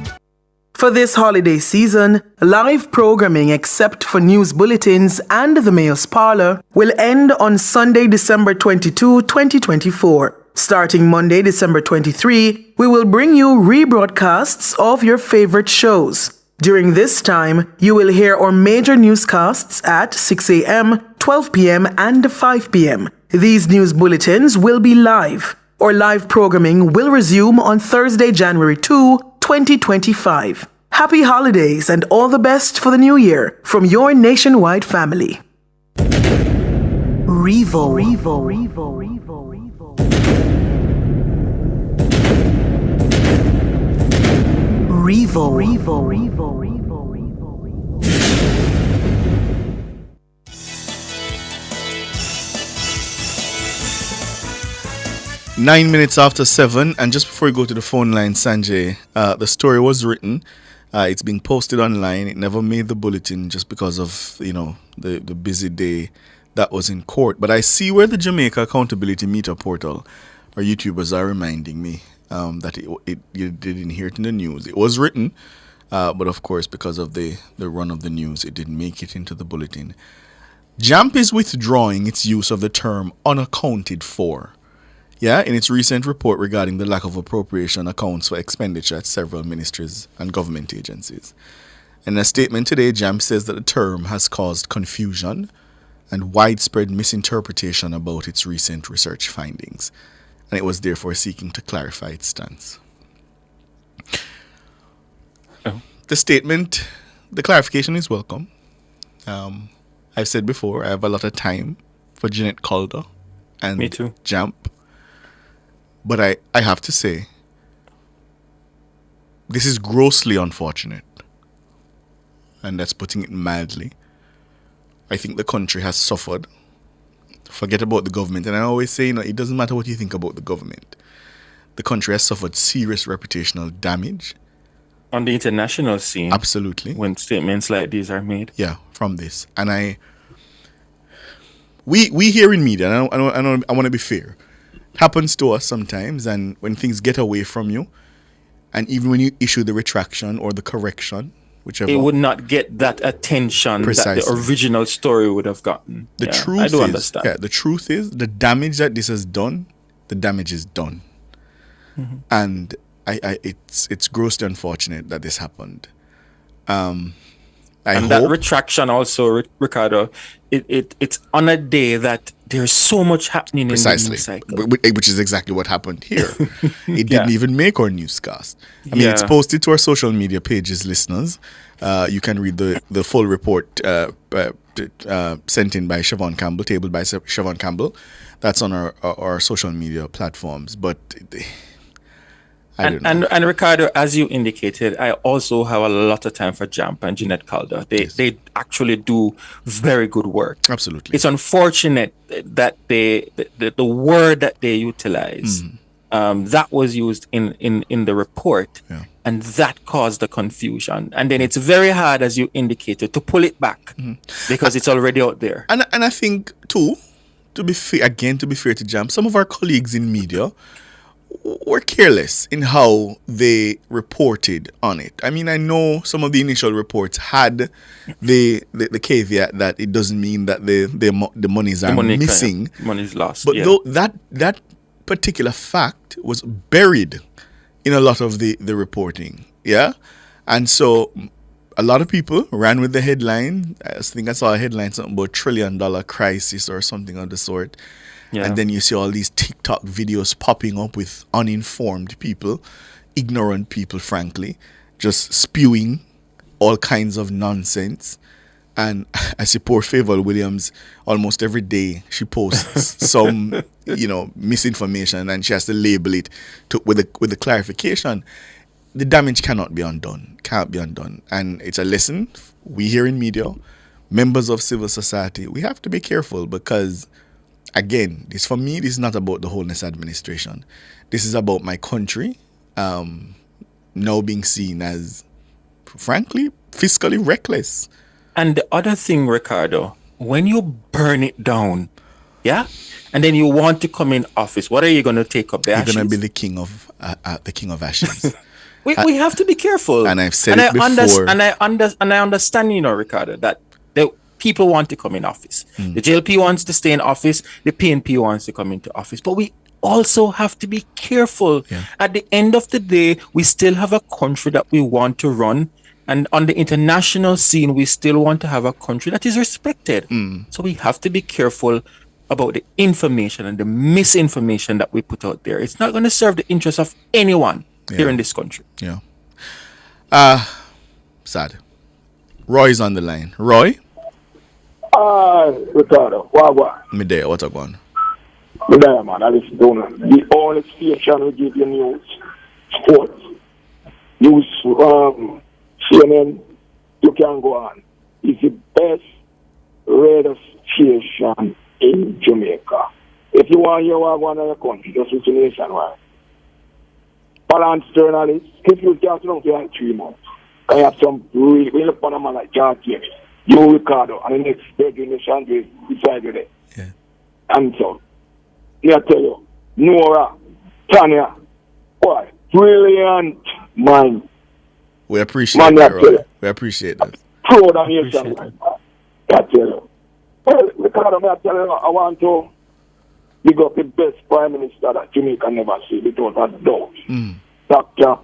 For this holiday season, live programming except for news bulletins and the Mayor's Parlor will end on Sunday, December 22, 2024. Starting Monday, December 23, we will bring you rebroadcasts of your favorite shows. During this time, you will hear our major newscasts at 6 a.m., 12 p.m., and 5 p.m. These news bulletins will be live. Our live programming will resume on Thursday, January 2, 2025. Happy holidays and all the best for the new year from your nationwide family. Revo. Revo. 9 minutes after 7, and just before we go to the phone line, Sanjay, the story was written. It's being posted online. It never made the bulletin just because of, the busy day that was in court. But I see where the Jamaica Accountability Meter portal, our YouTubers are reminding me that you didn't hear it in the news. It was written, but of course, because of the run of the news, it didn't make it into the bulletin. JAMP is withdrawing its use of the term unaccounted for. In its recent report regarding the lack of appropriation accounts for expenditure at several ministries and government agencies. In a statement today, JAMP says that the term has caused confusion and widespread misinterpretation about its recent research findings, and it was therefore seeking to clarify its stance. The statement, the clarification is welcome. I've said before, I have a lot of time for Jeanette Calder and Me too. JAMP. But I have to say, this is grossly unfortunate. And that's putting it mildly. I think the country has suffered. Forget about the government. And I always say, it doesn't matter what you think about the government. The country has suffered serious reputational damage. On the international scene. Absolutely. When statements like these are made. Yeah, from this. And we here in media, and I want to be fair, happens to us sometimes, and when things get away from you, and even when you issue the retraction or the correction, whichever, it would not get that attention Precisely. that the original story would have gotten. The truth I do is, understand. the truth is, the damage that this has done, the damage is done, and it's grossly unfortunate that this happened. I and hope that retraction also, Ricardo, it's on a day that there's so much happening precisely, in the news cycle. which is exactly what happened here. It didn't even make our newscast. I mean, it's posted to our social media pages, listeners. You can read the full report sent in by Siobhan Campbell, tabled by Siobhan Campbell. That's on our social media platforms. But I don't know. And Ricardo, as you indicated, I also have a lot of time for JAMP and Jeanette Calder. They actually do very good work. Absolutely. It's unfortunate that the word that they utilize that was used in the report, and that caused the confusion. And then it's very hard, as you indicated, to pull it back because it's already out there. And I think too, to be fair to JAMP, some of our colleagues in media were careless in how they reported on it. I mean, I know some of the initial reports had the caveat that it doesn't mean that the monies are missing. Money's lost. But though that particular fact was buried in a lot of the reporting. Yeah? And so a lot of people ran with the headline. I think I saw a headline something about $1 trillion crisis or something of the sort. Yeah. And then you see all these TikTok videos popping up with uninformed people, ignorant people, frankly, just spewing all kinds of nonsense. And I see poor Favour Williams almost every day. She posts some, misinformation, and she has to label it with the clarification. The damage cannot be undone. Can't be undone. And it's a lesson. We here in media, members of civil society, we have to be careful because, again, this is not about the Holness administration. This is about my country now being seen as, frankly, fiscally reckless. And the other thing, Ricardo, when you burn it down, and then you want to come in office, what are you going to take up the ashes? You're going to be the king of ashes. we have to be careful. And I've said it before. And I understand, Ricardo, that the people want to come in office. The JLP wants to stay in office. The PNP wants to come into office. But we also have to be careful. At the end of the day, we still have a country that we want to run. And on the international scene, we still want to have a country that is respected. So we have to be careful about the information and the misinformation that we put out there. It's not going to serve the interests of anyone here in this country. Yeah. Sad. Roy's on the line. Roy? Ricardo, what? Me there, what's up, on? Me there, man. I listen to the only station will give you news, sports, news, CNN, you can go on. It's the best radio station in Jamaica. If you want to hear what going on in your country, just listen to Nationwide. Balanced journalists, if you can't know for like 3 months, I have some really, really fun man like John Tierney, you, Ricardo, and the next Virgin Nation beside you there. Yeah. And so, I tell you, Nora, Tanya, boy, brilliant mind. We appreciate that, Roy. We appreciate that. Proud of Nationwide. I tell you. Well, Ricardo, I tell you, I want to big up the best Prime Minister that Jamaica never see, without a doubt. Dr.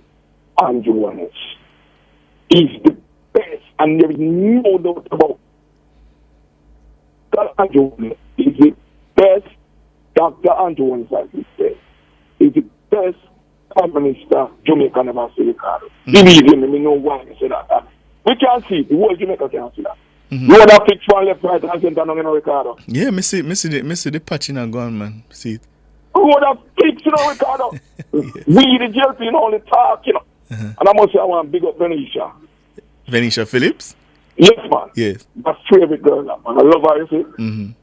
Andrew Holness. He's the best, and there is no doubt about it. Dr. Andrew Holness is the best. Dr. Andrew Holness, as he said, is the best Prime Minister Jamaica never see, Ricardo. Believe him, we know why he said that. We can't see it. The whole Jamaica can't see that. You want to fix one left, right, and center, no, Ricardo. Yeah, me see the patching and gone, man. See it. Who would have fixed, Ricardo? We, the JLP, only talk, And I must say, I want to big up Venetia. Venetia Phillips? Yes, man. Yes. My favorite girl, man. I love her, you see.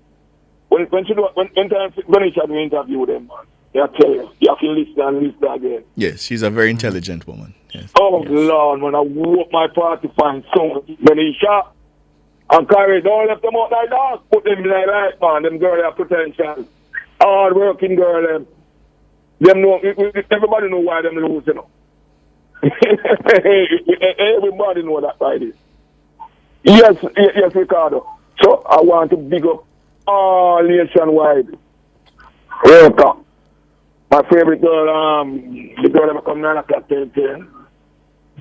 When Venetia do interview them, man, I tell you, you have to listen again. Yes, she's a very intelligent woman. Yes. Oh, Lord, man, I hope my party find someone. Venetia. And Kyrie, don't let them out like that. Put them in like that, man. Them girls have potential. Hard working girl, them know, everybody know why them lose, Everybody know that by this. Yes, Ricardo. So I want to big up all Nationwide. Welcome. My favorite girl, the girl that come 9 o'clock 10.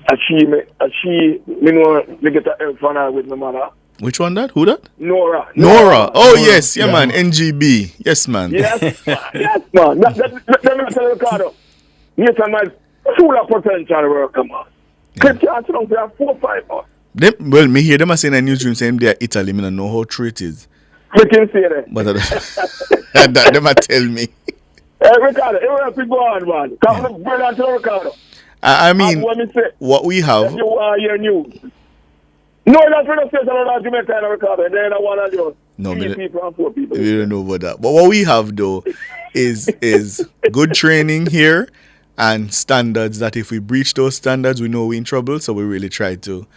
And she, me know, me get a help from her with my mother. Which one that? Who that? Nora. Oh, yes. Yeah, man. NGB. Yes, man. Yes, man. Let me tell you, Ricardo. Nationwide full of potential worker, man. Keep chance on for 4 or 5 hours. Well, me hear them saying in the newsroom saying they're Italy. I don't know how true it is. We can see that. But that them tell me. Ricardo, you have to go on, man. Come on, Ricardo. I mean, what we have. You are your news. No, that's what I said about Jamaica and Ricardo. And then I want to do no, 3 people and 4 people. We don't know about that. But what we have, though, is good training here and standards that if we breach those standards, we know we're in trouble. So we really try to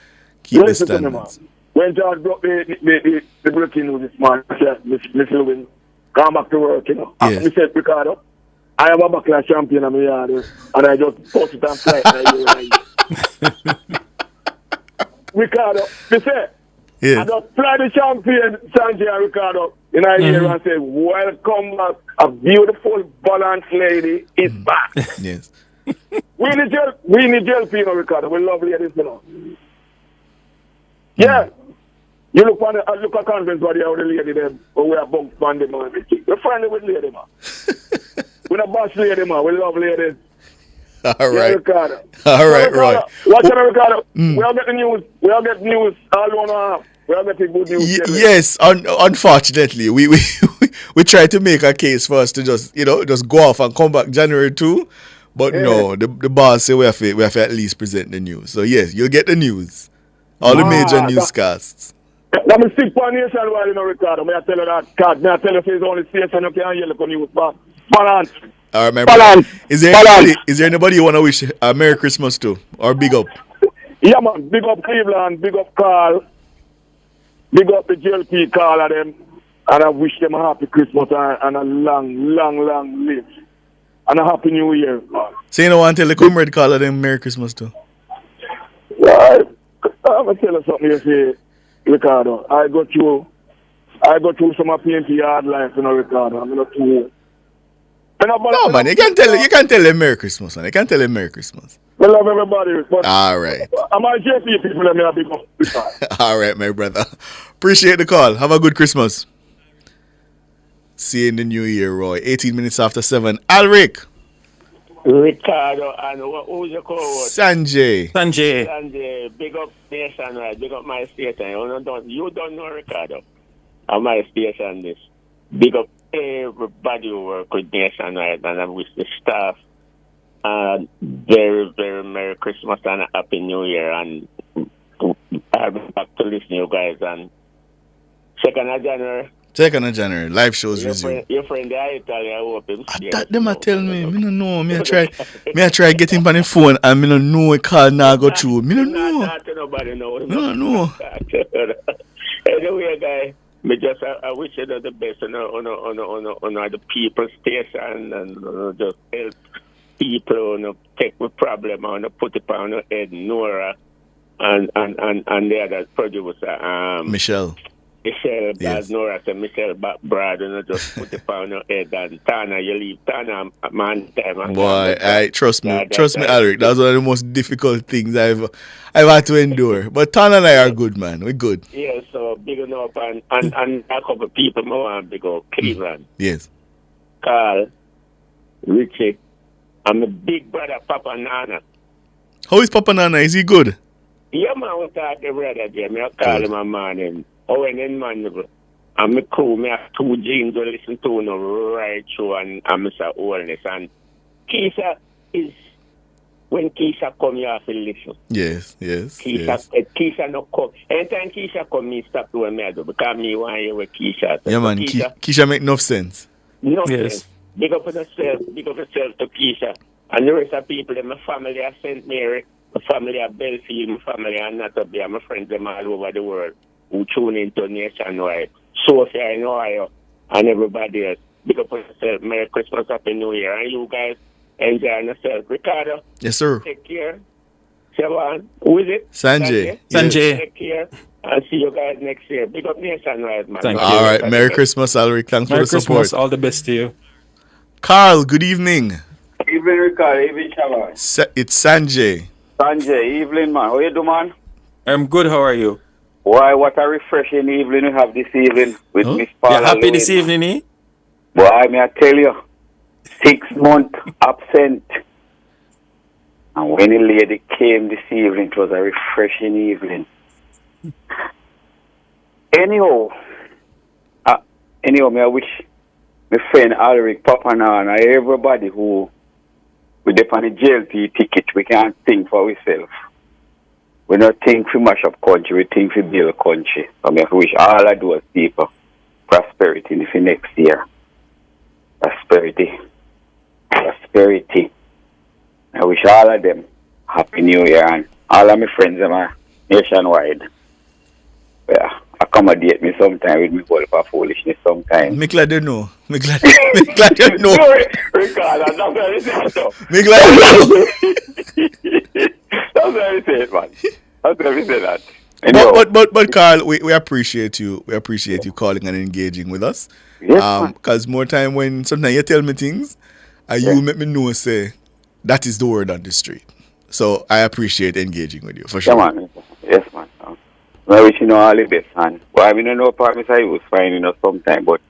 keep the standards. When George brought the breaking news this morning, Miss Lewin, come back to work, Yes. I said, Ricardo, I am a backlash champion in my yard, and I just post it and fly. Ricardo, they say, I just fly the champion, Sanjay and Ricardo, in our ear and say, welcome back, a beautiful, balanced lady is back. Yes. We need JLP, Ricardo. We love ladies, Yeah. You look at conference body of the lady them, but we are bumped on them and everything. We're friendly with lady, man. We're not bash lady, man. We love ladies. All right. Ricardo. All right, Ricardo. Watch out, Ricardo. We all get the news. We all get news all 1 hour. We all get the good news. Yes, unfortunately, we try to make a case for us to just go off and come back January 2. But no, the boss say we have to at least present the news. So yes, you'll get the news. All the major newscasts. Let me stick for Nationwide, Ricardo. May I tell you that, Cat? May I tell you it's only station you can hear the news, but balance. All right, my brother. Is there anybody you want to wish a Merry Christmas to or big up? Yeah, man. Big up Cleveland. Big up Carl. Big up the JLP Carl of them. And I wish them a happy Christmas and a long live. And a happy New Year, man. So you don't want to tell the comrade Carl of them Merry Christmas too? Yeah, I'm going to tell you something you say, Ricardo. I go through some of PNP hard life, Ricardo. I'm not too No, man, you can tell them Merry Christmas, man. You can tell them Merry Christmas. I love everybody. But all right. I'm a JP people that me a big up. All right, my brother. Appreciate the call. Have a good Christmas. See you in the new year, Roy. 18 minutes after 7. Alric. Ricardo, and who's your co-host? Sanjay. Sanjay, big up Nationwide, big up my station. You don't know Ricardo. On my station, this. Big up everybody who work with Nationwide, and I wish the staff very, very Merry Christmas and a Happy New Year. And I'll be back to listen to you guys on 2nd of January. 2nd of January, live shows resume. Your friend there, Italy, I hope him. That them a tell me don't know. Me I try get him on the phone and me don't know a call now go through. Me don't know. Not to nobody know. Me don't know. Anyway, guy, me just I wish you the best on the people station and just help people take the problem and put it on the head. Nora and the other producer Michelle, yes. Nora said Michelle Brad, just put it on your head, and Tana, you leave Tana man time. Boy, trust me, Alric. That's one of the most difficult things I've had to endure. But Tana and I are good, man. We're good. Yeah, so big enough, and a couple of people more big up Cleveland. Yes. Carl, Richie, and my big brother Papa Nana. How is Papa Nana? Is he good? Yeah, man, we talk every other day. I call him a man. Owen and Mandeville. And my crew, I have 2 jeans to listen to right through, and Mr. Oldness. And Keisha is, when Keisha come, you have to listen. Yes. Keisha no come. Anytime Keisha come, me stop doing me do, because me want to hear with Keisha. Yeah, man, Keisha make enough sense. Sense. Big up yourself to Keisha. And the rest of people in my family are St. Mary, my family are Belfield, my family are Natabia, my friends them all over the world who tune into Nationwide, Sophia in Ohio, and everybody else. Big up yourself. Merry Christmas, Happy New Year. And you guys enjoy yourself. Ricardo. Yes, sir. Take care. Siobhan, who is it? Sanjay. Take care. And see you guys next year. Big up Nationwide, man. Thank you. All right. Merry Christmas, Alric. Thanks for the support. Merry Christmas. All the best to you. Carl, good evening. Evening, Ricardo. Evening, Siobhan. It's Sanjay. Sanjay, evening, man. How you do, man? I'm good. How are you? Why, what a refreshing evening we have this evening with Miss Paula. You're happy this evening, eh? Boy, may I tell you, 6 months absent. And when the lady came this evening, it was a refreshing evening. Anyhow, may I wish my friend Alric, Papa Nana, everybody who with the JLP ticket, we can't think for ourselves. We don't think we mash up country, we think we build country. So I wish all of those people prosperity in the next year. Prosperity. I wish all of them Happy New Year, and all of my friends are nationwide. Yeah, accommodate me sometime with me whole for foolishness sometimes. Me glad you know. Me glad you know. Ricardo, that's very safe. Me glad you know. That's very safe, man. That's very safe, that. But Carl, we appreciate you. We appreciate you calling and engaging with us. Yes, because more time when sometimes you tell me things and you make me know, say, that is the word on the street. So I appreciate engaging with you, for sure. Yeah, man. Yes, man. I wish you know all the best, man. Well, I mean, I know promise I was fine, sometime, but,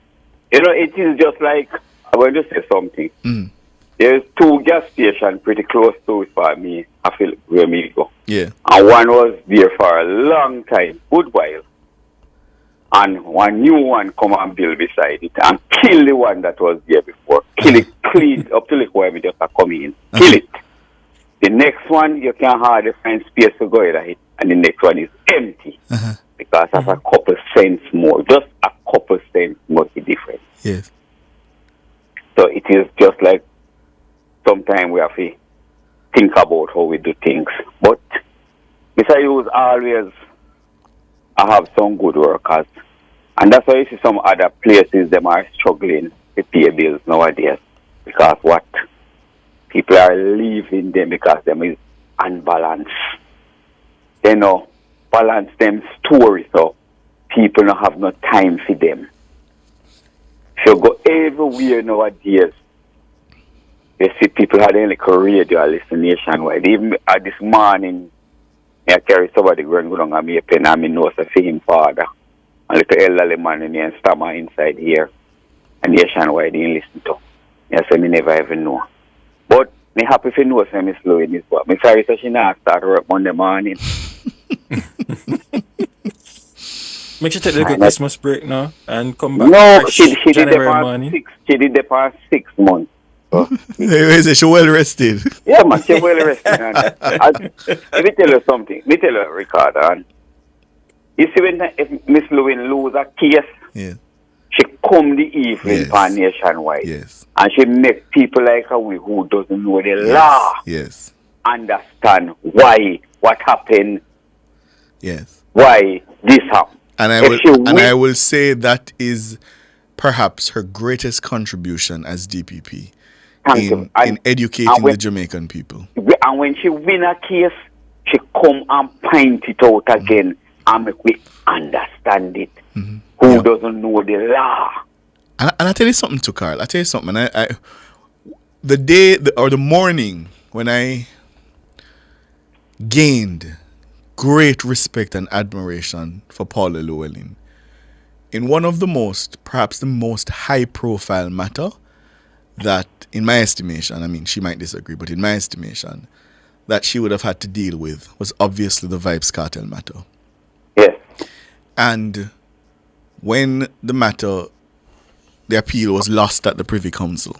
it is just like, I'm going to say something. Mm. There's 2 gas stations pretty close to it for me, I feel, where me go. Yeah. And one was there for a long time, good while. And one new one come and build beside it and kill the one that was there before. Kill it clean up till it where we just are coming in. Kill it. The next one, you can hardly find space to go in it. And the next one is empty. Because of a couple cents more. Just a couple cents more the difference. Yes. So it is just like sometimes we have to think about how we do things. But Mr. Hughes always have some good workers. And that's why you see some other places them are struggling to pay bills nowadays. Because what? People are leaving them because them is unbalanced. They know balance them stories, so people don't have no time for them. If you go everywhere nowadays, You see, people had a little radio listen nationwide. Even this morning, I carry somebody going down and me pen and me know so for him father. A little elderly man in here and stammer inside here. And nationwide he listen to. I say me never even know. But me happy if you know say me slow in this work. Me sorry so she not start work Monday morning. Make sure to take a Christmas break now and come back. No, fresh she did January the morning. she did the past 6 months. She well rested. Yeah, man, she well rested. Let me tell you something. Let me tell you, Ricardo. And you see, if Miss Lewin lose a case, she come the evening for nationwide. Yes. And she make people like her who doesn't know the law understand why, what happened, why this happened. And I will say that is perhaps her greatest contribution as DPP in educating the Jamaican people. And when she win a case, she come and point it out again and make we understand it. Who doesn't know the law? And I tell you something too, Carl. I tell you something. The morning when I gained great respect and admiration for Paula Llewellyn, in one of the perhaps the most high-profile matter that, in my estimation, I mean, she might disagree, but in my estimation, that she would have had to deal with was obviously the Vybz Kartel matter. Yes. And when the appeal was lost at the Privy Council,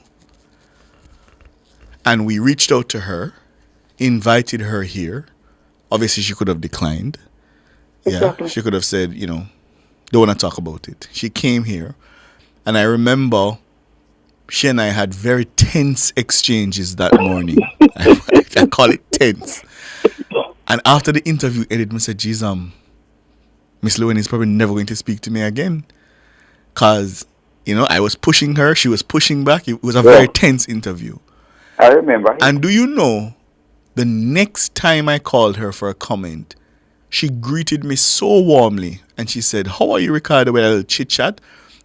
and we reached out to her, invited her here, obviously she could have declined. Exactly. Yeah, she could have said, don't want to talk about it. She came here, and I remember she and I had very tense exchanges that morning. I call it tense. And after the interview ended, I said, geez, Miss Llewellyn is probably never going to speak to me again. Because, I was pushing her, she was pushing back. It was a very tense interview. I remember. And do you know, the next time I called her for a comment, she greeted me so warmly. And she said, how are you, Ricardo? We had a little chit-chat.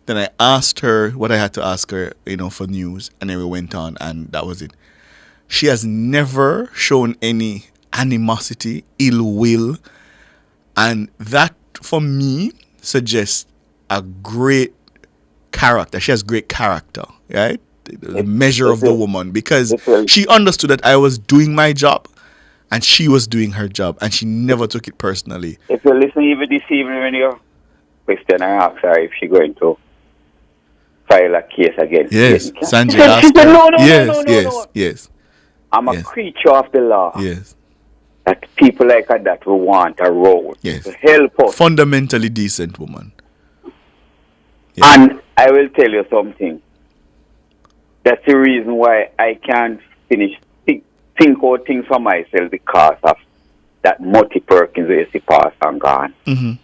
Then I asked her what I had to ask her, for news. And then we went on, and that was it. She has never shown any animosity, ill will. And that, for me, suggests a great character. She has great character, right? The measure of the woman. Because she understood that I was doing my job, and she was doing her job, and she never took it personally. If you listen even this evening when you question, I asked her if she's going to file a case against Yes, Clayton. Sanjay She asked said, her. no. Yes. I'm a creature of the law. Yes. That people like her that will want a role to help us. Fundamentally decent woman. And I will tell you something. That's the reason why I can't think out things for myself, because of that Mutty Perkins who is the past and gone. And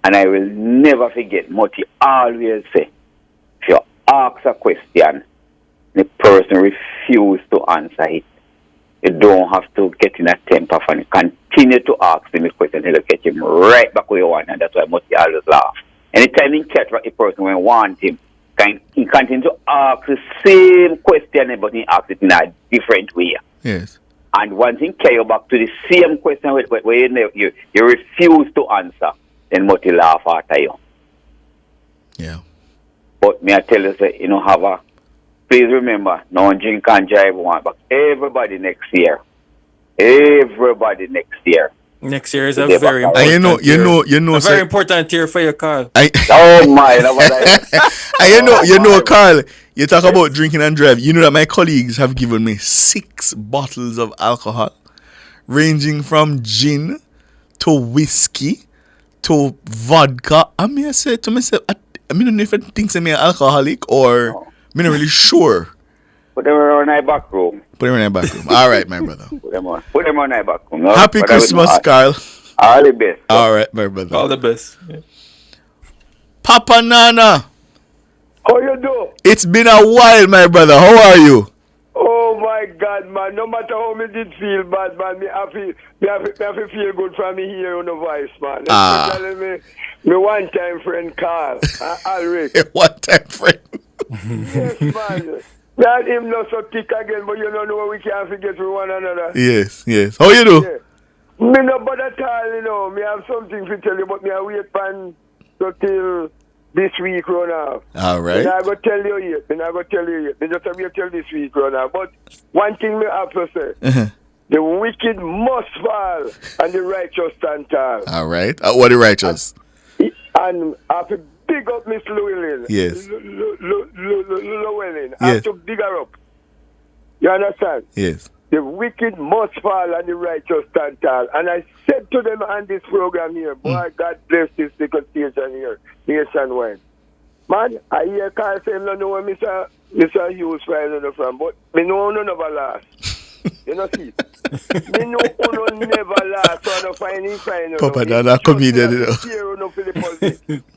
I will never forget, Mutty always say, if you ask a question, the person refuses to answer it, you don't have to get in a temper and continue to ask him a question until you get him right back where you want, and that's why Mutty always laugh. Anytime he catch a person when want him, he continue to ask the same question, but he asks it in a different way. Yes. And once he carry you back to the same question where you refuse to answer, then Mutty laugh after you. Yeah. But may I tell you, say, please remember, no one drink and drive one, but everybody next year. Next year is a very important very important year for your car. Oh my! Carl, you talk about drinking and drive. You know that my colleagues have given me 6 bottles of alcohol, ranging from gin to whiskey to vodka. I mean, I said to myself, I don't know if I think I'm an alcoholic or I'm not really sure. Put them on my back room. All right, my brother. Put them on my back room. No? Happy Christmas, Carl. All the best. All right, my brother. All the best. Yeah. Papa Nana. How you do? It's been a while, my brother. How are you? Oh my God, man! No matter how me did feel bad, man, me have to feel good from me here on the voice, man. Especially me one-time friend Carl, Alric. One-time friend. Yes, man. That him not so thick again, but you don't know we can't forget with one another. Yes, yes. How you do? Yeah. Me no bother at all, you know. Me have something to tell you, but me I wait till this week run out. All right. Me not go tell you yet. Me not go tell you yet. Me just have wait till this week run out. But one thing me have to say. The wicked must fall and the righteous stand tall. All right. What the righteous? And I have to big up Miss Llewellyn. Yes. Llewellyn. I have Yes. to big her up. You understand? Yes. The wicked must fall and the righteous stand tall. And I said to them on this program here, boy, God bless this little station here, nationwide. Man, I hear Carl say, no know where Mr. Hughes filing from, but me know none of our last. You know, see? Me know uno never last, so I don't find him fine. Papa Dada comedian, you know.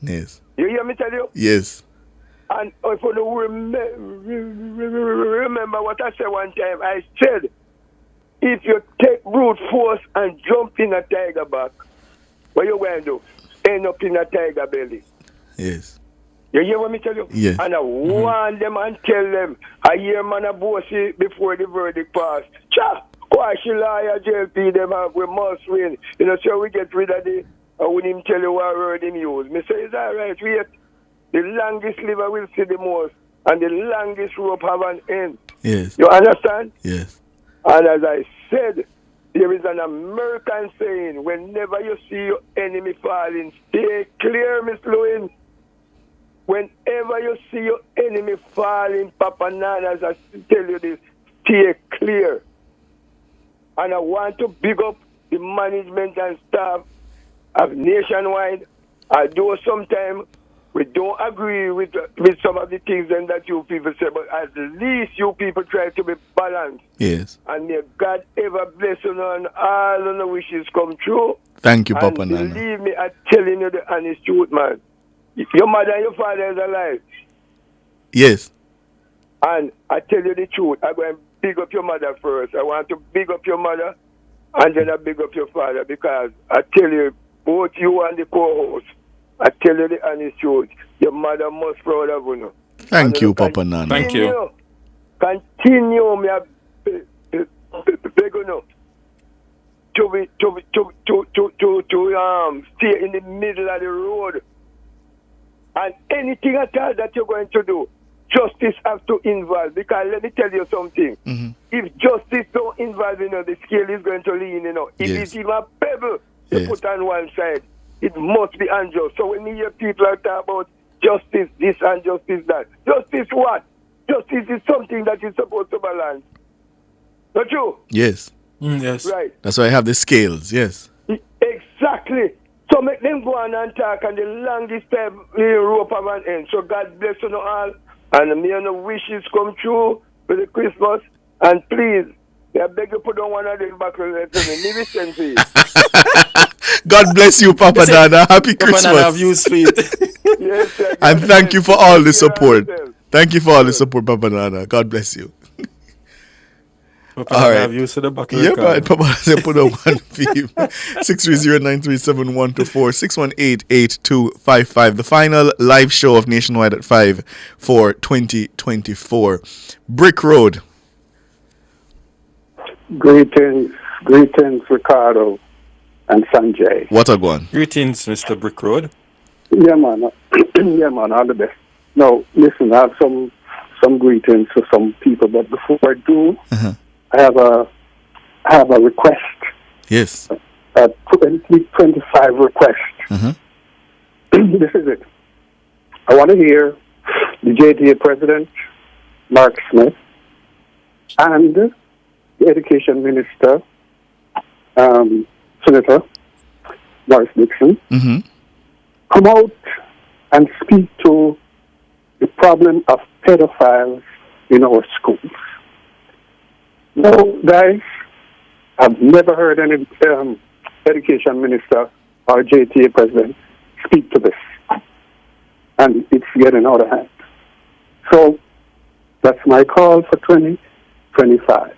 Yes. You hear me tell you? Yes. And if you don't remember what I said one time, I said, if you take brute force and jump in a tiger back, what you going to do? End up in a tiger belly. Yes. You hear what me tell you? Yes. And I warn them and tell them, I hear man a bossy before the verdict passed. Cha! Quashi liar, JLP, them have, we must win. You know, so we get rid of the, I wouldn't tell you what word him use. Me say, it's all right, wait. The longest liver will see the most, and the longest rope have an end. Yes. You understand? Yes. And as I said, there is an American saying, whenever you see your enemy falling, stay clear, Miss Lewin. Whenever you see your enemy falling, Papa Nanas, I tell you this, stay clear. And I want to big up the management and staff of Nationwide. Although sometimes we don't agree with some of the things that you people say, but at least you people try to be balanced. Yes. And may God ever bless you and all of the wishes come true. Thank you, and Papa Nana. believe me, I'm telling you the honest truth, man. Your mother and your father is alive. Yes. And I tell you the truth, I'm going to big up your mother first. I want to big up your mother and then I big up your father because I tell you, both you and the co-host, I tell you the honest truth, your mother must proud of you. Thank you, Papa Nana. Thank you. Continue, me beg you know, to stay in the middle of the road. And anything at all that you're going to do, justice has to involve. Because let me tell you something. Mm-hmm. If justice don't involve, the scale is going to lean, If Yes. it's even a pebble you put on one side, it must be unjust. So when you hear people talk about justice this and justice that, justice what? Justice is something that is supposed to balance. Not true? Yes. Yes. Right. That's why I have the scales. Yes. Exactly. So make them go on and talk and the longest time rope of an end. So God bless you all. And may your wishes come true for the Christmas. And please, I beg you put on one of them back and leave it send to you. God bless you, Papa Dada. Happy Christmas. Papa Nana have used for it. Yes, sir. And thank you for all the support. Thank you for all the support, Papa Nana. God bless you. Papa All Nana right. have used to the buckle. Yeah, but Papa said put on one theme. 630-937-124, 618-8255. The final live show of Nationwide at 5 for 2024. Brick Road. Greetings, Ricardo and Sanjay. What a one. Greetings, Mr. Brick Road. Yeah, man. Yeah, man. All the best. Now, listen, I have some greetings to some people, but before I do, I have a request. Yes. A 2025 request. This is it. I want to hear the JTA President, Mark Smith, and the Education Minister, Senator Morris Dixon, come out and speak to the problem of pedophiles in our schools. No, guys, I've never heard any Education Minister or JTA President speak to this. And it's getting out of hand. So that's my call for 2025.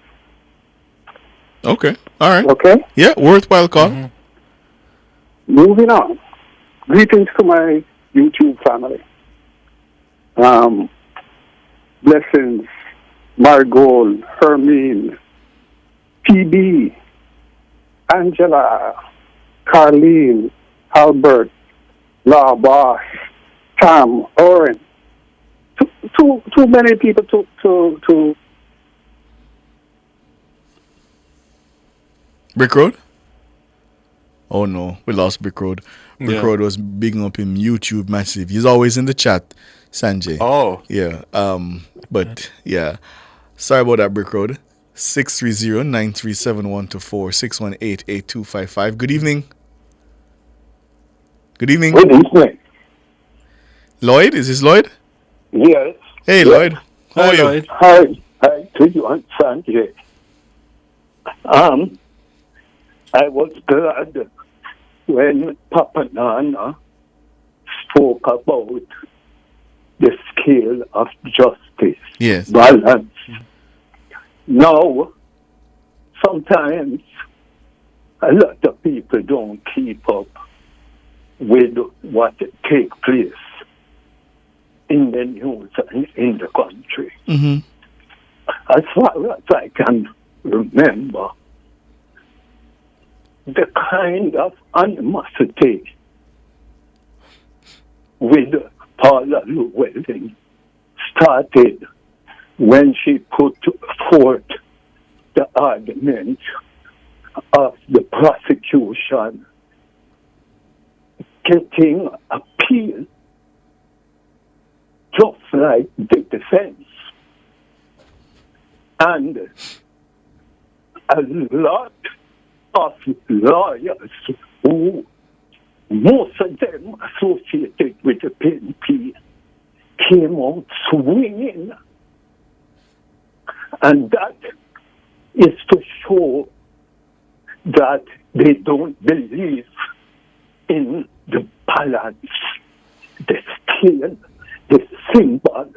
Okay. All right. Okay? Yeah, worthwhile call. Moving on. Greetings to my YouTube family. Blessings Margot, Hermine, PB, Angela, Carlene, Albert, Bosch, Tom, Oren. Too many people to Brick Road? Oh no, we lost Brick Road. Brick Yeah. Road was bigging up him YouTube massive. He's always in the chat, Sanjay. Oh. Yeah. But yeah. Sorry about that, Brick Road. 630-937-124 618-8255. Good evening. Good evening. Good evening. Lloyd? Is this Lloyd? Yes. Hey, Yes. Lloyd. How are you? Lloyd. Hi to you and Sanjay. I was glad when Papa Nana spoke about the scale of justice, Yes. balance. Now, sometimes a lot of people don't keep up with what takes place in the news and in the country. Mm-hmm. As far as I can remember, the kind of animosity with Paula Llewellyn started when she put forth the argument of the prosecution getting appeal just like the defense. And a lot of lawyers who, most of them associated with the PNP, came out swinging. And that is to show that they don't believe in the balance, the scale, the symbol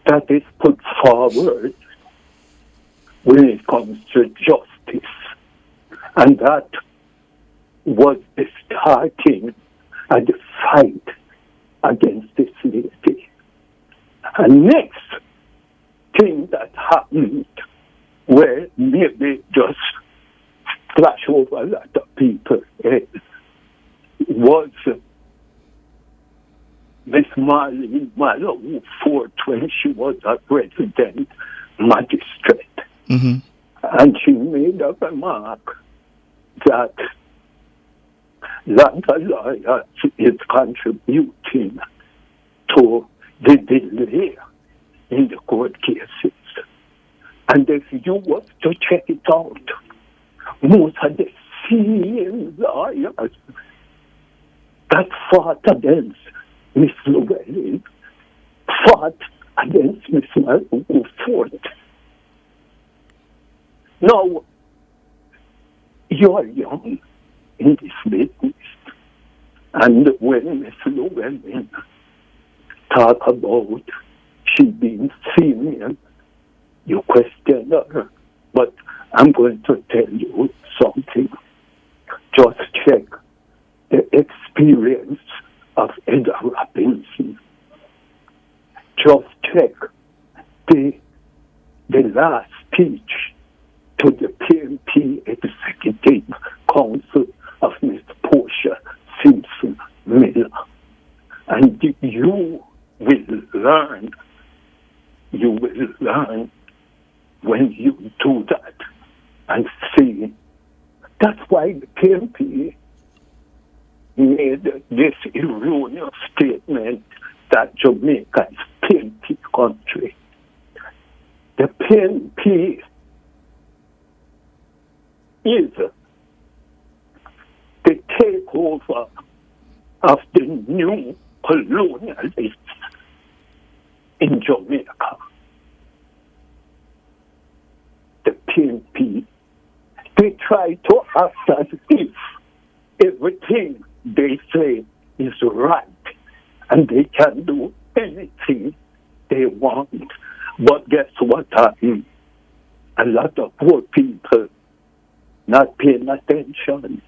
that is put forward when it comes to justice. And that was the starting of the fight against this lady. And next thing that happened, where maybe just flash over a lot of people, was Miss Marlene Mallow, who fought when she was a resident magistrate. Mm-hmm. And she made up a mark that Landa Lawyers is contributing to the delay in the court cases. And if you was to check it out, most of the same lawyers that fought against Miss Llewellyn fought against Miss Mallow, who fought. Now, you're young in this business, and when Miss Llewellyn talk about she being female, you question her. But I'm going to tell you something. Just check the experience of Edda Robinson. Just check the last speech to the PNP Executive Council of Miss Portia Simpson Miller. And you will learn when you do that and see. That's why the PNP made this erroneous statement that Jamaica is PNP country. The PNP is the takeover of the new colonialists in Jamaica. The PNP, they try to act as if everything they say is right and they can do anything they want. But guess what happened? A lot of poor people not paying attention.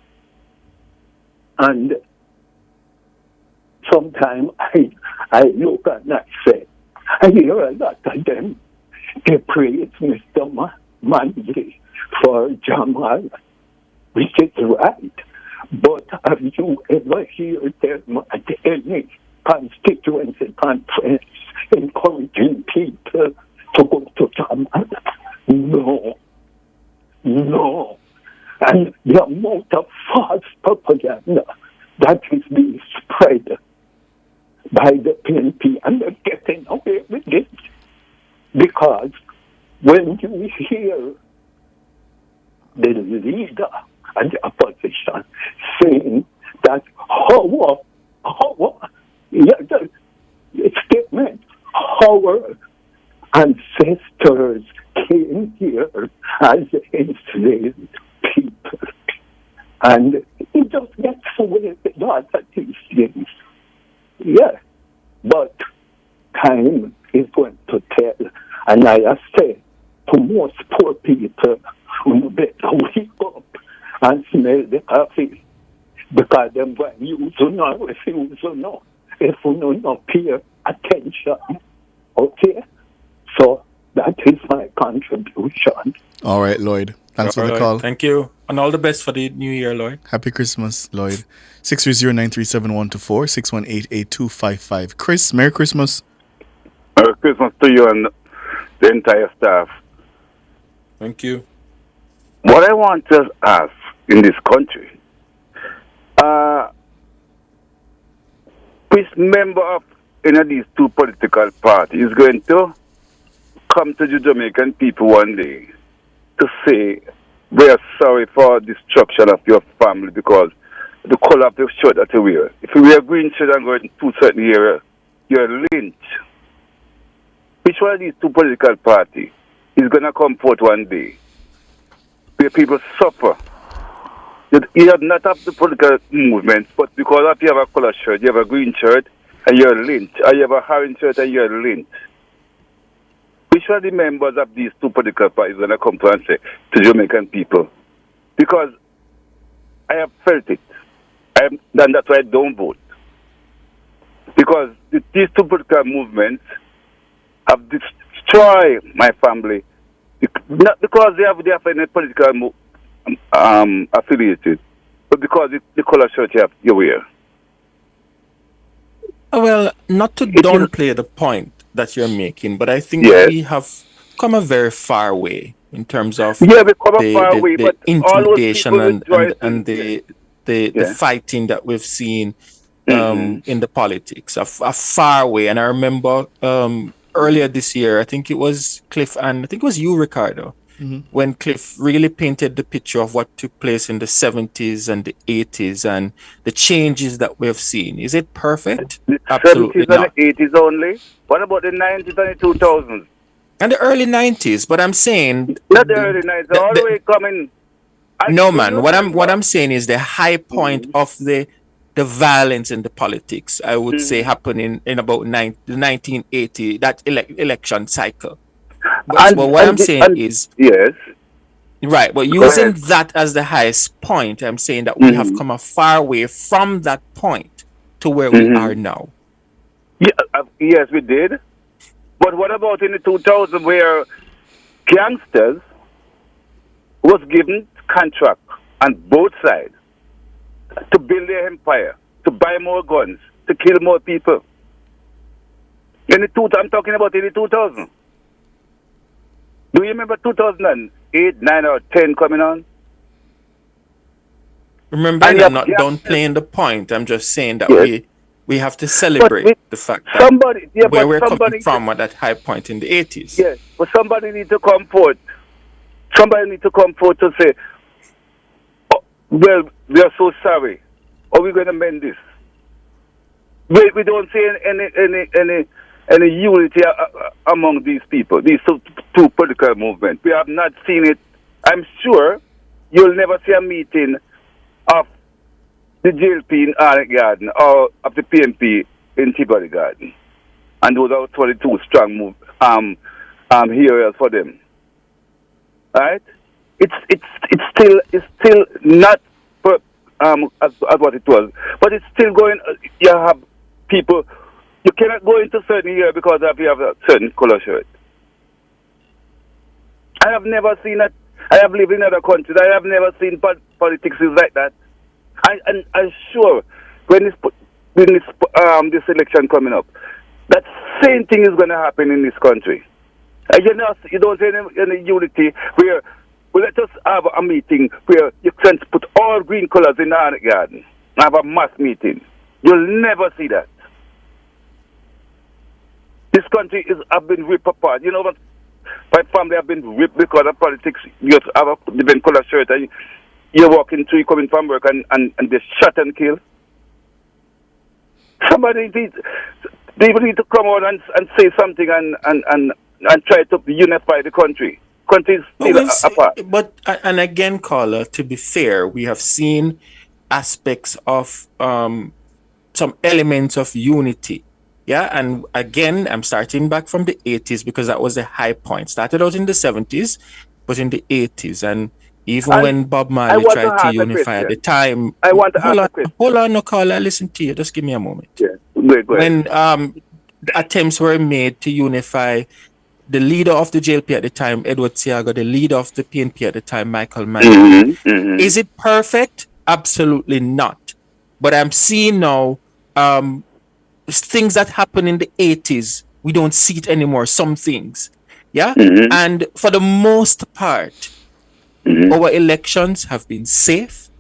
And sometimes I look and I say, I hear a lot of them they praise Mr. Manley for Jamal, which is right. But have you ever heard them at any constituency conference encouraging people to go to Jamal? No. No. And the amount of false propaganda that is being spread by the PNP, and they're getting away with it. Because when you hear the leader and the opposition saying that our statement, our ancestors came here as enslaved people. And it just gets away with all of these things. Yeah. But time is going to tell. And I say to most poor people, you better wake up and smell the coffee. Because them going to use you now, refuse you now, if you don't pay attention. Okay? So that is my contribution. All right, Lloyd. Thanks for the call. Thank you. And all the best for the new year, Lloyd. Happy Christmas, Lloyd. 630-937-124, 618-8255. Chris, Merry Christmas. Merry Christmas to you and the entire staff. Thank you. What I want to ask in this country, which member of any of these two political parties is going to come to the Jamaican people one day to say, we are sorry for destruction of your family because the color of the shirt that you wear. If you wear green shirt and go into certain area, you're lynched. Which one of these two political parties is going to come forth one day where people suffer? You have not have the political movements, but because of you have a color shirt, you have a green shirt and you're lynched, or you have a orange shirt and you're lynched. Which one of the members of these two political parties going to come to and say to Jamaican people? Because I have felt it. And that's why I don't vote. Because these two political movements have destroyed my family. Not because they have any political affiliated, but because the color shirt you wear. Well, not to downplay the point that you're making, but I think we have come a very far way in terms of the intimidation and the fighting that we've seen in the politics. A far way. And I remember earlier this year, I think it was Cliff and I think it was you, Ricardo, when Cliff really painted the picture of what took place in the 70s and the 80s and the changes that we have seen. Is it perfect? Absolutely 70s not. and the 80s only? What about the 90s and the 2000s? And the early 90s, but I'm saying... Not the early 90s, all the way coming... No, man. What I'm saying is the high point of the violence in the politics, I would say, happened in about the 1980, that election cycle. But what I'm saying is... Yes. Right, but using that as the highest point, I'm saying that we have come a far way from that point to where we are now. Yeah, yes, we did. But what about in the 2000s where gangsters was given contract on both sides to build their empire, to buy more guns, to kill more people? I'm talking about in the 2000s. Do you remember 2008, 9, or 10 coming on? Remember, I'm not downplaying the point. I'm just saying that we have to celebrate the fact that where we're coming from at that high point in the 80s. Yes, but somebody needs to come forth. Somebody needs to come forth to say, oh, well, we are so sorry. Are we going to mend this? We don't see any unity among these people, these two political movements. We have not seen it. I'm sure you'll never see a meeting of the JLP in Arnett Garden or of the PNP in Tiberi Garden. And those are 22 strong areas for them. Right? It's still not as what it was. But it's still going, you have people, you cannot go into certain here because you have a certain color shirt. I have never seen that. I have lived in other countries. I have never seen politics is like that. I'm sure when this election coming up, that same thing is going to happen in this country. You don't see any unity where let us have a meeting where you can put all green colors in the garden and have a mass meeting. You'll never see that. This country have been ripped apart. You know what? My family have been ripped because of politics. You have a different color shirt and you're walking through, coming from work and they shot and kill. People need to come out and say something and try to unify the country. Country is still apart. But and again, caller, to be fair, we have seen aspects of some elements of unity. Yeah, and again, I'm starting back from the 80s because that was the high point. Started out in the 70s, but in the 80s. And even when Bob Marley tried to unify at the time... Hold on, no caller, listen to you. Just give me a moment. Yeah, go ahead. When attempts were made to unify the leader of the JLP at the time, Edward Seaga, the leader of the PNP at the time, Michael Mann. Is it perfect? Absolutely not. But I'm seeing now... things that happened in the 80s, we don't see it anymore, some things. Yeah? And for the most part, our elections have been safe.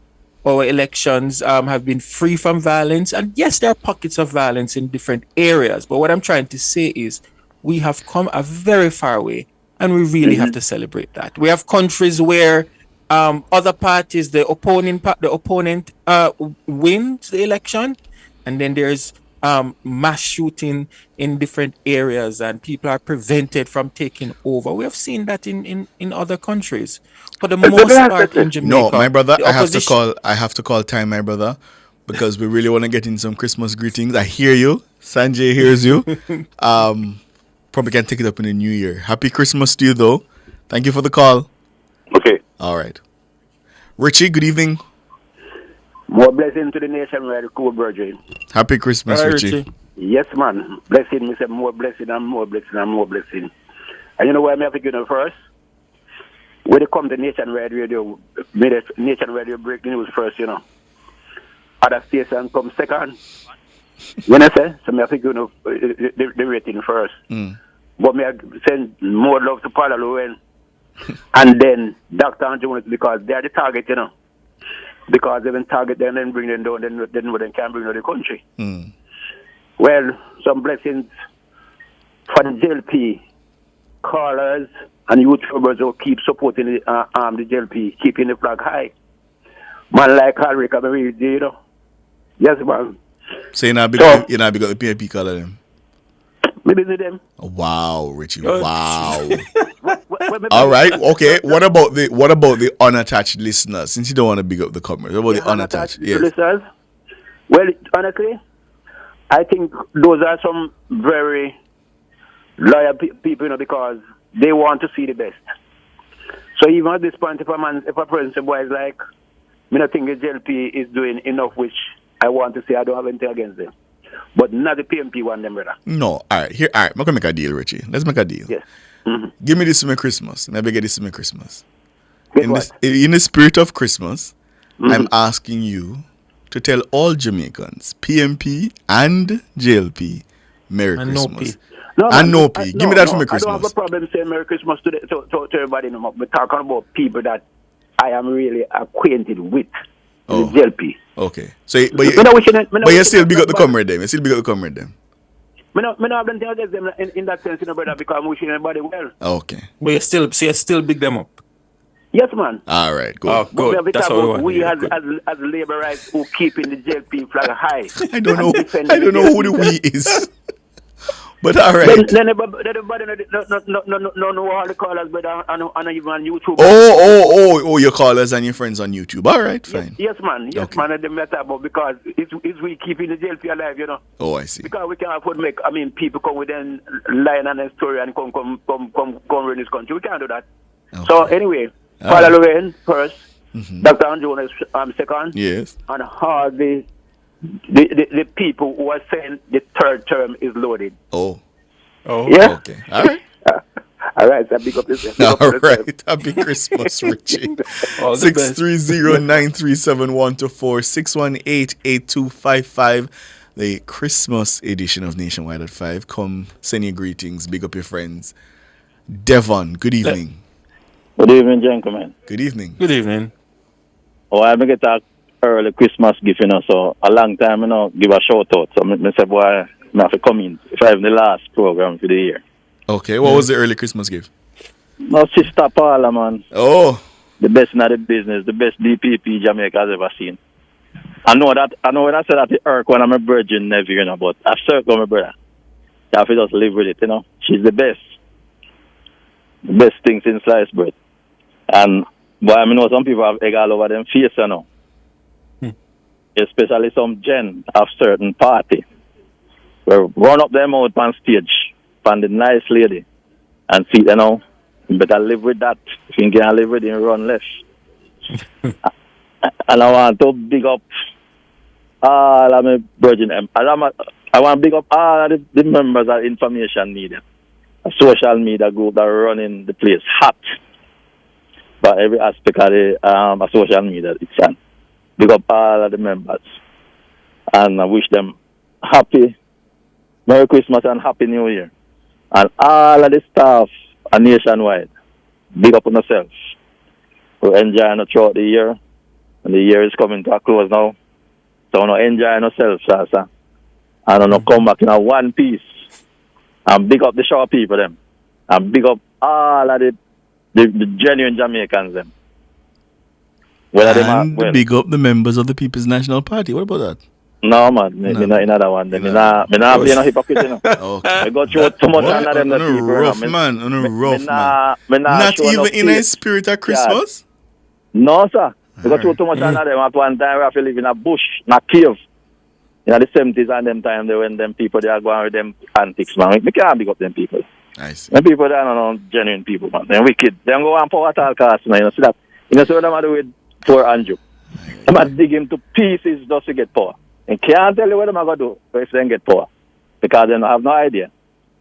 Our elections have been free from violence. And yes, there are pockets of violence in different areas. But what I'm trying to say is we have come a very far way and we really have to celebrate that. We have countries where other parties, the opponent wins the election, and then there's mass shooting in different areas and people are prevented from taking over. We have seen that in other countries. For the most part in Jamaica. No, my brother, I have to call time, my brother, because we really want to get in some Christmas greetings. I hear you. Sanjay hears you. Probably can take it up in the new year. Happy Christmas to you though. Thank you for the call. Okay. All right. Richie, good evening. More blessing to the nation, where the cool virgin. Happy Christmas, Richie. Yes, man. Blessing, me say more blessing and more blessing and more blessing. And you know why I have to go first? When they come to Nation Radio, Nation Radio break the news first, you know. Other stations come second. You know, say? So I have to go the rating first. But I send more love to Paula Lowen and then Dr. and Jones because they are the target, you know. Because they will target them and bring them down, then they can bring down the country. Well, some blessings for the JLP callers and YouTubers who keep supporting the JLP, keeping the flag high. Man like Harry, you know. Yes, man. So you're not big up the PNP caller them? Maybe them. Wow, Richie. Wow. All right. Okay. What about the unattached listeners? Since you don't want to big up the comers, what about the unattached? Yes. Listeners. Well, honestly, I think those are some very loyal people, you know, because they want to see the best. So even at this point, if a person boy is like, I don't think the JLP is doing enough, which I want to say I don't have anything against them. But not the PNP one, them, brother. No. All right. Here. All right. I'm going to make a deal, Richie. Let's make a deal. Yes. Give me this for my Christmas. Maybe get this for my Christmas. In the spirit of Christmas, I'm asking you to tell all Jamaicans, PNP and JLP, Merry Christmas. No P. Give me that for my Christmas. I don't have a problem saying Merry Christmas to everybody. We're talking about people that I am really acquainted with. The JLP. Okay. So, but you still big up the comrade them. You still big up the comrade them. I don't have anything against them in that sense, you know, brother, because I'm wishing everybody well. Okay. But you still big them up. Yes, man. All right, good. Oh, good. That's what we as labor rights who keeping the JLP flag high. I don't know who the we is. But all right. Then everybody know all the callers, but on even on YouTube. Oh, your callers and your friends on YouTube. All right, fine. Yes, man. Yes, man. They matter about because it's we keeping the JLP alive, you know. Oh, I see. Because we can't afford people come with them lying on a story and come run this country. We can't do that. Okay. So anyway, Paula Lorraine first, Dr. Andrew second. Yes. And all the people who are saying the third term is loaded. Oh. Yeah? Okay. All right. All right, so big up yourself. All right. Happy Christmas, Richie. 630-9371-24 618-8255. The Christmas edition of Nationwide at 5. Come, send your greetings. Big up your friends. Devon, good evening. Good evening, gentlemen. Good evening. Good evening. Oh, I get a early Christmas gift, so a long time, give a shout out. So I said, boy, I have to come in if I have the last program for the year. Okay, what was the early Christmas gift? No, Sister Paula, man. Oh. The best in the business, the best DPP Jamaica has ever seen. I know when I said that to Irk when I'm a virgin nephew, but I circle my brother. You have to just live with it, She's the best. The best thing since sliced bread. And but I know some people have egg all over them face, Especially some gen of certain party. Where run up them out on stage, find the nice lady, and see, you better live with that. If you can't live with it, run less. And I want to big up all of my virgin. I want to big up all of the members of information media, a social media group that are running the place hot. But every aspect of the social media, it's on. Big up all of the members. And I wish them happy Merry Christmas and Happy New Year. And all of the staff are nationwide. Big up on yourself. We're enjoying it throughout the year. And the year is coming to a close now. So enjoy yourself, Sasa. And come back in a one piece. And big up the show people them. And big up all of the genuine Jamaicans them. And big up the members of the People's National Party. What about that? No, man. Me not another one. Me not play no hypocrite, Okay. I go through too much under them. Rough man. Not even in a spirit of Christmas? No, sir. I go through too much under them. At one time, we have to live in a bush, in a cave. In the 70s and them time, when them people, they are going with them antics, man. We can't big up them people. I see. Them people, they are not genuine people, man. They're wicked. They go on power at all costs, man. You see that? You know what them do with poor Andrew? They might dig him to pieces just to get power. And can't tell you what they're going to do if they get power. Because they have no idea.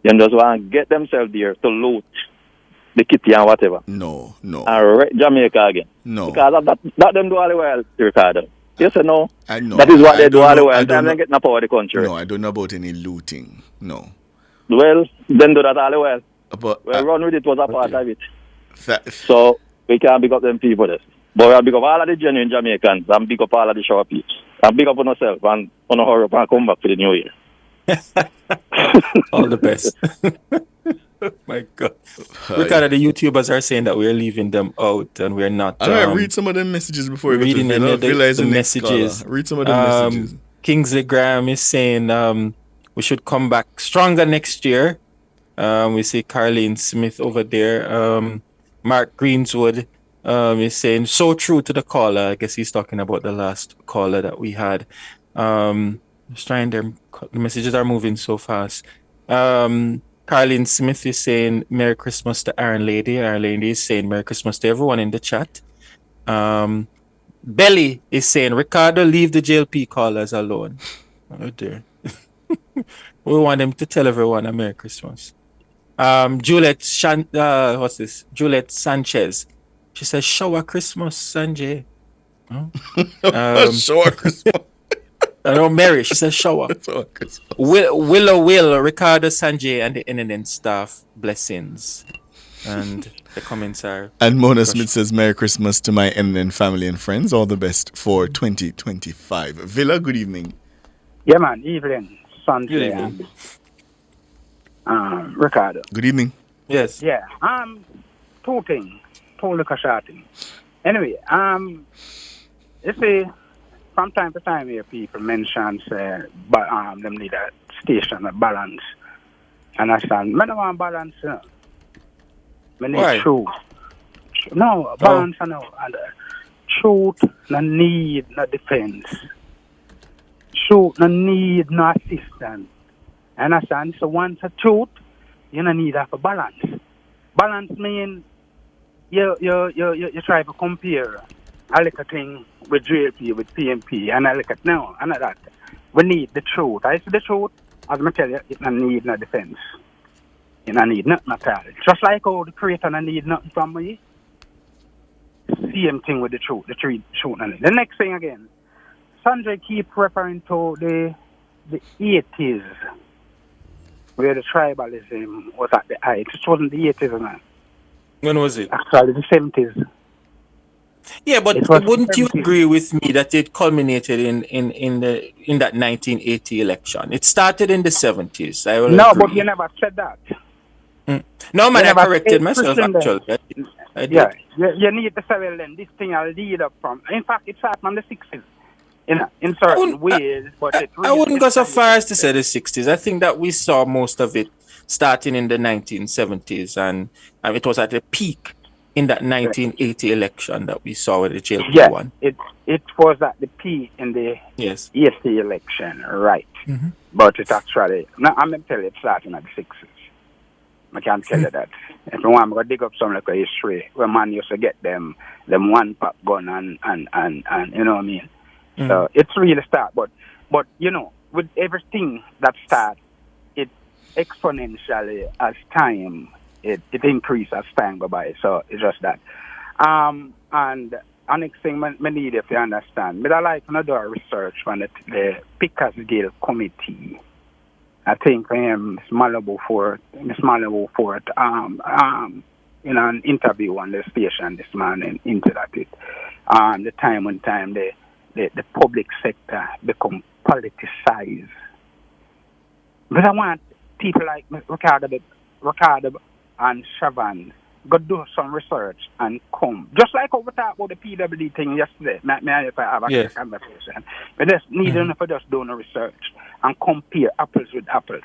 They just want to get themselves there to loot the kitty and whatever. No. And wreck Jamaica again. No. Because that them do all the well, Ricardo. Yes or no? I know. That is what they do all the well. Time they get no power of the country. No, I don't know about any looting. No. Well, then do that all the well. But, run with it was a part of it. So, we can't pick up them people there. But we'll pick up all of the genuine Jamaicans and pick up all of the shower peeps. And pick up on yourself and on a hurry up and come back for the new year. All the best. My God. Ricardo, the YouTubers are saying that we're leaving them out and we're not. Read some of them messages before we reading go to the messages. Read some of them messages. Kingsley Graham is saying we should come back stronger next year. We see Carlene Smith over there. Mark Greenswood is saying, so true to the caller. I guess he's talking about the last caller that we had. Just trying the messages are moving so fast. Carlene Smith is saying Merry Christmas to Iron Lady. Iron Lady is saying Merry Christmas to everyone in the chat. Belly is saying Ricardo, leave the JLP callers alone. Oh dear. We want them to tell everyone a Merry Christmas. Juliet Sanchez. She says shower Christmas, Sanjay. Shower Christmas. No, Mary. She says shower. Will, Ricardo, Sanjay, and the NNN staff, blessings. And the comments are. And Mona Smith says, Merry Christmas to my NNN family and friends. All the best for 2025. Villa, good evening. Yeah, man. Evening. Sanjay. Good evening. Ricardo. Good evening. Yes. Yeah. Two things. Two little short things. Anyway, you see, from time to time here people mention them need a station, a balance. And I said, I don't want balance, I need truth. No, balance, no. And truth, no need, no defense. Truth, no need, no assistance. And I said, so once a truth, you don't need that for balance. Balance means you try to compare a little thing with JLP, with PMP, and I look at no, and that. We need the truth. I see the truth, as I tell you, it don't need no defense. You don't need nothing at all. Just like how the creator don't need nothing from me. Same thing with the truth, the tree shooting. The next thing again, Sanjay keep referring to the 80s, where the tribalism was at the height. It wasn't the 80s, man. When was it? Actually, the 70s. Yeah, but wouldn't you agree with me that it culminated in that 1980 election? It started in the 70s. I will No, agree. but you never said that. No, man, You I never corrected said myself, Christian then. actually. I did. Yeah, you need to say, well, then this thing will lead up from. In fact, it started from the 60s. In certain ways, but it really I wouldn't go so far as to say the 60s. I think that we saw most of it starting in the 1970s, and it was at the peak in that 1980 election that we saw with the JLP one. It was at the peak in the 80 election, right? Mm-hmm. But it actually, now I'm going to tell you, it started at the 60s. I can't tell you that. If you want, I'm going to dig up some like a history where man used to get them one pop gun and you know what I mean? So it's really start, but you know, with everything that starts, it exponentially as time it increases as time go by. So it's just that. And the next thing I need if you understand, but I like to do a research on the Pickersgill Committee. I think Miss Malibu Fort, in an interview on the station this morning into that the time when the public sector become politicized. But I want people like Ricardo and Chavan go do some research and come. Just like we talked about the PWD thing yesterday. May I have a conversation? But just need enough for just doing a research and compare apples with apples.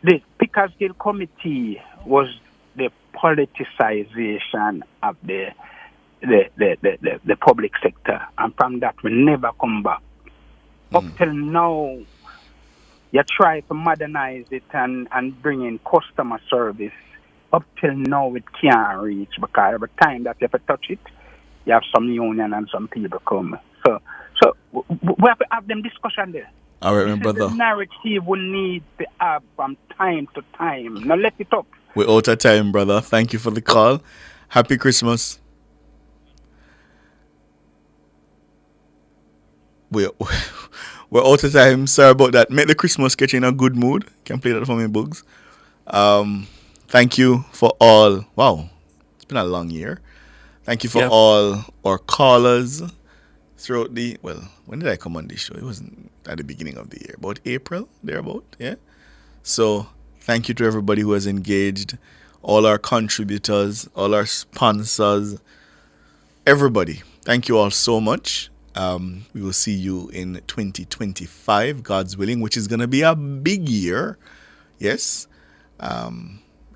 The Pickersgill Committee was the politicization of the public sector, and from that we never come back. Up till now, you try to modernize it and bring in customer service. Up till now, it can't reach because every time that you have to touch it, you have some union and some people come. So we have to have them discussion there. All right, my This is brother. the narrative we need to have from time to time. Now let it up. We're out of time, brother. Thank you for the call. Happy Christmas. We're out of time. Sorry about that. Make the Christmas sketch in a good mood. Can play that for me, Bugs. Thank you for all. Wow, it's been a long year. Thank you for all our callers throughout the. Well, when did I come on this show? It wasn't at the beginning of the year. About April, thereabout. Yeah. So thank you to everybody who has engaged. All our contributors, all our sponsors, everybody. Thank you all so much. We will see you in 2025, God's willing, which is going to be a big year. Yes.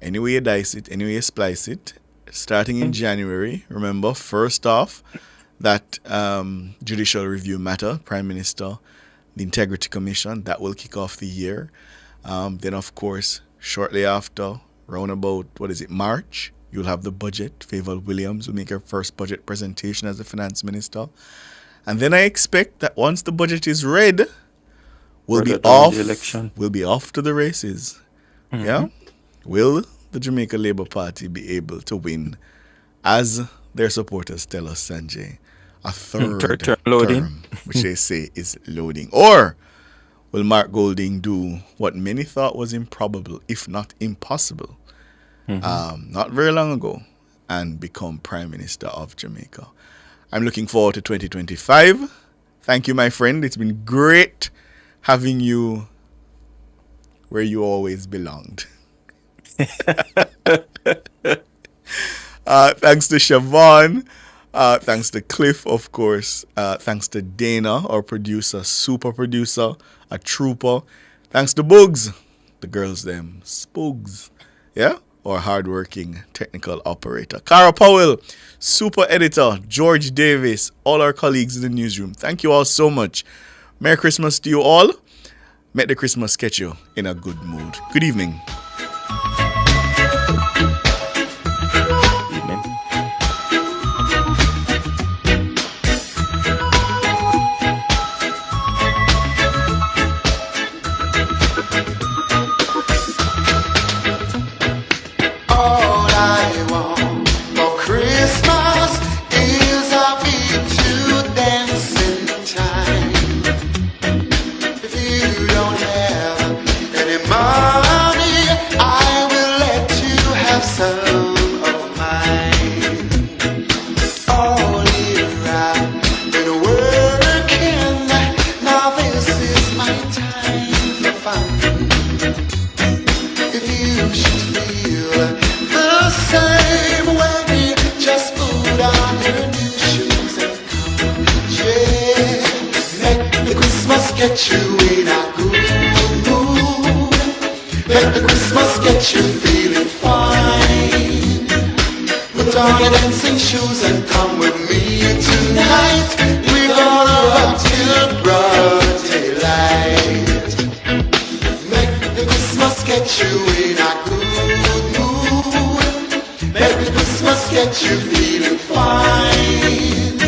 Any way you dice it, any way you splice it, starting in January. Remember, first off, that judicial review matter, Prime Minister, the Integrity Commission, that will kick off the year. Then, of course, shortly after, round about, March, you'll have the budget. Favour Williams will make her first budget presentation as the Finance Minister. And then I expect that once the budget is read, we'll be off to the races. Mm-hmm. Yeah? Will the Jamaica Labour Party be able to win, as their supporters tell us, Sanjay, a third term loading, which they say is loading? Or will Mark Golding do what many thought was improbable, if not impossible, not very long ago, and become Prime Minister of Jamaica? I'm looking forward to 2025. Thank you, my friend. It's been great having you where you always belonged. Thanks to Siobhan. Thanks to Cliff, of course. Thanks to Dana, our producer, super producer, a trooper. Thanks to Bugs, the girls them, Spugs, yeah? Our hardworking technical operator. Cara Powell, super editor, George Davis, all our colleagues in the newsroom. Thank you all so much. Merry Christmas to you all. Make the Christmas catch you in a good mood. Good evening. get you in a good mood. Let the Christmas get you feeling fine. Put on your dancing shoes and come with me tonight. We're gonna rock till broad daylight. Make the Christmas get you in a good mood. Make the Christmas get you feeling fine.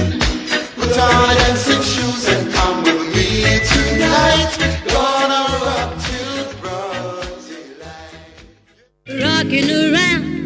Put on your dancing shoes and come with me tonight. Gonna rock till broad daylight. Rocking around